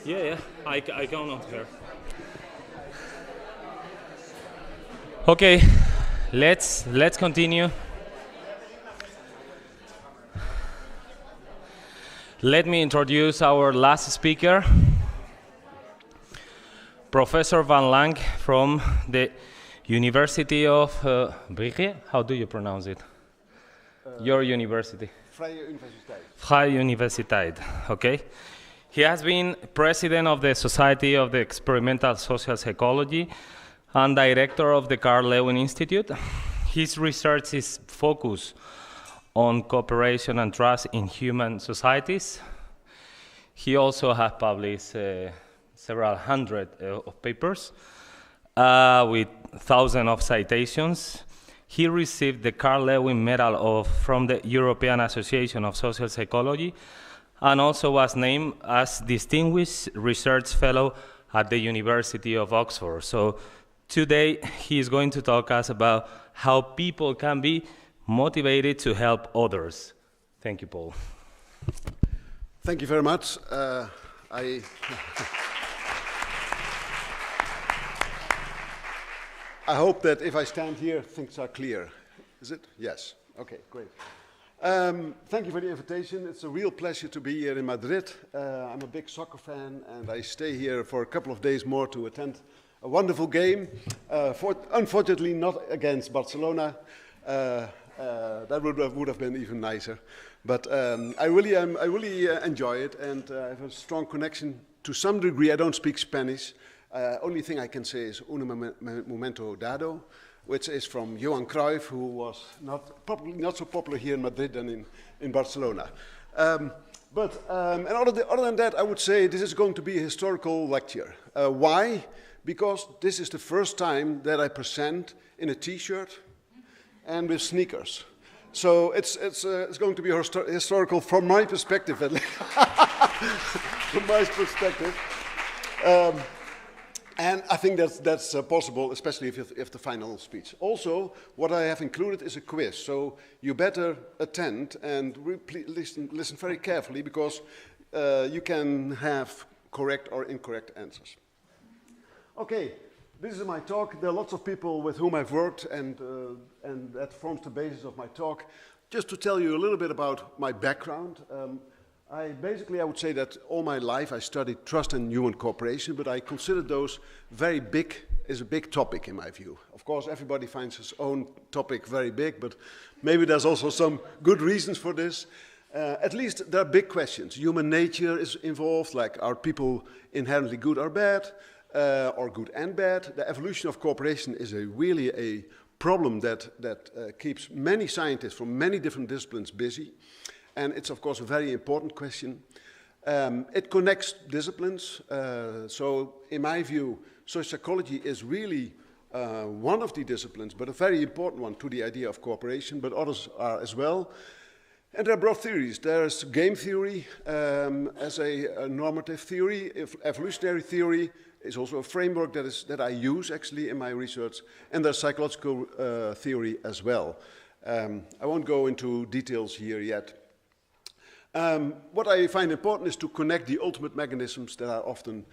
Speaker 1: Yeah, I count on her. Okay, let's continue. Let me introduce our last speaker, Professor Van Lang from the University of Brugge. How do you pronounce it? Your university.
Speaker 3: Vrije Universiteit.
Speaker 1: Vrije Universiteit, okay. He has been president of the Society of the Experimental Social Psychology and director of the Carl Lewin Institute. His research is focused on cooperation and trust in human societies. He also has published several hundred of papers with thousands of citations. He received the Carl Lewin Medal from the European Association of Social Psychology and also was named as Distinguished Research Fellow at the University of Oxford. So today he is going to talk us about how people can be motivated to help others. Thank you, Paul.
Speaker 3: Thank you very much. I hope that if I stand here, things are clear. Is it? Yes. Okay, great. Thank you for the invitation. It's a real pleasure to be here in Madrid. I'm a big soccer fan, and I stay here for a couple of days more to attend a wonderful game. Unfortunately, not against Barcelona. That would have been even nicer. But I really enjoy it, and I have a strong connection to some degree. I don't speak Spanish. Only thing I can say is un momento dado, which is from Johan Cruyff, who was probably not so popular here in Madrid than in Barcelona. And other than that, I would say this is going to be a historical lecture. Why? Because this is the first time that I present in a T-shirt and with sneakers. So it's going to be historical from my perspective, at least. From my perspective. And I think that's possible, especially if the final speech. Also, what I have included is a quiz, so you better attend and listen very carefully, because you can have correct or incorrect answers. Okay, this is my talk. There are lots of people with whom I've worked, and that forms the basis of my talk. Just to tell you a little bit about my background. I would say that all my life I studied trust and human cooperation, but I consider those very big, is a big topic in my view. Of course, everybody finds his own topic very big, but maybe there's also some good reasons for this. At least there are big questions. Human nature is involved, like are people inherently good or bad, or good and bad? The evolution of cooperation is really a problem that keeps many scientists from many different disciplines busy. And it's, of course, a very important question. It connects disciplines. So, in my view, social psychology is really one of the disciplines, but a very important one to the idea of cooperation, but others are as well. And there are broad theories. There's game theory as a normative theory. Evolutionary theory is also a framework that I use, actually, in my research. And there's psychological theory as well. I won't go into details here yet. What I find important is to connect the ultimate mechanisms that are often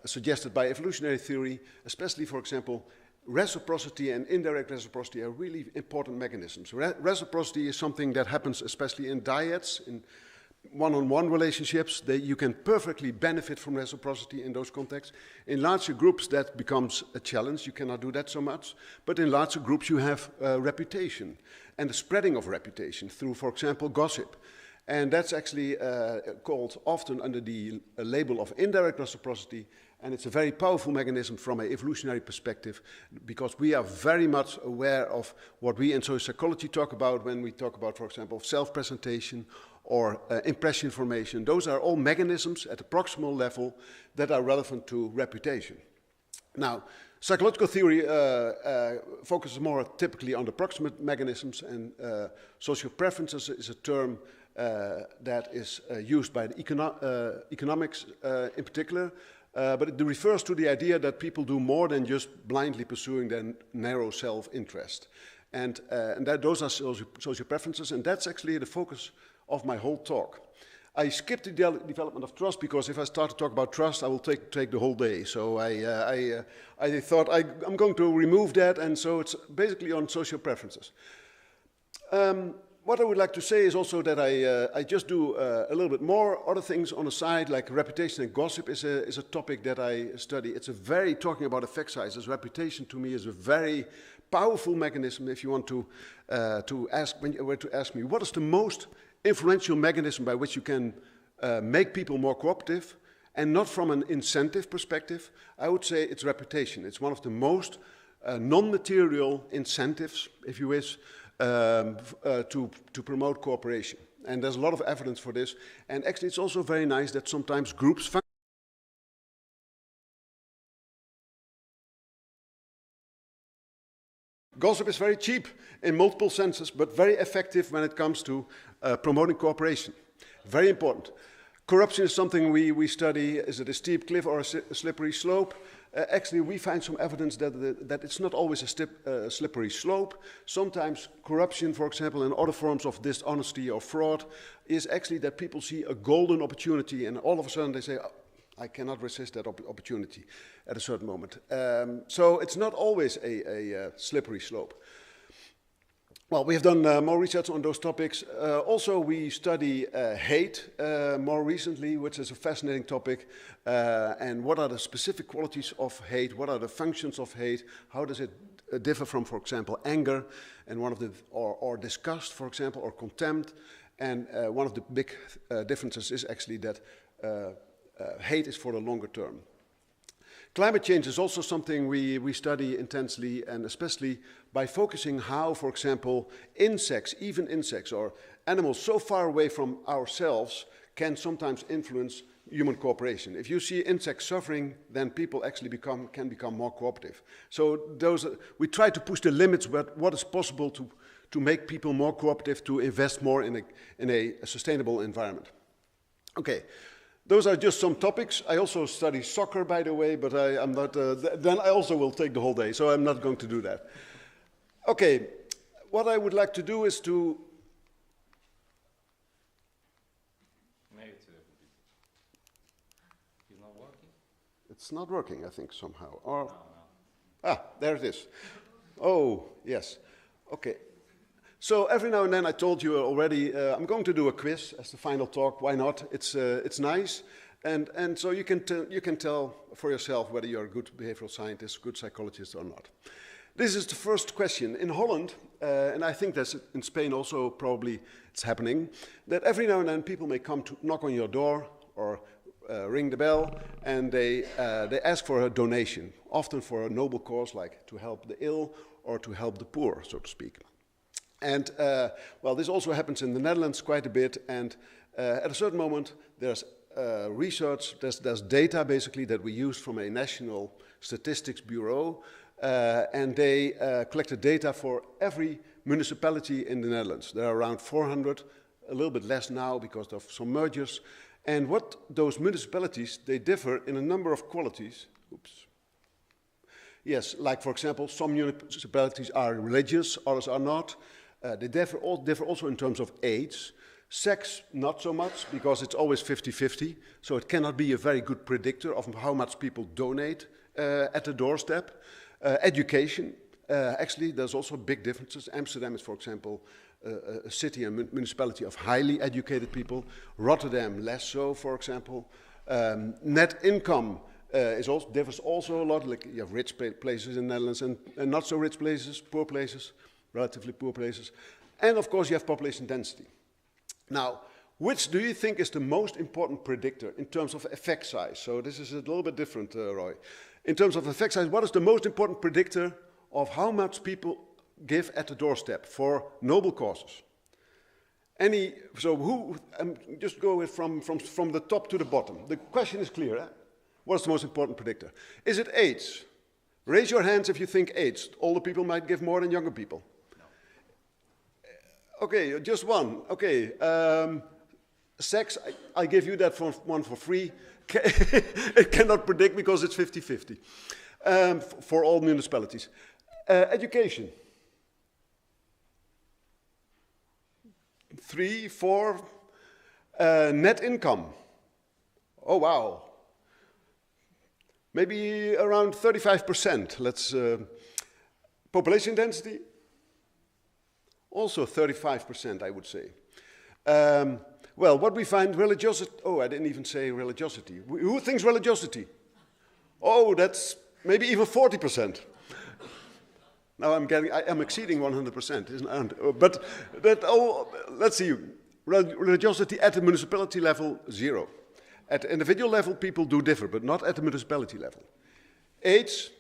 Speaker 3: suggested by evolutionary theory, especially, for example, reciprocity and indirect reciprocity are really important mechanisms. Reciprocity is something that happens especially in dyads, in one-on-one relationships. You can perfectly benefit from reciprocity in those contexts. In larger groups, that becomes a challenge. You cannot do that so much. But in larger groups, you have reputation and the spreading of reputation through, for example, gossip. And that's actually called often under the label of indirect reciprocity, and it's a very powerful mechanism from an evolutionary perspective, because we are very much aware of what we in social psychology talk about when we talk about, for example, self-presentation or impression formation. Those are all mechanisms at the proximal level that are relevant to reputation. Now, psychological theory focuses more typically on the proximate mechanisms, and social preferences is a term that is used by the economics in particular, but it refers to the idea that people do more than just blindly pursuing their narrow self-interest. And those are social preferences, and that's actually the focus of my whole talk. I skipped the development of trust because if I start to talk about trust, I will take the whole day. So I thought I'm going to remove that, and so it's basically on social preferences. What I would like to say is also that I just do a little bit more other things on the side, like reputation and gossip is a topic that I study. It's talking about effect sizes. Reputation to me is a very powerful mechanism. If you want to ask, when you were to ask me, what is the most influential mechanism by which you can make people more cooperative, and not from an incentive perspective, I would say it's reputation. It's one of the most non-material incentives, if you wish, to promote cooperation. And there's a lot of evidence for this. And actually it's also very nice that sometimes groups Gossip is very cheap in multiple senses, but very effective when it comes to promoting cooperation. Very important. Corruption is something we study. Is it a steep cliff or a slippery slope? Actually, we find some evidence that it's not always a slippery slope. Sometimes corruption, for example, and other forms of dishonesty or fraud, is actually that people see a golden opportunity and all of a sudden they say, oh, I cannot resist that opportunity at a certain moment. So it's not always a slippery slope. Well, we have done more research on those topics. Also, we study hate more recently, which is a fascinating topic. And what are the specific qualities of hate? What are the functions of hate? How does it differ from, for example, anger, and one of the or disgust, for example, or contempt? And one of the big differences is actually that hate is for the longer term. Climate change is also something we study intensely, and especially by focusing how, for example, insects, even insects or animals so far away from ourselves can sometimes influence human cooperation. If you see insects suffering, then people actually can become more cooperative. So we try to push the limits about what is possible to make people more cooperative, to invest more in a sustainable environment. Okay. Those are just some topics. I also study soccer, by the way, but I'm not. Then I also will take the whole day, so I'm not going to do that. Okay, what I would like to do is to.
Speaker 1: Maybe it's not working.
Speaker 3: It's not working, I think, somehow. Or no. There it is. Oh, yes. Okay. So every now and then, I told you already, I'm going to do a quiz as the final talk. Why not? It's nice, and so you can tell for yourself whether you're a good behavioral scientist, good psychologist, or not. This is the first question. In Holland, and I think that's in Spain also probably it's happening, that every now and then people may come to knock on your door or ring the bell, and they ask for a donation, often for a noble cause like to help the ill or to help the poor, so to speak. And, well, this also happens in the Netherlands quite a bit, and at a certain moment there's research, there's data basically that we use from a national statistics bureau, and they collected data for every municipality in the Netherlands. There are around 400, a little bit less now because of some mergers, and what those municipalities, they differ in a number of qualities. Oops. Yes, like for example, some municipalities are religious, others are not. They differ also in terms of age. Sex, not so much, because it's always 50-50, so it cannot be a very good predictor of how much people donate at the doorstep. Education, actually, there's also big differences. Amsterdam is, for example, a city and municipality of highly educated people. Rotterdam, less so, for example. Net income differs also a lot. Like you have rich places in the Netherlands and not so rich places, poor places. Relatively poor places. And of course you have population density. Now, which do you think is the most important predictor in terms of effect size? So this is a little bit different, Roy. In terms of effect size, what is the most important predictor of how much people give at the doorstep for noble causes? Just go from the top to the bottom. The question is clear. Eh? What's the most important predictor? Is it age? Raise your hands if you think age. Older people might give more than younger people. Okay, just one. Okay, sex, I give you that one for free. It cannot predict because it's 50-50 for all municipalities. Education. 3, 4, net income. Oh, wow. Maybe around 35%. Let's population density. Also 35%, I would say. Well, what we find religiosity. Oh, I didn't even say religiosity. Who thinks religiosity? Oh, that's maybe even 40%. Now I'm exceeding 100%, isn't it? But let's see. Religiosity at the municipality level, 0. At the individual level, people do differ, but not at the municipality level. Age,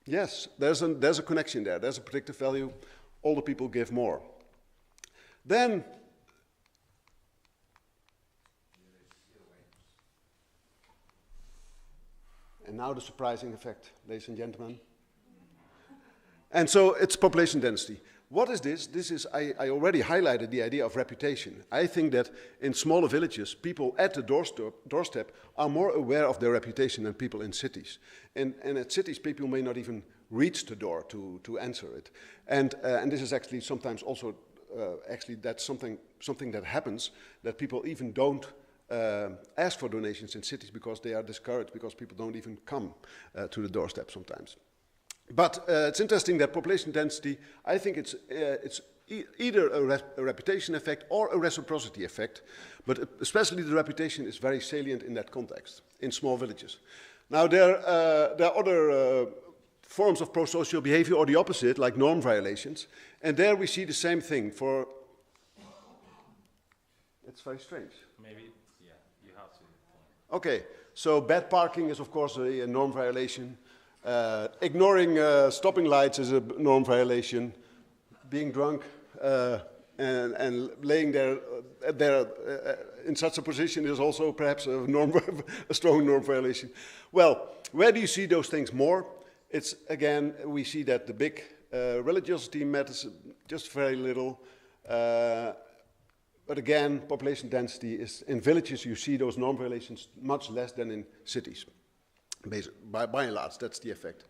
Speaker 3: yes, there's a connection there. There's a predictive value. Older people give more. Then, and now the surprising effect, ladies and gentlemen. And so it's population density. What is this? This is, I already highlighted the idea of reputation. I think that in smaller villages, people at the doorstep are more aware of their reputation than people in cities. And at cities, people may not even reach the door to answer it. And this is actually sometimes also, that's something that happens, that people even don't ask for donations in cities because they are discouraged, because people don't even come to the doorstep sometimes. But it's interesting that population density, I think it's either a reputation effect or a reciprocity effect, but especially the reputation is very salient in that context, in small villages. Now there are other forms of pro-social behavior, or the opposite, like norm violations, and there we see the same thing for... It's very strange.
Speaker 1: Maybe, yeah, you have to...
Speaker 3: Okay, so bad parking is of course a norm violation. Ignoring stopping lights is a norm violation. Being drunk and laying there in such a position is also perhaps a strong norm violation. Well, where do you see those things more? It's, again, we see that the big religiosity matters just very little. But again, population density is, in villages you see those norm violations much less than in cities. By and large, that's the effect.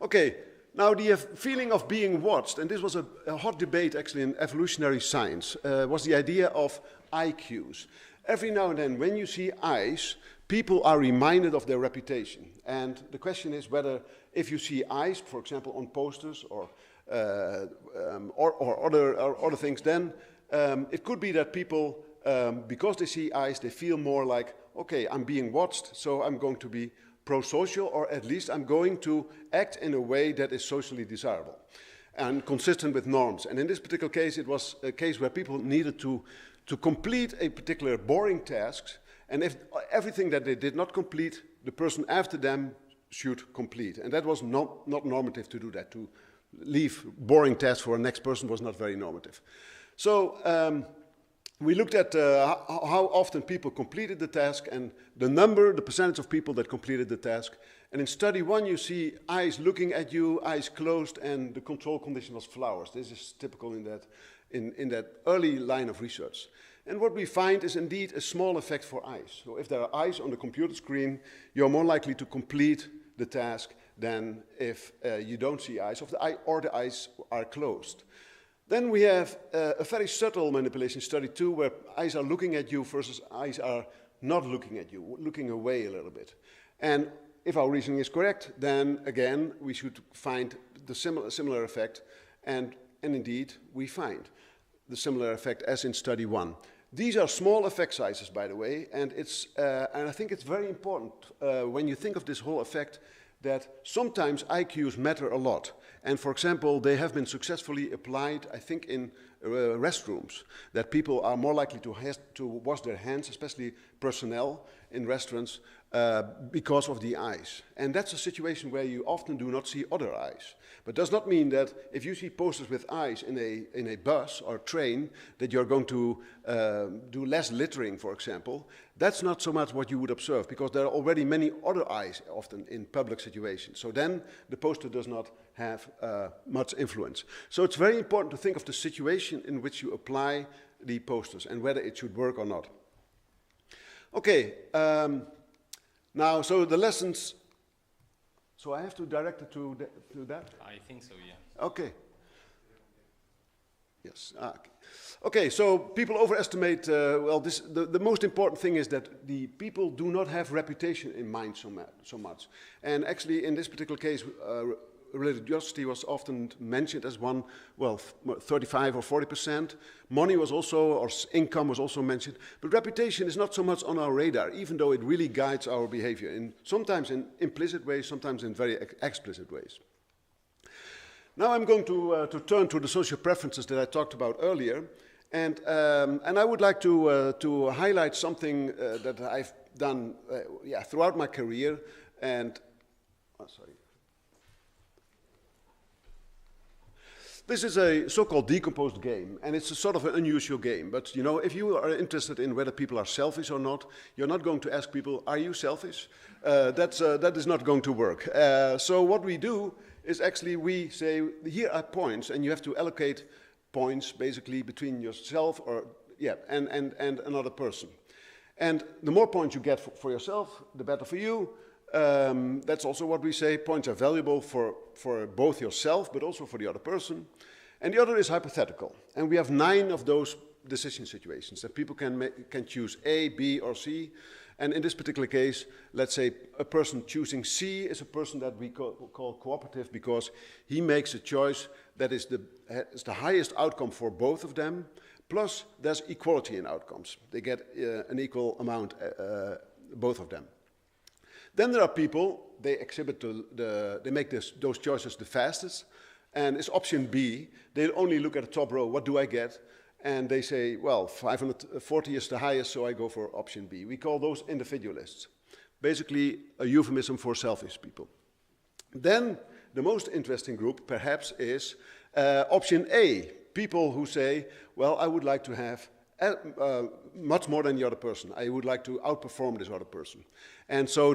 Speaker 3: Okay, now the feeling of being watched, and this was a hot debate actually in evolutionary science, was the idea of eye cues. Every now and then, when you see eyes, people are reminded of their reputation. And the question is whether, if you see eyes, for example, on posters or other things, then it could be that people, because they see eyes, they feel more like, okay, I'm being watched, so I'm going to be pro-social, or at least I'm going to act in a way that is socially desirable and consistent with norms. And in this particular case, it was a case where people needed to complete a particular boring task, and if everything that they did not complete, the person after them should complete. And that was not normative to do that. To leave boring tasks for a next person was not very normative. So we looked at how often people completed the task and the percentage of people that completed the task. And in study 1, you see eyes looking at you, eyes closed, and the control condition was flowers. This is typical in that early line of research. And what we find is indeed a small effect for eyes. So if there are eyes on the computer screen, you're more likely to complete the task than if you don't see eyes, or the eyes are closed. Then we have a very subtle manipulation, study 2, where eyes are looking at you versus eyes are not looking at you, looking away a little bit. And if our reasoning is correct, then again, we should find the similar effect, and indeed, we find the similar effect as in study 1. These are small effect sizes, by the way, and I think it's very important when you think of this whole effect that sometimes IQs matter a lot. And for example, they have been successfully applied, I think, in restrooms, that people are more likely to wash their hands, especially personnel in restaurants, because of the eyes. And that's a situation where you often do not see other eyes. But does not mean that if you see posters with eyes in a bus or train, that you're going to do less littering, for example. That's not so much what you would observe, because there are already many other eyes often in public situations. So then the poster does not have much influence. So it's very important to think of the situation in which you apply the posters and whether it should work or not. Okay, now, so the lessons, so I have to direct it to that?
Speaker 1: I think so, yeah.
Speaker 3: Okay. Yes. Okay, so people overestimate, the most important thing is that the people do not have reputation in mind so much. And actually, in this particular case, religiosity was often mentioned as one, 35 or 40%. Money was also, or income was also mentioned. But reputation is not so much on our radar, even though it really guides our behavior, sometimes in implicit ways, sometimes in very explicit ways. Now I'm going to turn to the social preferences that I talked about earlier. And I would like to highlight something that I've done throughout my career. And, This is a so-called decomposed game, and it's a sort of an unusual game. But, you know, if you are interested in whether people are selfish or not, you're not going to ask people, are you selfish? That is not going to work. So what we do is actually we say, here are points, and you have to allocate points basically between yourself and another person. And the more points you get for yourself, the better for you. That's also what we say. Points are valuable for both yourself, but also for the other person. And the other is hypothetical. And we have 9 of those decision situations that people can choose A, B, or C. And in this particular case, let's say a person choosing C is a person that we call cooperative because he makes a choice that is the highest outcome for both of them. Plus, there's equality in outcomes. They get an equal amount, both of them. Then there are people, they exhibit they make those choices the fastest, and it's option B. They only look at the top row, what do I get? And they say, well, 540 is the highest, so I go for option B. We call those individualists. Basically, a euphemism for selfish people. Then, the most interesting group, perhaps, is option A. People who say, well, I would like to have much more than the other person. I would like to outperform this other person. And so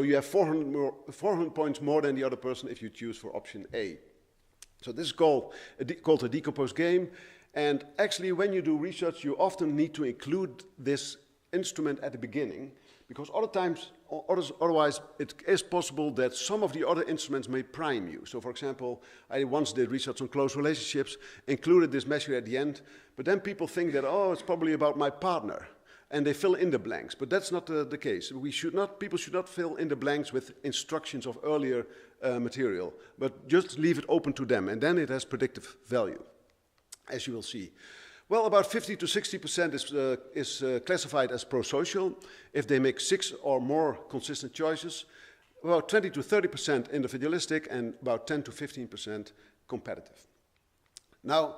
Speaker 3: you have 400 points more than the other person if you choose for option A. So this is called a decomposed game. And actually, when you do research, you often need to include this instrument at the beginning, because otherwise it is possible that some of the other instruments may prime you. So, for example, I once did research on close relationships, included this measure at the end, but then people think that, oh, it's probably about my partner, and they fill in the blanks. But that's not the case. People should not fill in the blanks with instructions of earlier material, but just leave it open to them, and then it has predictive value, as you will see. Well, about 50 to 60% is classified as prosocial if they make 6 or more consistent choices, about 20 to 30% individualistic, and about 10 to 15% competitive. Now,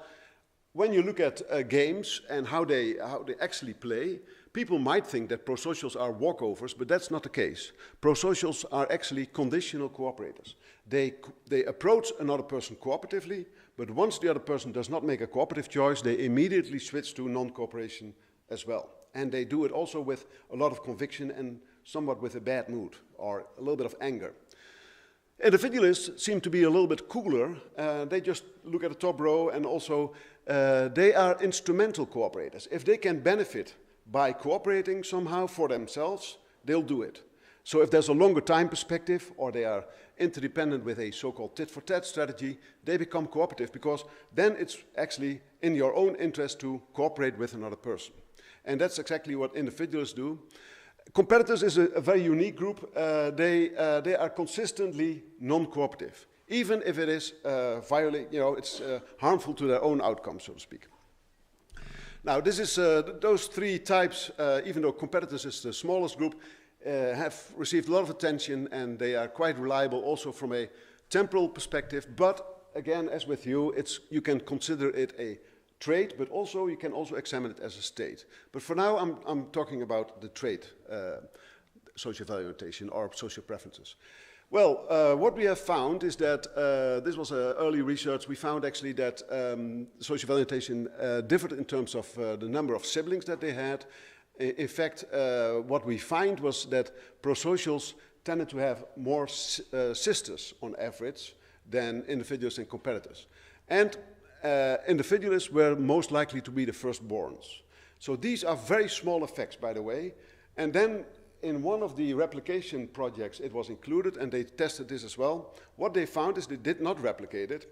Speaker 3: when you look at games and how they actually play, people might think that prosocials are walkovers, but that's not the case. Prosocials are actually conditional cooperators. They approach another person cooperatively, but once the other person does not make a cooperative choice, they immediately switch to non-cooperation as well. And they do it also with a lot of conviction and somewhat with a bad mood or a little bit of anger. Individualists seem to be a little bit cooler. They just look at the top row, and also they are instrumental cooperators. If they can benefit by cooperating somehow for themselves, they'll do it. So if there's a longer time perspective, or they are interdependent with a so-called tit-for-tat strategy, they become cooperative, because then it's actually in your own interest to cooperate with another person. And that's exactly what individualists do. Competitors is a very unique group. They are consistently non-cooperative, even if it is it's harmful to their own outcome, so to speak. Now, this is those 3 types, even though competitors is the smallest group, have received a lot of attention, and they are quite reliable also from a temporal perspective. But again, as with you, you can consider it a trait, but also you can also examine it as a state. But for now, I'm talking about the trait, social value orientation or social preferences. Well, what we have found is that this was early research. We found actually that social value orientation differed in terms of the number of siblings that they had. In fact, what we find was that prosocials tended to have more sisters on average than individuals and competitors. And individualists were most likely to be the firstborns. So these are very small effects, by the way. And then in one of the replication projects, it was included, and they tested this as well. What they found is they did not replicate it,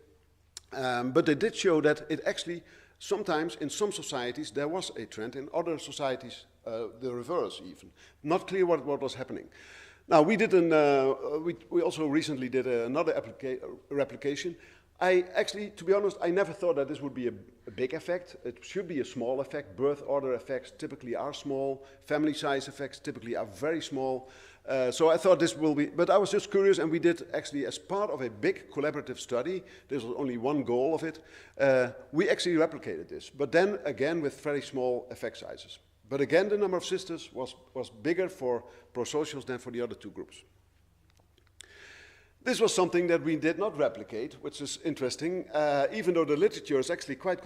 Speaker 3: but they did show that it actually Sometimes in some societies there was a trend, in other societies the reverse even. Not clear what was happening. Now we also recently did another replication. I actually, to be honest, I never thought that this would be a big effect. It should be a small effect. Birth order effects typically are small. Family size effects typically are very small. So I thought this will be, but I was just curious, and we did actually, as part of a big collaborative study, there's only one goal of it, we actually replicated this, but then again with very small effect sizes. But again, the number of sisters was bigger for prosocials than for the other two groups. This was something that we did not replicate, which is interesting, even though the literature is actually quite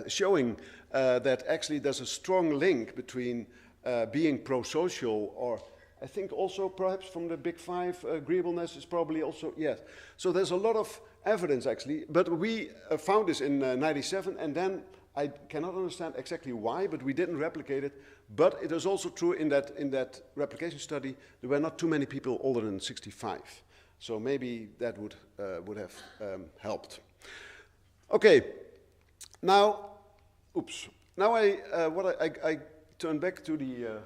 Speaker 3: showing that actually there's a strong link between being prosocial, or I think also perhaps from the big five, agreeableness is probably also, yes. So there's a lot of evidence actually, but we found this in 97, and then I cannot understand exactly why, but we didn't replicate it. But it is also true in that replication study, there were not too many people older than 65. So maybe that would have helped. Okay, now, Now I turn back to the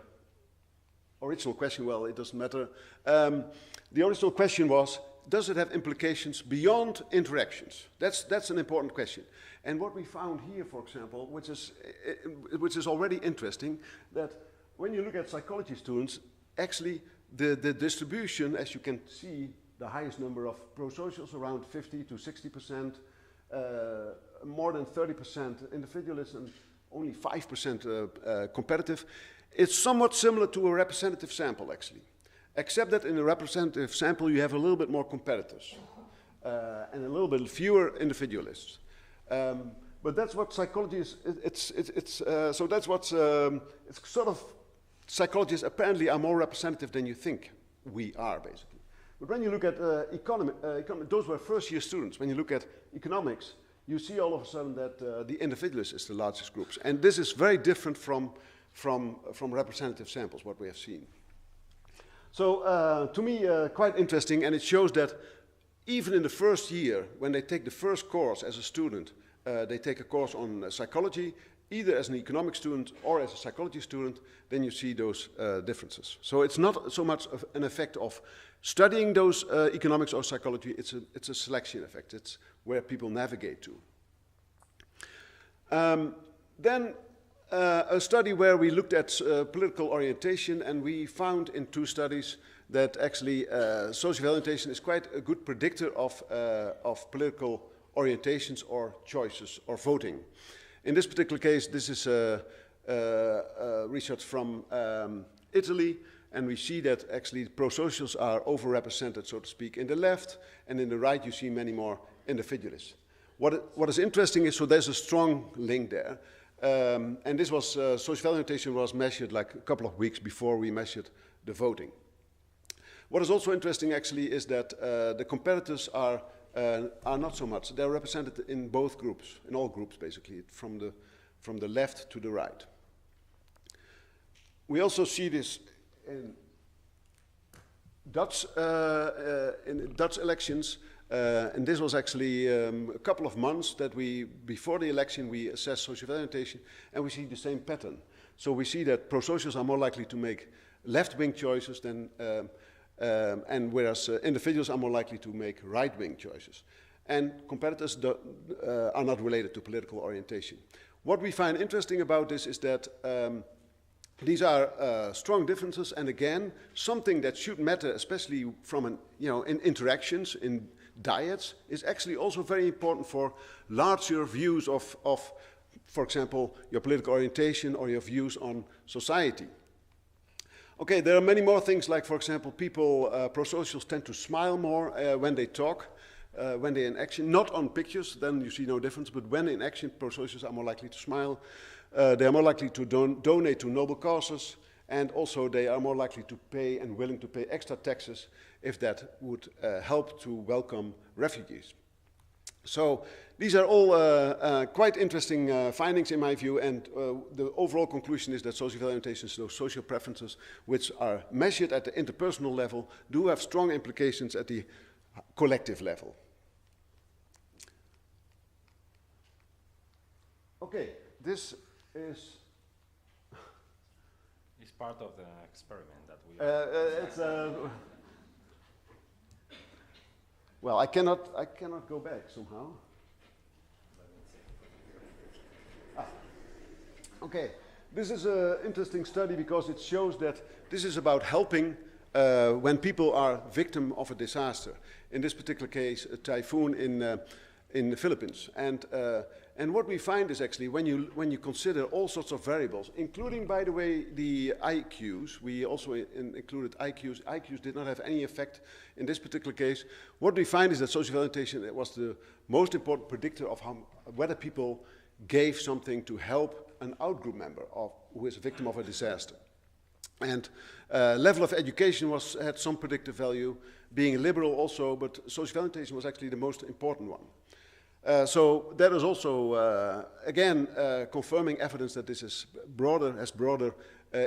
Speaker 3: original question. Well, it doesn't matter. The original question was, does it have implications beyond interactions? That's an important question. And what we found here, for example, which is already interesting, that when you look at psychology students, actually the distribution, as you can see, the highest number of prosocials, around 50 to 60%, more than 30% individualists, and only 5% competitive. It's somewhat similar to a representative sample, actually. Except that in a representative sample, you have a little bit more competitors and a little bit fewer individualists. But that's what psychology is. So that's what's it's sort of, psychologists apparently are more representative than you think we are, basically. But when you look at those were first-year students. When you look at economics, you see all of a sudden that the individualist is the largest groups, and this is very different from representative samples, what we have seen. So to me, quite interesting, and it shows that even in the first year, when they take the first course as a student, they take a course on psychology, either as an economic student or as a psychology student, then you see those differences. So it's not so much of an effect of studying those economics or psychology, it's a selection effect. It's where people navigate to. Then a study where we looked at political orientation, and we found in 2 studies that actually social orientation is quite a good predictor of political orientations or choices or voting. In this particular case, this is research from Italy, and we see that actually prosocials are overrepresented, so to speak, in the left, and in the right you see many more individualists. What is interesting is, so there's a strong link there, and this was, social orientation was measured like a couple of weeks before we measured the voting. What is also interesting actually is that the competitors are not so much. They're represented in both groups, in all groups basically, from the left to the right. We also see this in Dutch elections, and this was actually a couple of months that before the election, we assessed social orientation, and we see the same pattern. So we see that prosocials are more likely to make left-wing choices than, and whereas individuals are more likely to make right-wing choices. And competitors are not related to political orientation. What we find interesting about this is that these are strong differences, and again, something that should matter, especially from in interactions, in diets, is actually also very important for larger views of, for example, your political orientation or your views on society. Okay, there are many more things, like, for example, prosocials tend to smile more when they talk, when they're in action, not on pictures, then you see no difference, but when in action, prosocials are more likely to smile. They are more likely to donate to noble causes, and also they are more likely to pay and willing to pay extra taxes if that would help to welcome refugees. So these are all quite interesting findings in my view, and the overall conclusion is that social orientations, those social preferences which are measured at the interpersonal level, do have strong implications at the collective level. Okay, this is...
Speaker 1: It's part of the experiment that we...
Speaker 3: it's... well, I cannot go back somehow. Okay, this is an interesting study because it shows that this is about helping when people are victim of a disaster. In this particular case, a typhoon in the Philippines. And what we find is actually when you consider all sorts of variables, including, by the way, the IQs, we also included IQs. IQs did not have any effect in this particular case. What we find is that social validation was the most important predictor of whether people gave something to help an outgroup member who is a victim of a disaster. And level of education had some predictive value, being liberal also, but social validation was actually the most important one. So that is also, again, confirming evidence that this is has broader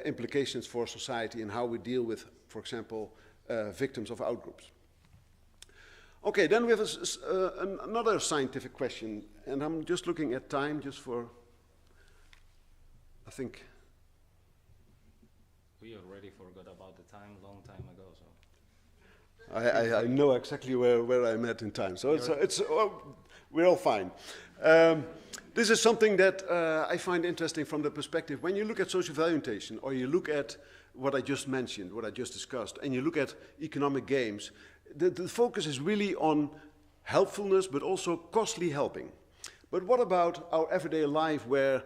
Speaker 3: implications for society and how we deal with, for example, victims of outgroups. Okay, then we have another scientific question, and I'm just looking at time just for, I think.
Speaker 1: We already forgot about the time long time ago, so.
Speaker 3: I know exactly where I'm at in time, so we're all fine. This is something that I find interesting from the perspective, when you look at social value orientation, or you look at what I just mentioned, what I just discussed, and you look at economic games, the focus is really on helpfulness, but also costly helping. But what about our everyday life where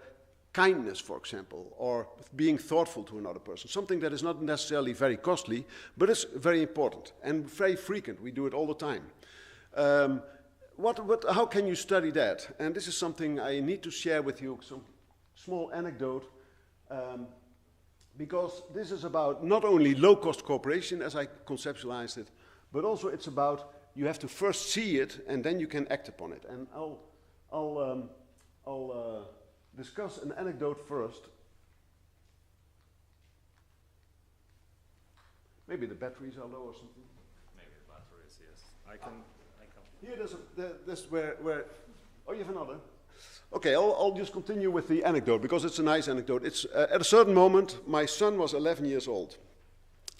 Speaker 3: kindness, for example, or being thoughtful to another person, something that is not necessarily very costly, but is very important and very frequent. We do it all the time. How can you study that? And this is something I need to share with you, some small anecdote, because this is about not only low-cost cooperation, as I conceptualized it, but also it's about you have to first see it, and then you can act upon it. And I'll discuss an anecdote first. Maybe the batteries are low or something.
Speaker 1: Maybe the batteries, yes. I can.
Speaker 3: Here, there's where. Oh, you have another. Okay, I'll just continue with the anecdote because it's a nice anecdote. It's at a certain moment, my son was 11 years old,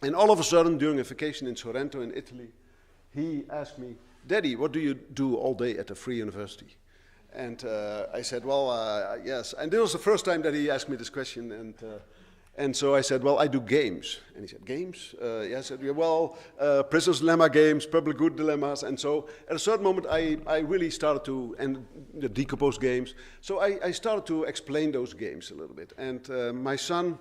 Speaker 3: and all of a sudden, during a vacation in Sorrento in Italy, he asked me, "Daddy, what do you do all day at a free university?" And I said, well, yes. And this was the first time that he asked me this question. And so I said, well, I do games. And he said, games? Yeah, I said, well, prisoner's dilemma games, public good dilemmas. And so at a certain moment, I really started to, and the decomposed games. So I started to explain those games a little bit. And my son,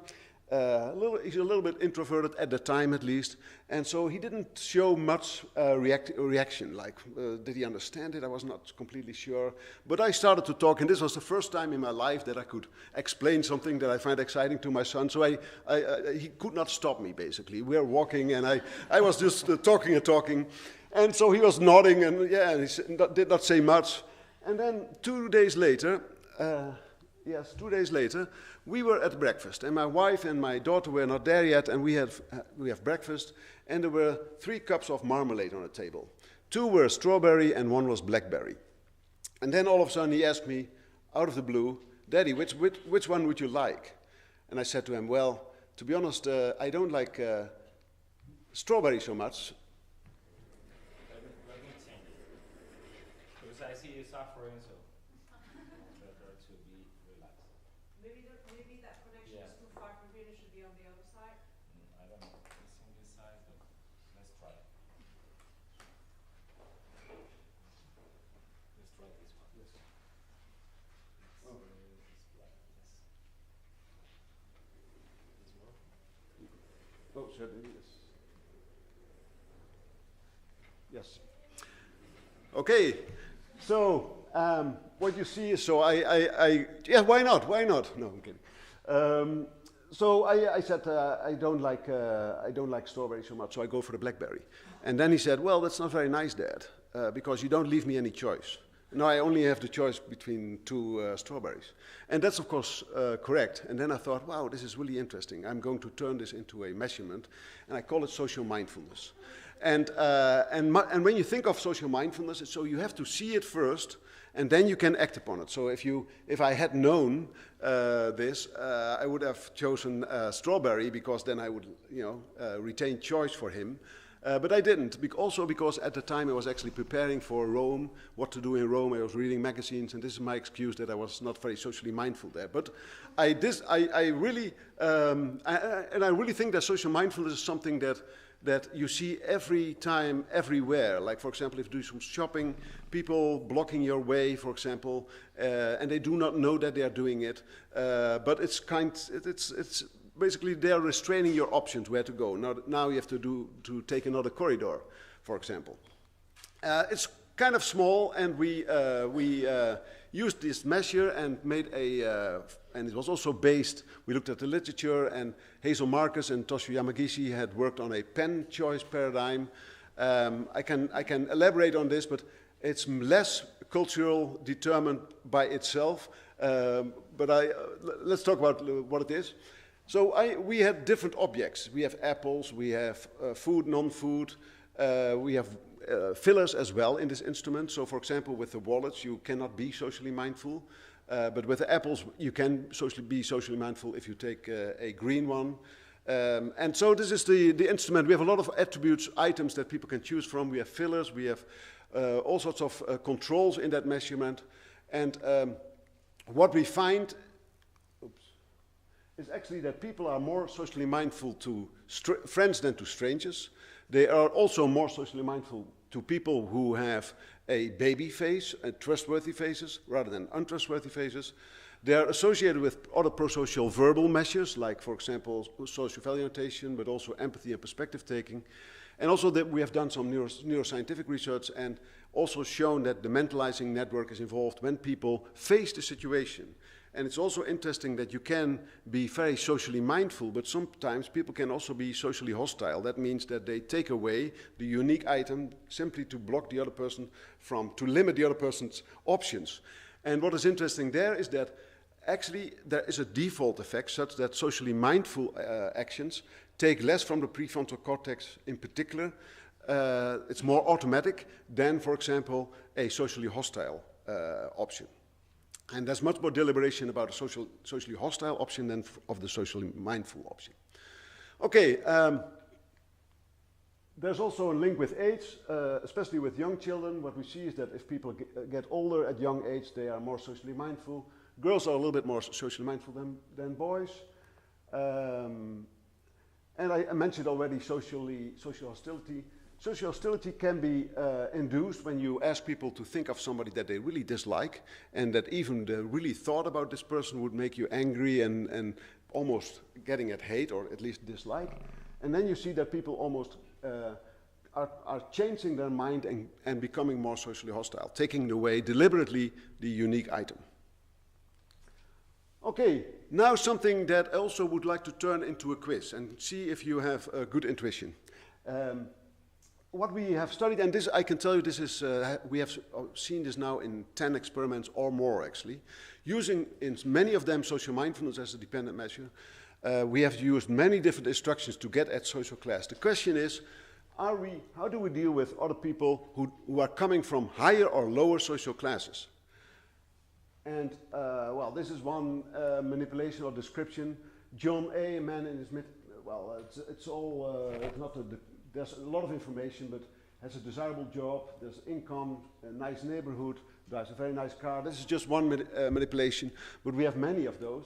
Speaker 3: he's a little bit introverted at the time, at least, and so he didn't show much reaction. Like, did he understand it? I was not completely sure. But I started to talk, and this was the first time in my life that I could explain something that I find exciting to my son. So he could not stop me, basically. We were walking, and I was just talking and talking, and so he was nodding, and yeah, and he did not say much. And then 2 days later, we were at breakfast, and my wife and my daughter were not there yet, and we have breakfast, and there were 3 cups of marmalade on the table. 2 were strawberry, and 1 was blackberry. And then all of a sudden he asked me, out of the blue, "Daddy, which one would you like?" And I said to him, well, to be honest, I don't like strawberry so much.
Speaker 1: Let me change it. Because I see you suffering, so better to be relaxed.
Speaker 6: Maybe that connection is too far from here. It should be on the other side.
Speaker 1: I don't know. It's on this side, but let's try it. Let's try this one. Yes. Oh.
Speaker 3: Oh, certainly, yes. Yes. Okay, so what you see is, so yeah, why not? No, I'm kidding. So I said I don't like strawberry so much, so I go for the blackberry. And then he said, well, that's not very nice, Dad, because you don't leave me any choice. No, I only have the choice between 2 strawberries. And that's, of course, correct. And then I thought, wow, this is really interesting. I'm going to turn this into a measurement, and I call it social mindfulness. And when you think of social mindfulness, so you have to see it first, and then you can act upon it. So if I had known this, I would have chosen strawberry, because then I would, retain choice for him. But I didn't, also because at the time I was actually preparing for Rome, what to do in Rome. I was reading magazines, and this is my excuse that I was not very socially mindful there. But I really think that social mindfulness is something that you see every time, everywhere. Like, for example, if you do some shopping, people blocking your way, for example, and they do not know that they are doing it. But it's basically they are restraining your options where to go. Now you have to take another corridor, for example. It's kind of small, and we used this measure and made and it was also based, we looked at the literature, and Hazel Marcus and Toshio Yamagishi had worked on a pen choice paradigm. I can elaborate on this, but it's less cultural determined by itself. But let's talk about what it is. So we had different objects. We have apples, we have food, non-food, we have fillers as well in this instrument. So, for example, with the wallets, you cannot be socially mindful. But with the apples, you can be socially mindful if you take a green one. And so this is the instrument. We have a lot of attributes, items that people can choose from. We have fillers, we have all sorts of controls in that measurement. And what we find is actually that people are more socially mindful to friends than to strangers. They are also more socially mindful to people who have a baby face, trustworthy faces, rather than untrustworthy faces. They are associated with other prosocial verbal measures, like, for example, social value notation, but also empathy and perspective taking. And also that we have done some neuroscientific research and also shown that the mentalizing network is involved when people face the situation. And it's also interesting that you can be very socially mindful, but sometimes people can also be socially hostile. That means that they take away the unique item simply to block the other person to limit the other person's options. And what is interesting there is that actually there is a default effect such that socially mindful actions take less from the prefrontal cortex in particular. It's more automatic than, for example, a socially hostile option. And there's much more deliberation about a socially hostile option than of the socially mindful option. Okay, there's also a link with age, especially with young children. What we see is that if people get older at young age, they are more socially mindful. Girls are a little bit more socially mindful than boys. And I mentioned already social hostility. Social hostility can be induced when you ask people to think of somebody that they really dislike, and that even the really thought about this person would make you angry and almost getting at hate, or at least dislike. And then you see that people almost are changing their mind and becoming more socially hostile, taking away deliberately the unique item. Okay, now something that I also would like to turn into a quiz and see if you have a good intuition. What we have studied, and this I can tell you, this is we have seen this now in 10 experiments or more actually, using in many of them social mindfulness as a dependent measure. We have used many different instructions to get at social class. The question is, how do we deal with other people who are coming from higher or lower social classes? And well, this is one manipulation or description. John A., a man in his mid, well, it's not there's a lot of information, but has a desirable job, there's income, a nice neighborhood, drives a very nice car. This is just one manipulation, but we have many of those.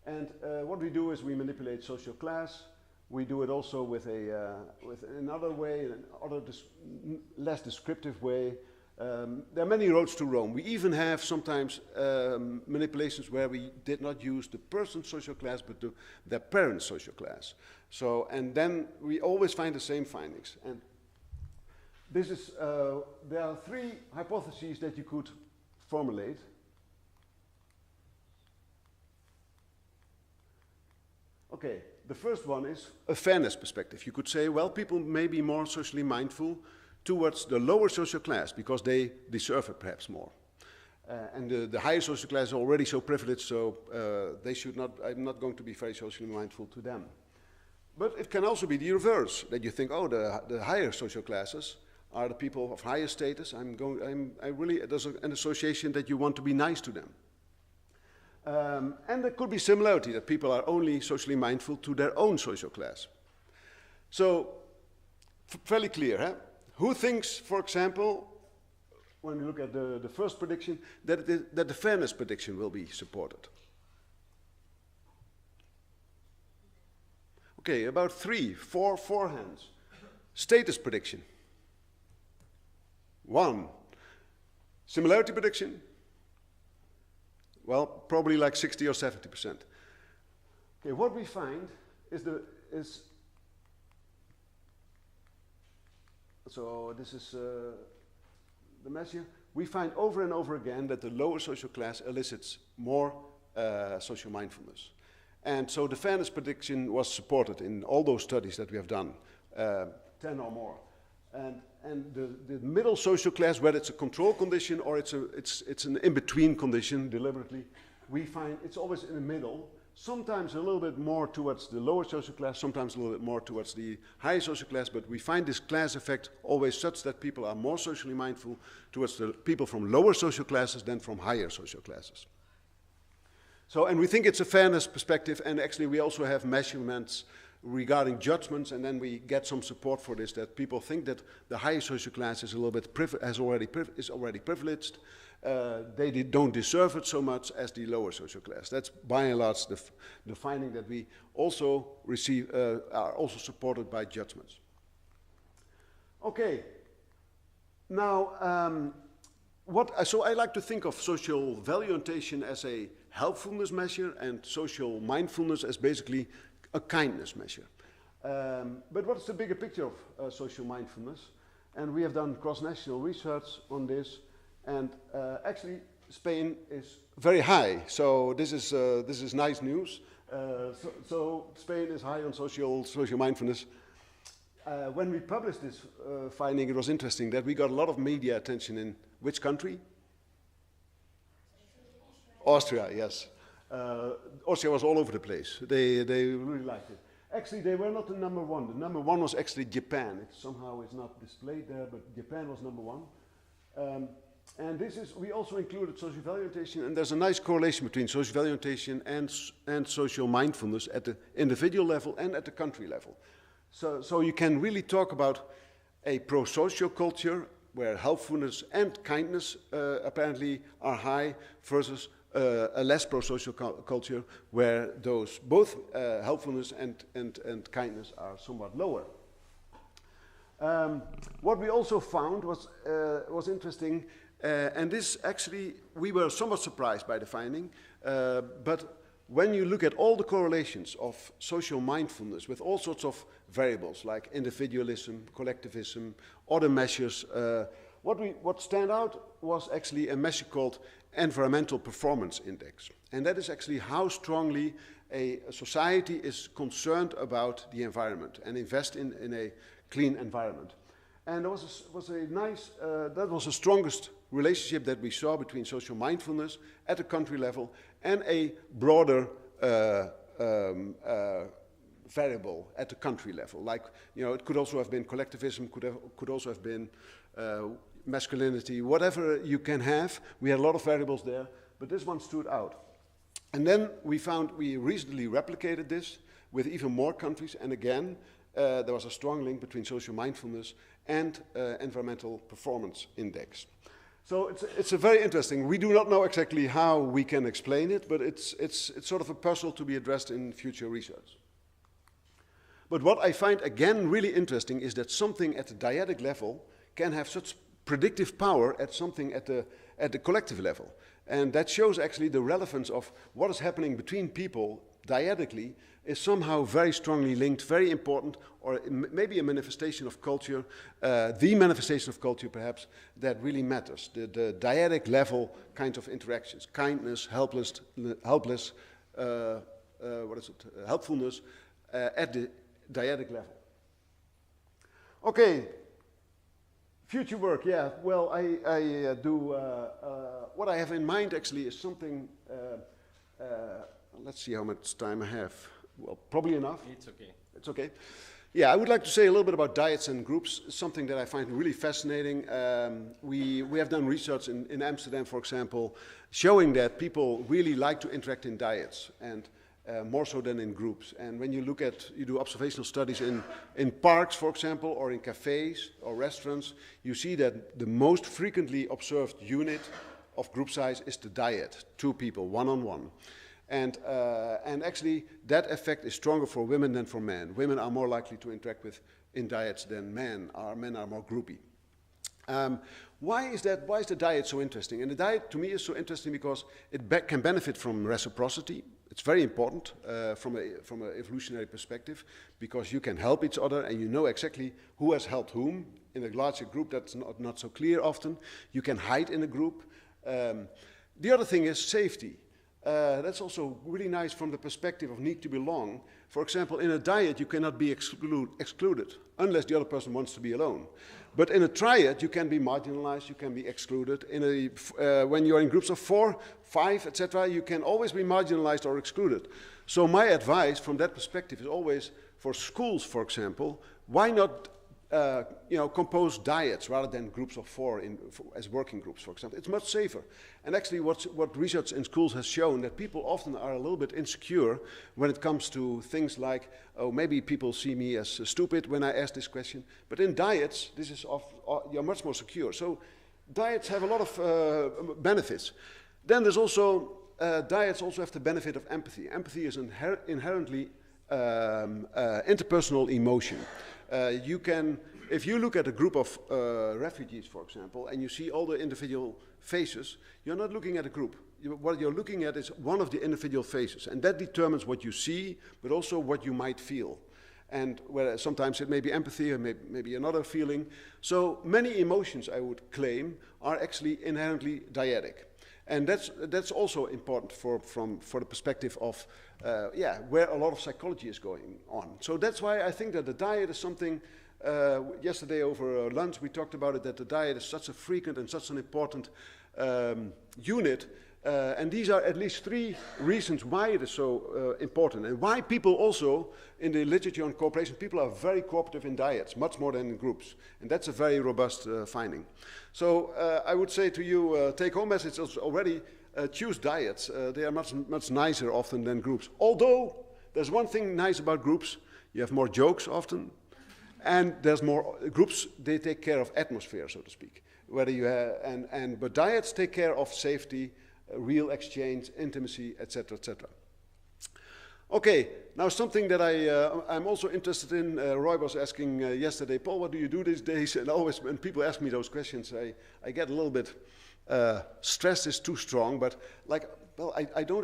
Speaker 3: And what we do is we manipulate social class. We do it also with another way, another less descriptive way. There are many roads to Rome. We even have sometimes manipulations where we did not use the person's social class, but their parents' social class. So, and then we always find the same findings. And this is, there are 3 hypotheses that you could formulate. Okay, the first one is a fairness perspective. You could say, well, people may be more socially mindful towards the lower social class because they deserve it perhaps more. And the higher social class is already so privileged, so they should not, I'm not going to be very socially mindful to them. But it can also be the reverse, that you think, oh, the higher social classes are the people of higher status. There's an association that you want to be nice to them. And there could be similarity, that people are only socially mindful to their own social class. So, fairly clear, huh? Who thinks, for example, when we look at the first prediction, that the fairness prediction will be supported? Okay, about 3, 4 hands. Status prediction. 1. Similarity prediction. Well, probably like 60 or 70%. Okay, what we find is so this is the measure. We find over and over again that the lower social class elicits more social mindfulness. And so the fairness prediction was supported in all those studies that we have done, 10 or more. And the middle social class, whether it's a control condition or it's an in-between condition deliberately, we find it's always in the middle, sometimes a little bit more towards the lower social class, sometimes a little bit more towards the higher social class, but we find this class effect always such that people are more socially mindful towards the people from lower social classes than from higher social classes. So, and we think it's a fairness perspective, and actually we also have measurements regarding judgments, and then we get some support for this, that people think that the higher social class is a little bit is already privileged. They don't deserve it so much as the lower social class. That's by and large the finding that we also receive, are also supported by judgments. Okay, now so I like to think of social value orientation as a helpfulness measure and social mindfulness as basically a kindness measure. But what's the bigger picture of social mindfulness? And we have done cross-national research on this, and actually Spain is very high. So this is nice news. So Spain is high on social mindfulness. When we published this finding, it was interesting that we got a lot of media attention in which country? Austria, yes. Austria was all over the place. They really liked it. Actually, they were not the number one. The number one was actually Japan. It somehow is not displayed there, but Japan was number one. And we also included social value orientation, and there's a nice correlation between social value orientation and social mindfulness at the individual level and at the country level. So you can really talk about a pro-social culture where helpfulness and kindness apparently are high versus a less pro-social culture where those both helpfulness and kindness are somewhat lower. What we also found was interesting, and this actually, we were somewhat surprised by the finding, but when you look at all the correlations of social mindfulness with all sorts of variables like individualism, collectivism, other measures, what stand out was actually a measure called Environmental Performance Index. And that is actually how strongly a society is concerned about the environment and invest in a clean environment. And there was a nice, that was the strongest relationship that we saw between social mindfulness at a country level and a broader variable at the country level. Like, you know, it could also have been collectivism, could also have been masculinity, whatever you can have. We had a lot of variables there, but this one stood out. And then we recently replicated this with even more countries, and again, there was a strong link between social mindfulness and environmental performance index. So it's a very interesting. We do not know exactly how we can explain it, but it's sort of a puzzle to be addressed in future research. But what I find again really interesting is that something at the dyadic level can have such predictive power at something at the collective level. And that shows actually the relevance of what is happening between people dyadically is somehow very strongly linked, very important, or maybe a manifestation of culture, the manifestation of culture perhaps, that really matters. The dyadic level kinds of interactions, kindness, helpfulness, at the dyadic level. Okay. Future work, yeah. Well, I do, what I have in mind actually is something, let's see how much time I have. Well, probably enough.
Speaker 1: It's okay.
Speaker 3: it's okay. Yeah, I would like to say a little bit about diets and groups, something that I find really fascinating. We have done research in Amsterdam, for example, showing that people really like to interact in diets, and more so than in groups. And when you look at, you do observational studies in parks, for example, or in cafes or restaurants, you see that the most frequently observed unit of group size is the diet, 2 people, one-on-one. And actually, that effect is stronger for women than for men. Women are more likely to interact in diets than men are. Men are more groupy. Why is that? Why is the diet so interesting? And the diet, to me, is so interesting because it can benefit from reciprocity. It's very important from an evolutionary perspective, because you can help each other and you know exactly who has helped whom. In a larger group, that's not so clear often. You can hide in a group. The other thing is safety. That's also really nice from the perspective of need to belong. For example, in a diet, you cannot be excluded unless the other person wants to be alone. But in a triad, you can be marginalized, you can be excluded. When you're in groups of 4, 5, etc., you can always be marginalized or excluded. So my advice from that perspective is always, for schools, for example, why not compose diets rather than groups of 4 as working groups, for example. It's much safer. And actually what research in schools has shown, that people often are a little bit insecure when it comes to things like, oh, maybe people see me as stupid when I ask this question. But in diets, you're much more secure. So diets have a lot of benefits. Then there's also, diets also have the benefit of empathy. Empathy is inherently interpersonal emotion. If you look at a group of refugees, for example, and you see all the individual faces, you're not looking at a group. What you're looking at is one of the individual faces, and that determines what you see, but also what you might feel. And sometimes it may be empathy, or maybe another feeling. So many emotions, I would claim, are actually inherently dyadic. And that's also important for the perspective of where a lot of psychology is going on. So that's why I think that the diet is something. Yesterday over lunch we talked about it, that the diet is such a frequent and such an important unit. And these are at least 3 reasons why it is so important, and why people also, in the literature on cooperation, people are very cooperative in diets, much more than in groups. And that's a very robust finding. So I would say to you, take-home message is already, choose diets. They are much nicer often than groups. Although, there's one thing nice about groups, you have more jokes often, and there's more groups, they take care of atmosphere, so to speak. Whether you have, but diets take care of safety, real exchange, intimacy, etc., etc. Okay, now something that I'm also interested in. Roy was asking yesterday, Paul, what do you do these days? And always when people ask me those questions, I get a little bit, stress is too strong, but like, well, I do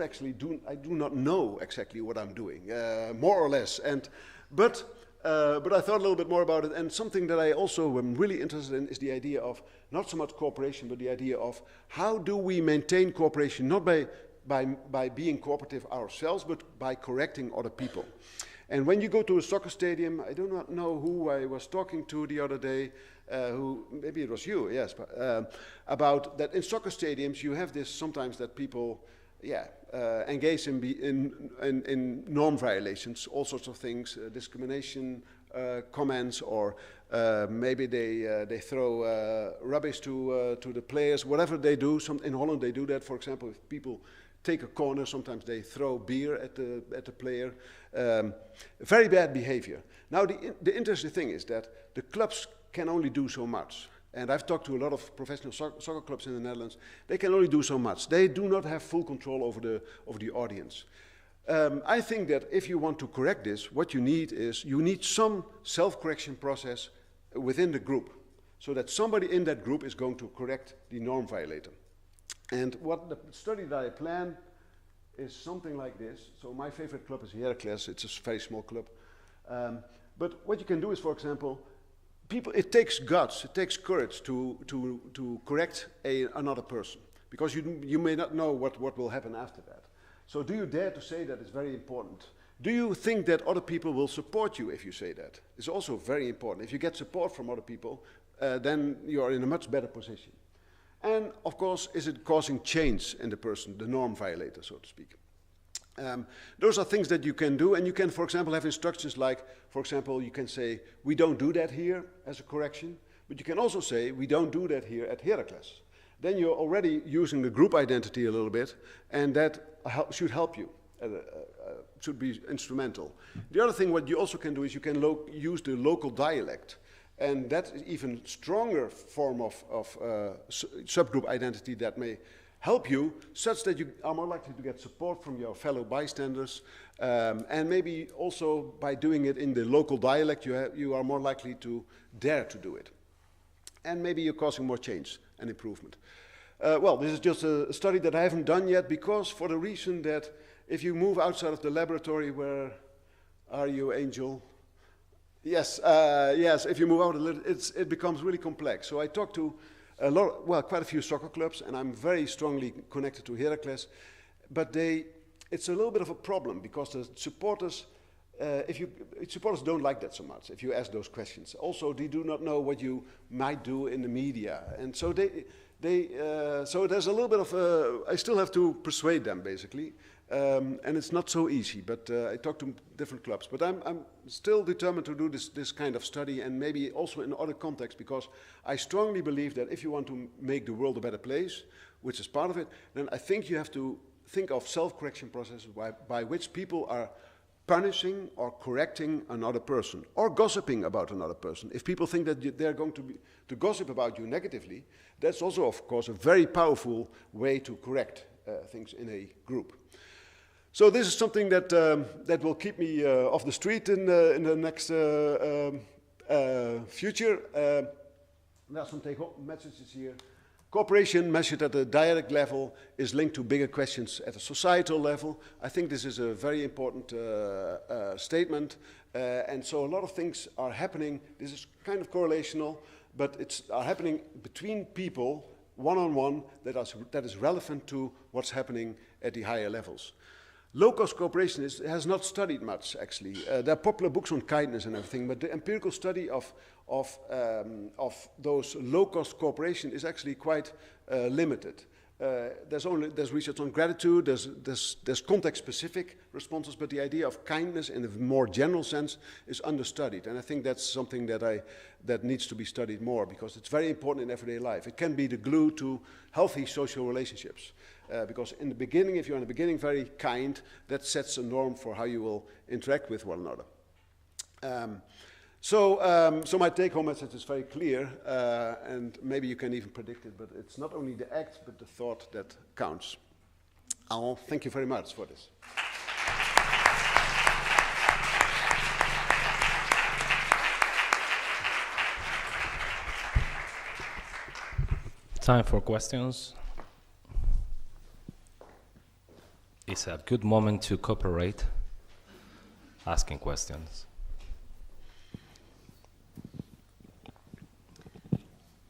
Speaker 3: not know exactly what I'm doing, more or less. But I thought a little bit more about it, and something that I also am really interested in is the idea of not so much cooperation, but the idea of how do we maintain cooperation, not by being cooperative ourselves, but by correcting other people. And when you go to a soccer stadium, I do not know who I was talking to the other day, maybe it was you, yes, but, about that in soccer stadiums you have this sometimes that people engage in norm violations, all sorts of things, discrimination comments, or maybe they throw rubbish to the players, whatever they do. In Holland they do that, for example, if people take a corner, sometimes they throw beer at the player. Very bad behavior. Now the interesting thing is that the clubs can only do so much. And I've talked to a lot of professional soccer clubs in the Netherlands. They can only do so much. They do not have full control over the audience. I think that if you want to correct this, what you need some self-correction process within the group, so that somebody in that group is going to correct the norm violator. And what the study that I plan is something like this. So my favorite club is Heracles. It's a very small club. But what you can do is, for example, it takes guts, it takes courage to correct another person, because you may not know what will happen after that. So do you dare to say that? It's very important. Do you think that other people will support you if you say that? It's also very important. If you get support from other people, then you are in a much better position. And of course, is it causing change in the person, the norm violator, so to speak? Those are things that you can do, and you can, for example, have instructions like, for example, you can say, we don't do that here as a correction, but you can also say, we don't do that here at Heracles. Then you're already using the group identity a little bit, and that should help you, should be instrumental. The other thing what you also can do is you can use the local dialect, and that's an even stronger form of subgroup identity that may help you, such that you are more likely to get support from your fellow bystanders, and maybe also by doing it in the local dialect, you are more likely to dare to do it. And maybe you're causing more change and improvement. Well, this is just a study that I haven't done yet, because for the reason that if you move outside of the laboratory, where are you, Angel? Yes, yes, if you move out a little, it becomes really complex. So I talked to quite a few soccer clubs, and I'm very strongly connected to Heracles, but it's a little bit of a problem, because the supporters, supporters don't like that so much if you ask those questions. Also, they do not know what you might do in the media, and so so there's a little bit of I still have to persuade them, basically, and it's not so easy. But I talked to different clubs, but I'm still determined to do this kind of study, and maybe also in other contexts, because I strongly believe that if you want to make the world a better place, which is part of it, then I think you have to think of self-correction processes by which people are punishing or correcting another person, or gossiping about another person. If people think that they're going to gossip about you negatively, that's also, of course, a very powerful way to correct things in a group. So this is something that that will keep me off the street in the next future. There are some take-home messages here. Cooperation measured at the dialect level is linked to bigger questions at a societal level. I think this is a very important statement. And so a lot of things are happening. This is kind of correlational, but it's happening between people, one-on-one, that is relevant to what's happening at the higher levels. Low-cost cooperation has not studied much, actually. There are popular books on kindness and everything, but the empirical study of those low-cost cooperation is actually quite limited. There's research on gratitude, there's context-specific responses, but the idea of kindness in a more general sense is understudied, and I think that's something that needs to be studied more, because it's very important in everyday life. It can be the glue to healthy social relationships, because in the beginning, if you're in the beginning very kind, that sets a norm for how you will interact with one another. So my take-home message is very clear, and maybe you can even predict it, but it's not only the act, but the thought that counts. I'll thank you very much for this.
Speaker 1: Time for questions. It's a good moment to cooperate, asking questions.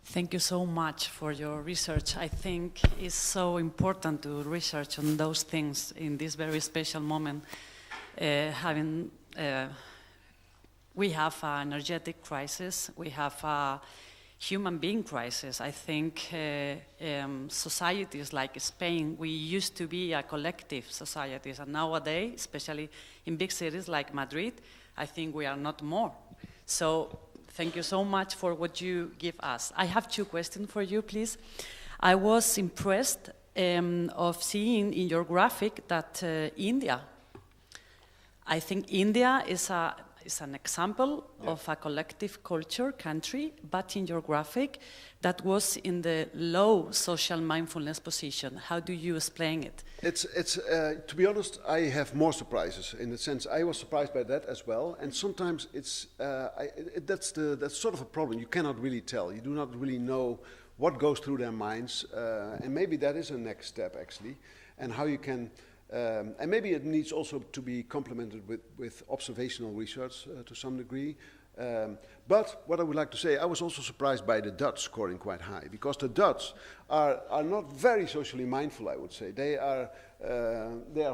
Speaker 11: Thank you so much for your research. I think it's so important to research on those things in this very special moment. We have an energetic crisis, we have a human being crisis. I think societies like Spain, we used to be a collective societies, and nowadays, especially in big cities like Madrid, I think we are not more. So thank you so much for what you give us. I have two questions for you, please. I was impressed of seeing in your graphic that India, I think India is an example of a collective culture country, but in your graphic, that was in the low social mindfulness position. How do you explain it?
Speaker 3: To be honest, I have more surprises. In the sense, I was surprised by that as well. And sometimes that's sort of a problem. You cannot really tell. You do not really know what goes through their minds. And maybe that is a next step, actually. And how you can... and maybe it needs also to be complemented with observational research to some degree. But what I would like to say, I was also surprised by the Dutch scoring quite high, because the Dutch are not very socially mindful, I would say. They are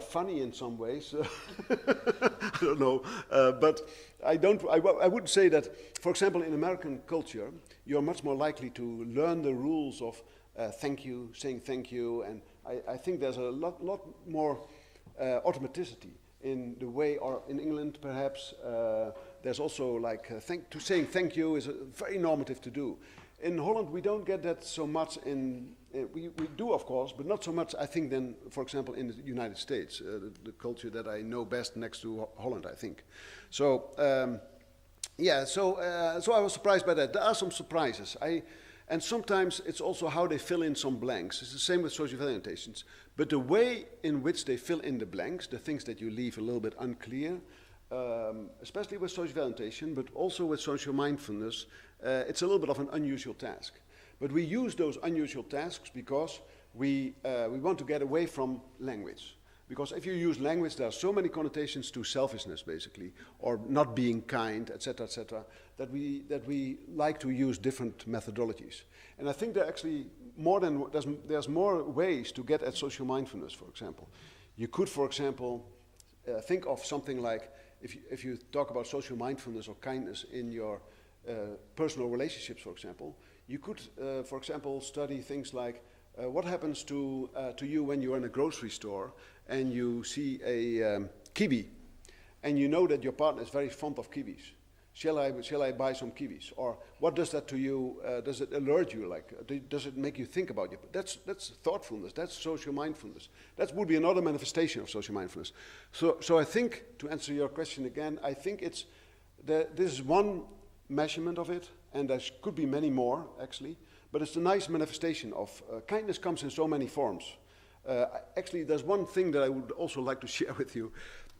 Speaker 3: funny in some ways. I don't know, but I would say that, for example, in American culture, you're much more likely to learn the rules of thank you, saying thank you, and I think there's a lot more automaticity in the way, or in England perhaps, there's also like saying thank you is very normative to do. In Holland, we don't get that so much we do, of course, but not so much, I think, than, for example, in the United States, the culture that I know best next to Holland, I think. So, so I was surprised by that. There are some surprises. And sometimes it's also how they fill in some blanks. It's the same with social value orientations. But the way in which they fill in the blanks, the things that you leave a little bit unclear, especially with social value orientation, but also with social mindfulness, it's a little bit of an unusual task. But we use those unusual tasks because we want to get away from language. Because if you use language, there are so many connotations to selfishness, basically, or not being kind, etc., that we like to use different methodologies. And I think there are actually there's more ways to get at social mindfulness, for example. You could, for example, think of something like, if you talk about social mindfulness or kindness in your personal relationships, for example, you could, for example, study things like what happens to you when you're in a grocery store and you see a kiwi, and you know that your partner is very fond of kiwis. Shall I buy some kiwis? Or what does that to you? Does it alert you? Like, does it make you think about you? That's thoughtfulness. That's social mindfulness. That would be another manifestation of social mindfulness. So I think, to answer your question again, I think this is one measurement of it, and there could be many more actually. But it's a nice manifestation of kindness comes in so many forms. Actually, there's one thing that I would also like to share with you,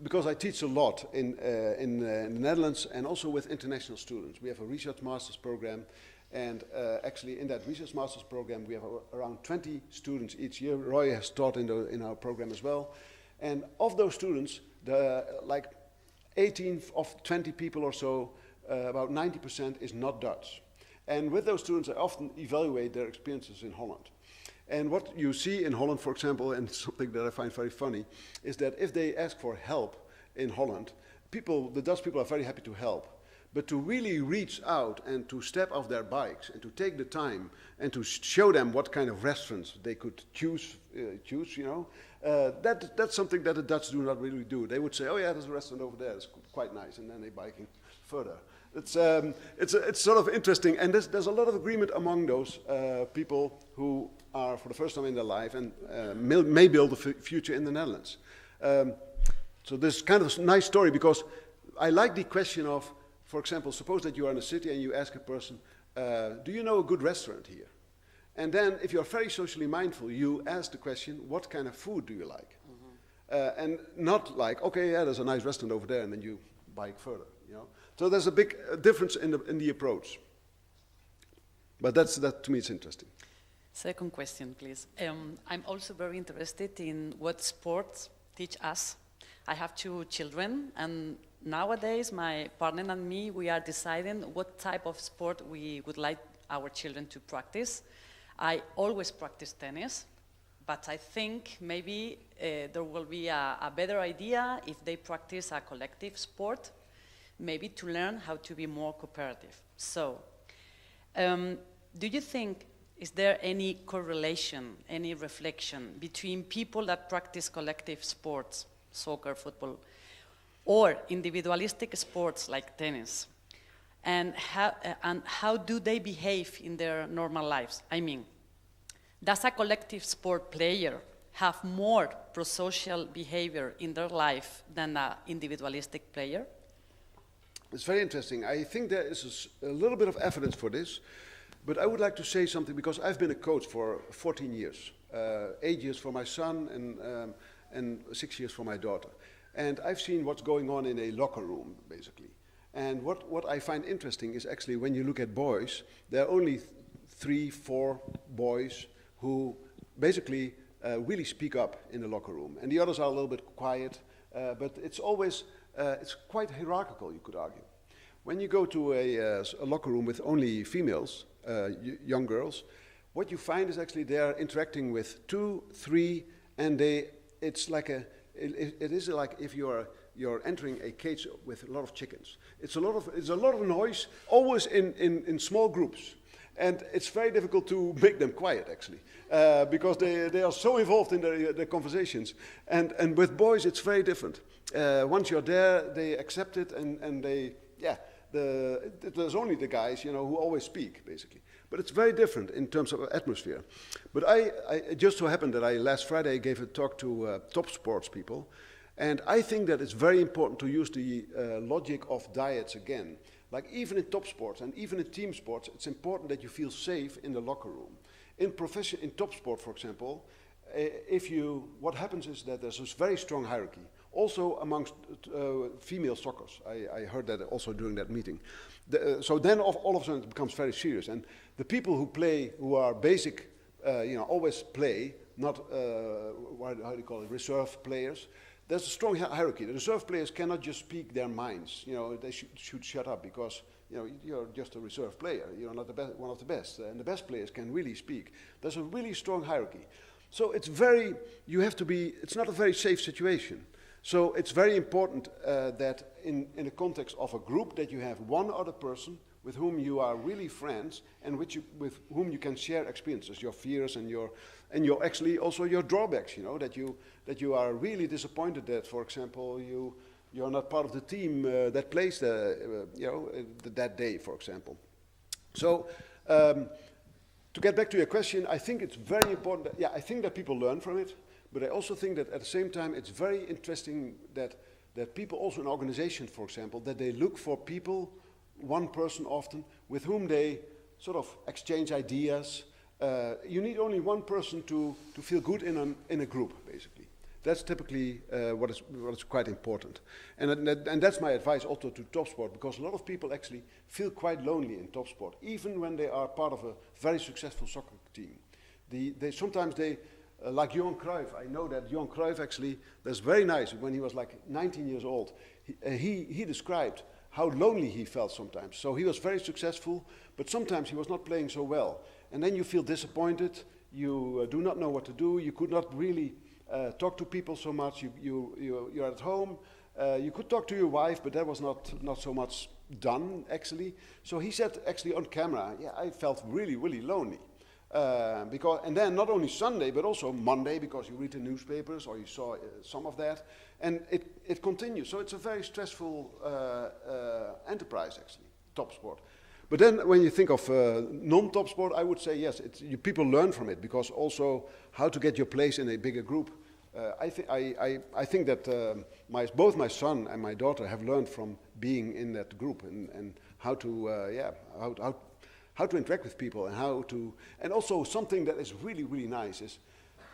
Speaker 3: because I teach a lot in the Netherlands and also with international students. We have a research master's program, and actually in that research master's program we have around 20 students each year. Roy has taught in our program as well. And of those students, like 18 of 20 people or so, about 90% is not Dutch. And with those students, I often evaluate their experiences in Holland. And what you see in Holland, for example, and something that I find very funny, is that if they ask for help in Holland, the Dutch people are very happy to help. But to really reach out and to step off their bikes and to take the time and to show them what kind of restaurants they could choose, that's something that the Dutch do not really do. They would say, oh yeah, there's a restaurant over there, it's quite nice, and then they're biking further. It's sort of interesting, and there's a lot of agreement among those people who are for the first time in their life and may build a future in the Netherlands. So this is kind of a nice story, because I like the question of, for example, suppose that you are in a city and you ask a person, do you know a good restaurant here? And then if you're very socially mindful, you ask the question, what kind of food do you like? Mm-hmm. And not like, okay, yeah, there's a nice restaurant over there, and then you bike further, you know? So there's a big difference in the approach. But that to me is interesting.
Speaker 11: Second question, please. I'm also very interested in what sports teach us. I have 2 children, and nowadays my partner and me, we are deciding what type of sport we would like our children to practice. I always practice tennis, but I think maybe there will be a better idea if they practice a collective sport, maybe to learn how to be more cooperative. So, do you think, is there any correlation, any reflection between people that practice collective sports, soccer, football, or individualistic sports like tennis, and how do they behave in their normal lives? I mean, does a collective sport player have more prosocial behavior in their life than an individualistic player?
Speaker 3: It's very interesting. I think there is a little bit of evidence for this, but I would like to say something, because I've been a coach for 14 years, 8 years for my son and 6 years for my daughter. And I've seen what's going on in a locker room, basically. And what I find interesting is actually when you look at boys, there are only 3-4 boys who basically really speak up in the locker room. And the others are a little bit quiet, but it's always, it's quite hierarchical, you could argue. When you go to a locker room with only females, young girls, what you find is actually they are interacting with 2, 3, and it's like it is like if you're entering a cage with a lot of chickens. It's a lot of noise, always in small groups. And it's very difficult to make them quiet, actually, because they are so involved in their conversations. And with boys, it's very different. Once you're there, they accept it, and they, there's only the guys, who always speak, basically. But it's very different in terms of atmosphere. But it just so happened that last Friday gave a talk to top sports people. And I think that it's very important to use the logic of dyads again. Like even in top sports and even in team sports, it's important that you feel safe in the locker room. In top sport, for example, what happens is that there's this very strong hierarchy. Also amongst female soccers. I heard that also during that meeting. So then all of a sudden it becomes very serious. And the people who play, who are basic, always play, not, how do you call it, reserve players. There's a strong hierarchy. The reserve players cannot just speak their minds. They should shut up because, you're just a reserve player. You're not one of the best. And the best players can really speak. There's a really strong hierarchy. So it's not a very safe situation. So it's very important that in the context of a group that you have one other person with whom you are really friends and with whom you can share experiences, your fears and your actually also your drawbacks, that you are really disappointed that, for example, you're not part of the team that plays that day, for example. So to get back to your question, I think it's very important I think that people learn from it. But I also think that at the same time, it's very interesting that people also in organizations, for example, that they look for people, one person often, with whom they sort of exchange ideas. You need only one person to feel good in a group, basically. That's typically what is quite important. And that's my advice also to top sport, because a lot of people actually feel quite lonely in top sport, even when they are part of a very successful soccer team. Sometimes like Johan Cruyff, I know that Johan Cruyff actually, that's very nice, when he was like 19 years old, he described how lonely he felt sometimes. So he was very successful, but sometimes he was not playing so well. And then you feel disappointed, you do not know what to do, you could not really talk to people so much, you're at home, you could talk to your wife, but that was not so much done, actually. So he said, actually on camera, I felt really, really lonely. And then not only Sunday, but also Monday, because you read the newspapers or you saw some of that, and it continues. So it's a very stressful enterprise, actually, top sport. But then when you think of non-top sport, I would say yes, people learn from it, because also how to get your place in a bigger group. I think that both my son and my daughter have learned from being in that group and how to how to interact with people and also something that is really, really nice is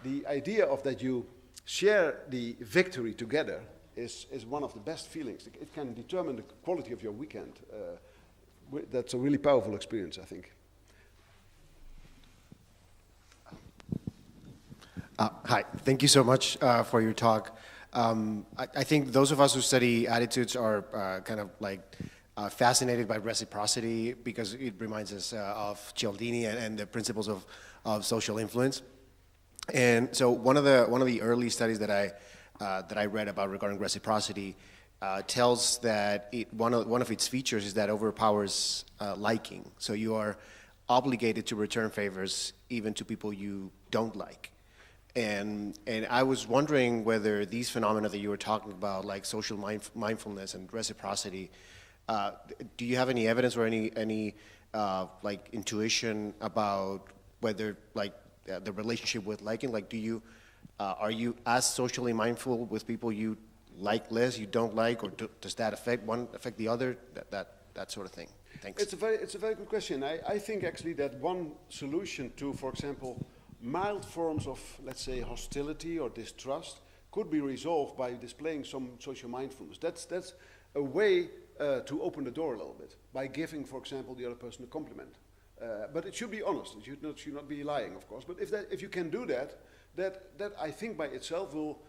Speaker 3: the idea of that you share the victory together is one of the best feelings. It can determine the quality of your weekend. That's a really powerful experience, I think.
Speaker 4: Hi, thank you so much for your talk. I think those of us who study attitudes are kind of like fascinated by reciprocity because it reminds us of Cialdini and the principles of social influence. And so one of the early studies that I read about regarding reciprocity tells that one of its features is that overpowers liking. So you are obligated to return favors even to people you don't like. And I was wondering whether these phenomena that you were talking about, like social mindfulness and reciprocity, do you have any evidence or any like intuition about whether like the relationship with liking, like are you as socially mindful with people you like less, you don't like, or does that affect one affect the other, that sort of thing? Thanks.
Speaker 3: It's a very good question. I think actually that one solution to, for example, mild forms of, let's say, hostility or distrust could be resolved by displaying some social mindfulness. That's a way to open the door a little bit by giving, for example, the other person a compliment. But it should be honest. It should not be lying, of course. But if you can do that I think by itself will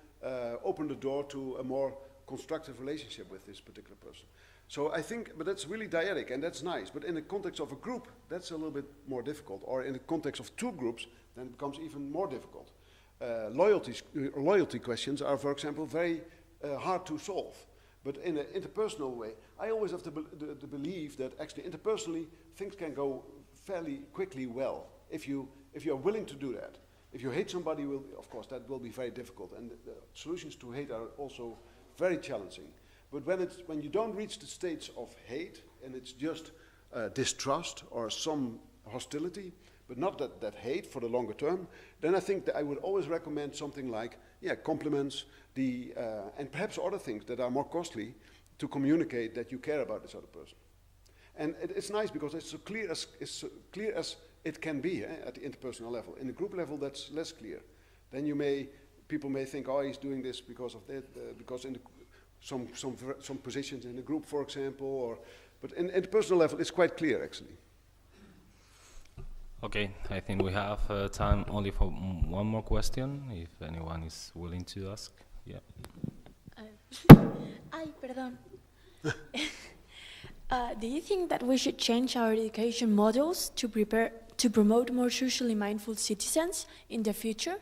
Speaker 3: open the door to a more constructive relationship with this particular person. So I think, but that's really dyadic, and that's nice. But in the context of a group, that's a little bit more difficult. Or in the context of two groups, then it becomes even more difficult. Loyalty questions are, for example, very hard to solve. But in an interpersonal way, I always have to believe that actually interpersonally things can go fairly quickly well if you are willing to do that. If you hate somebody, of course, that will be very difficult, and the solutions to hate are also very challenging. But when you don't reach the states of hate, and it's just distrust or some hostility, but not that hate for the longer term, then I think that I would always recommend something like, compliments, and perhaps other things that are more costly to communicate that you care about this other person. And it's nice because it's so clear as it can be at the interpersonal level. In the group level, that's less clear. Then people may think, oh, he's doing this because of that, because in some positions in the group, for example, but in the personal level, it's quite clear, actually.
Speaker 1: Okay, I think we have time only for one more question, if anyone is willing to ask. Yeah.
Speaker 12: Ay, perdón. Do you think that we should change our education models to promote more socially mindful citizens in the future?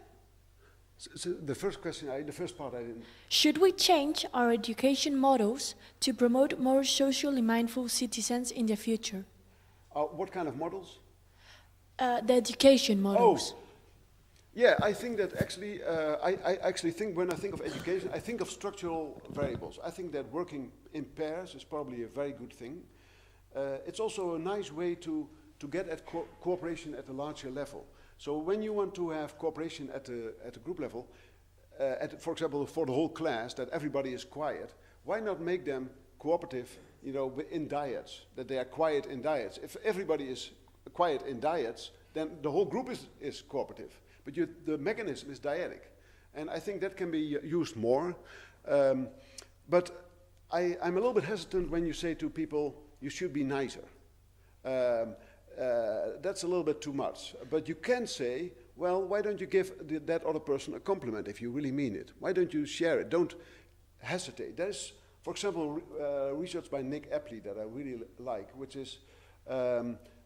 Speaker 3: So the first question, the first part I didn't...
Speaker 12: Should we change our education models to promote more socially mindful citizens in the future?
Speaker 3: What kind of models?
Speaker 12: The education models.
Speaker 3: Oh, yeah, I think that actually, I actually think when I think of education, I think of structural variables. I think that working in pairs is probably a very good thing. It's also a nice way to get at cooperation at a larger level. So when you want to have cooperation at a group level, for example, for the whole class, that everybody is quiet, why not make them cooperative, in dyads, that they are quiet in dyads? If everybody is quiet in dyads, then the whole group is cooperative. But the mechanism is dyadic. And I think that can be used more. But I'm a little bit hesitant when you say to people, you should be nicer. That's a little bit too much. But you can say, well, why don't you give that other person a compliment if you really mean it? Why don't you share it? Don't hesitate. There's, for example, research by Nick Epley that I really like, which is,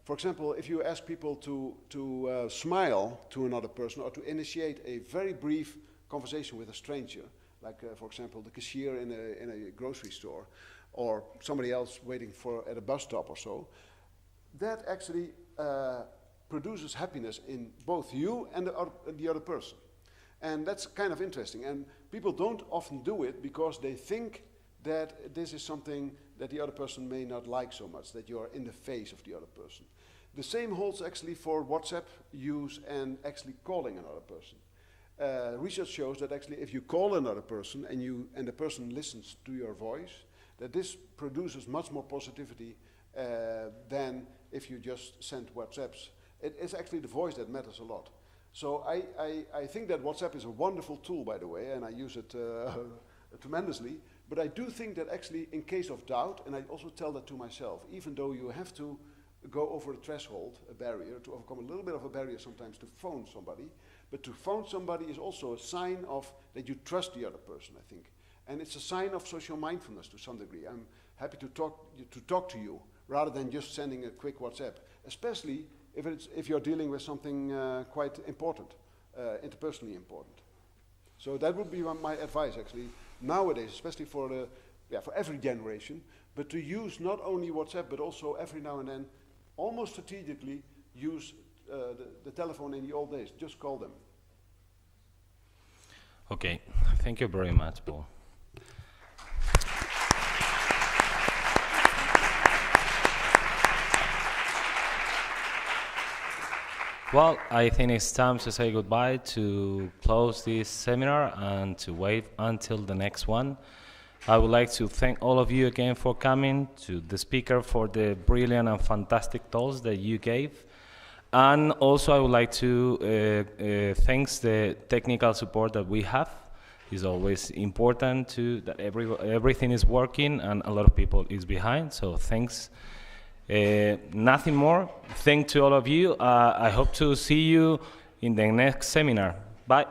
Speaker 3: for example, if you ask people to smile to another person or to initiate a very brief conversation with a stranger, like, for example, the cashier in a grocery store, or somebody else waiting at a bus stop or so, that actually produces happiness in both you and the other person. And that's kind of interesting. And people don't often do it because they think that this is something that the other person may not like so much, that you are in the face of the other person. The same holds actually for WhatsApp use and actually calling another person. Research shows that actually if you call another person and the person listens to your voice, that this produces much more positivity than if you just send WhatsApps. It's actually the voice that matters a lot. So I think that WhatsApp is a wonderful tool, by the way, and I use it tremendously. But I do think that actually in case of doubt, and I also tell that to myself, even though you have to go over a threshold, a barrier, to overcome a little bit of a barrier sometimes to phone somebody, but to phone somebody is also a sign of that you trust the other person, I think. And it's a sign of social mindfulness to some degree. I'm happy to talk to you rather than just sending a quick WhatsApp, especially if you're dealing with something quite important, interpersonally important. So that would be my advice, actually, nowadays, especially for every generation, but to use not only WhatsApp, but also every now and then, almost strategically, use the telephone in the old days. Just call them.
Speaker 1: Okay, thank you very much, Paul. Well, I think it's time to say goodbye, to close this seminar and to wait until the next one. I would like to thank all of you again for coming, to the speaker for the brilliant and fantastic talks that you gave. And also I would like to thank the technical support that we have. It's always important that everything is working and a lot of people is behind, so thanks. Nothing more. Thank to all of you. I hope to see you in the next seminar. Bye.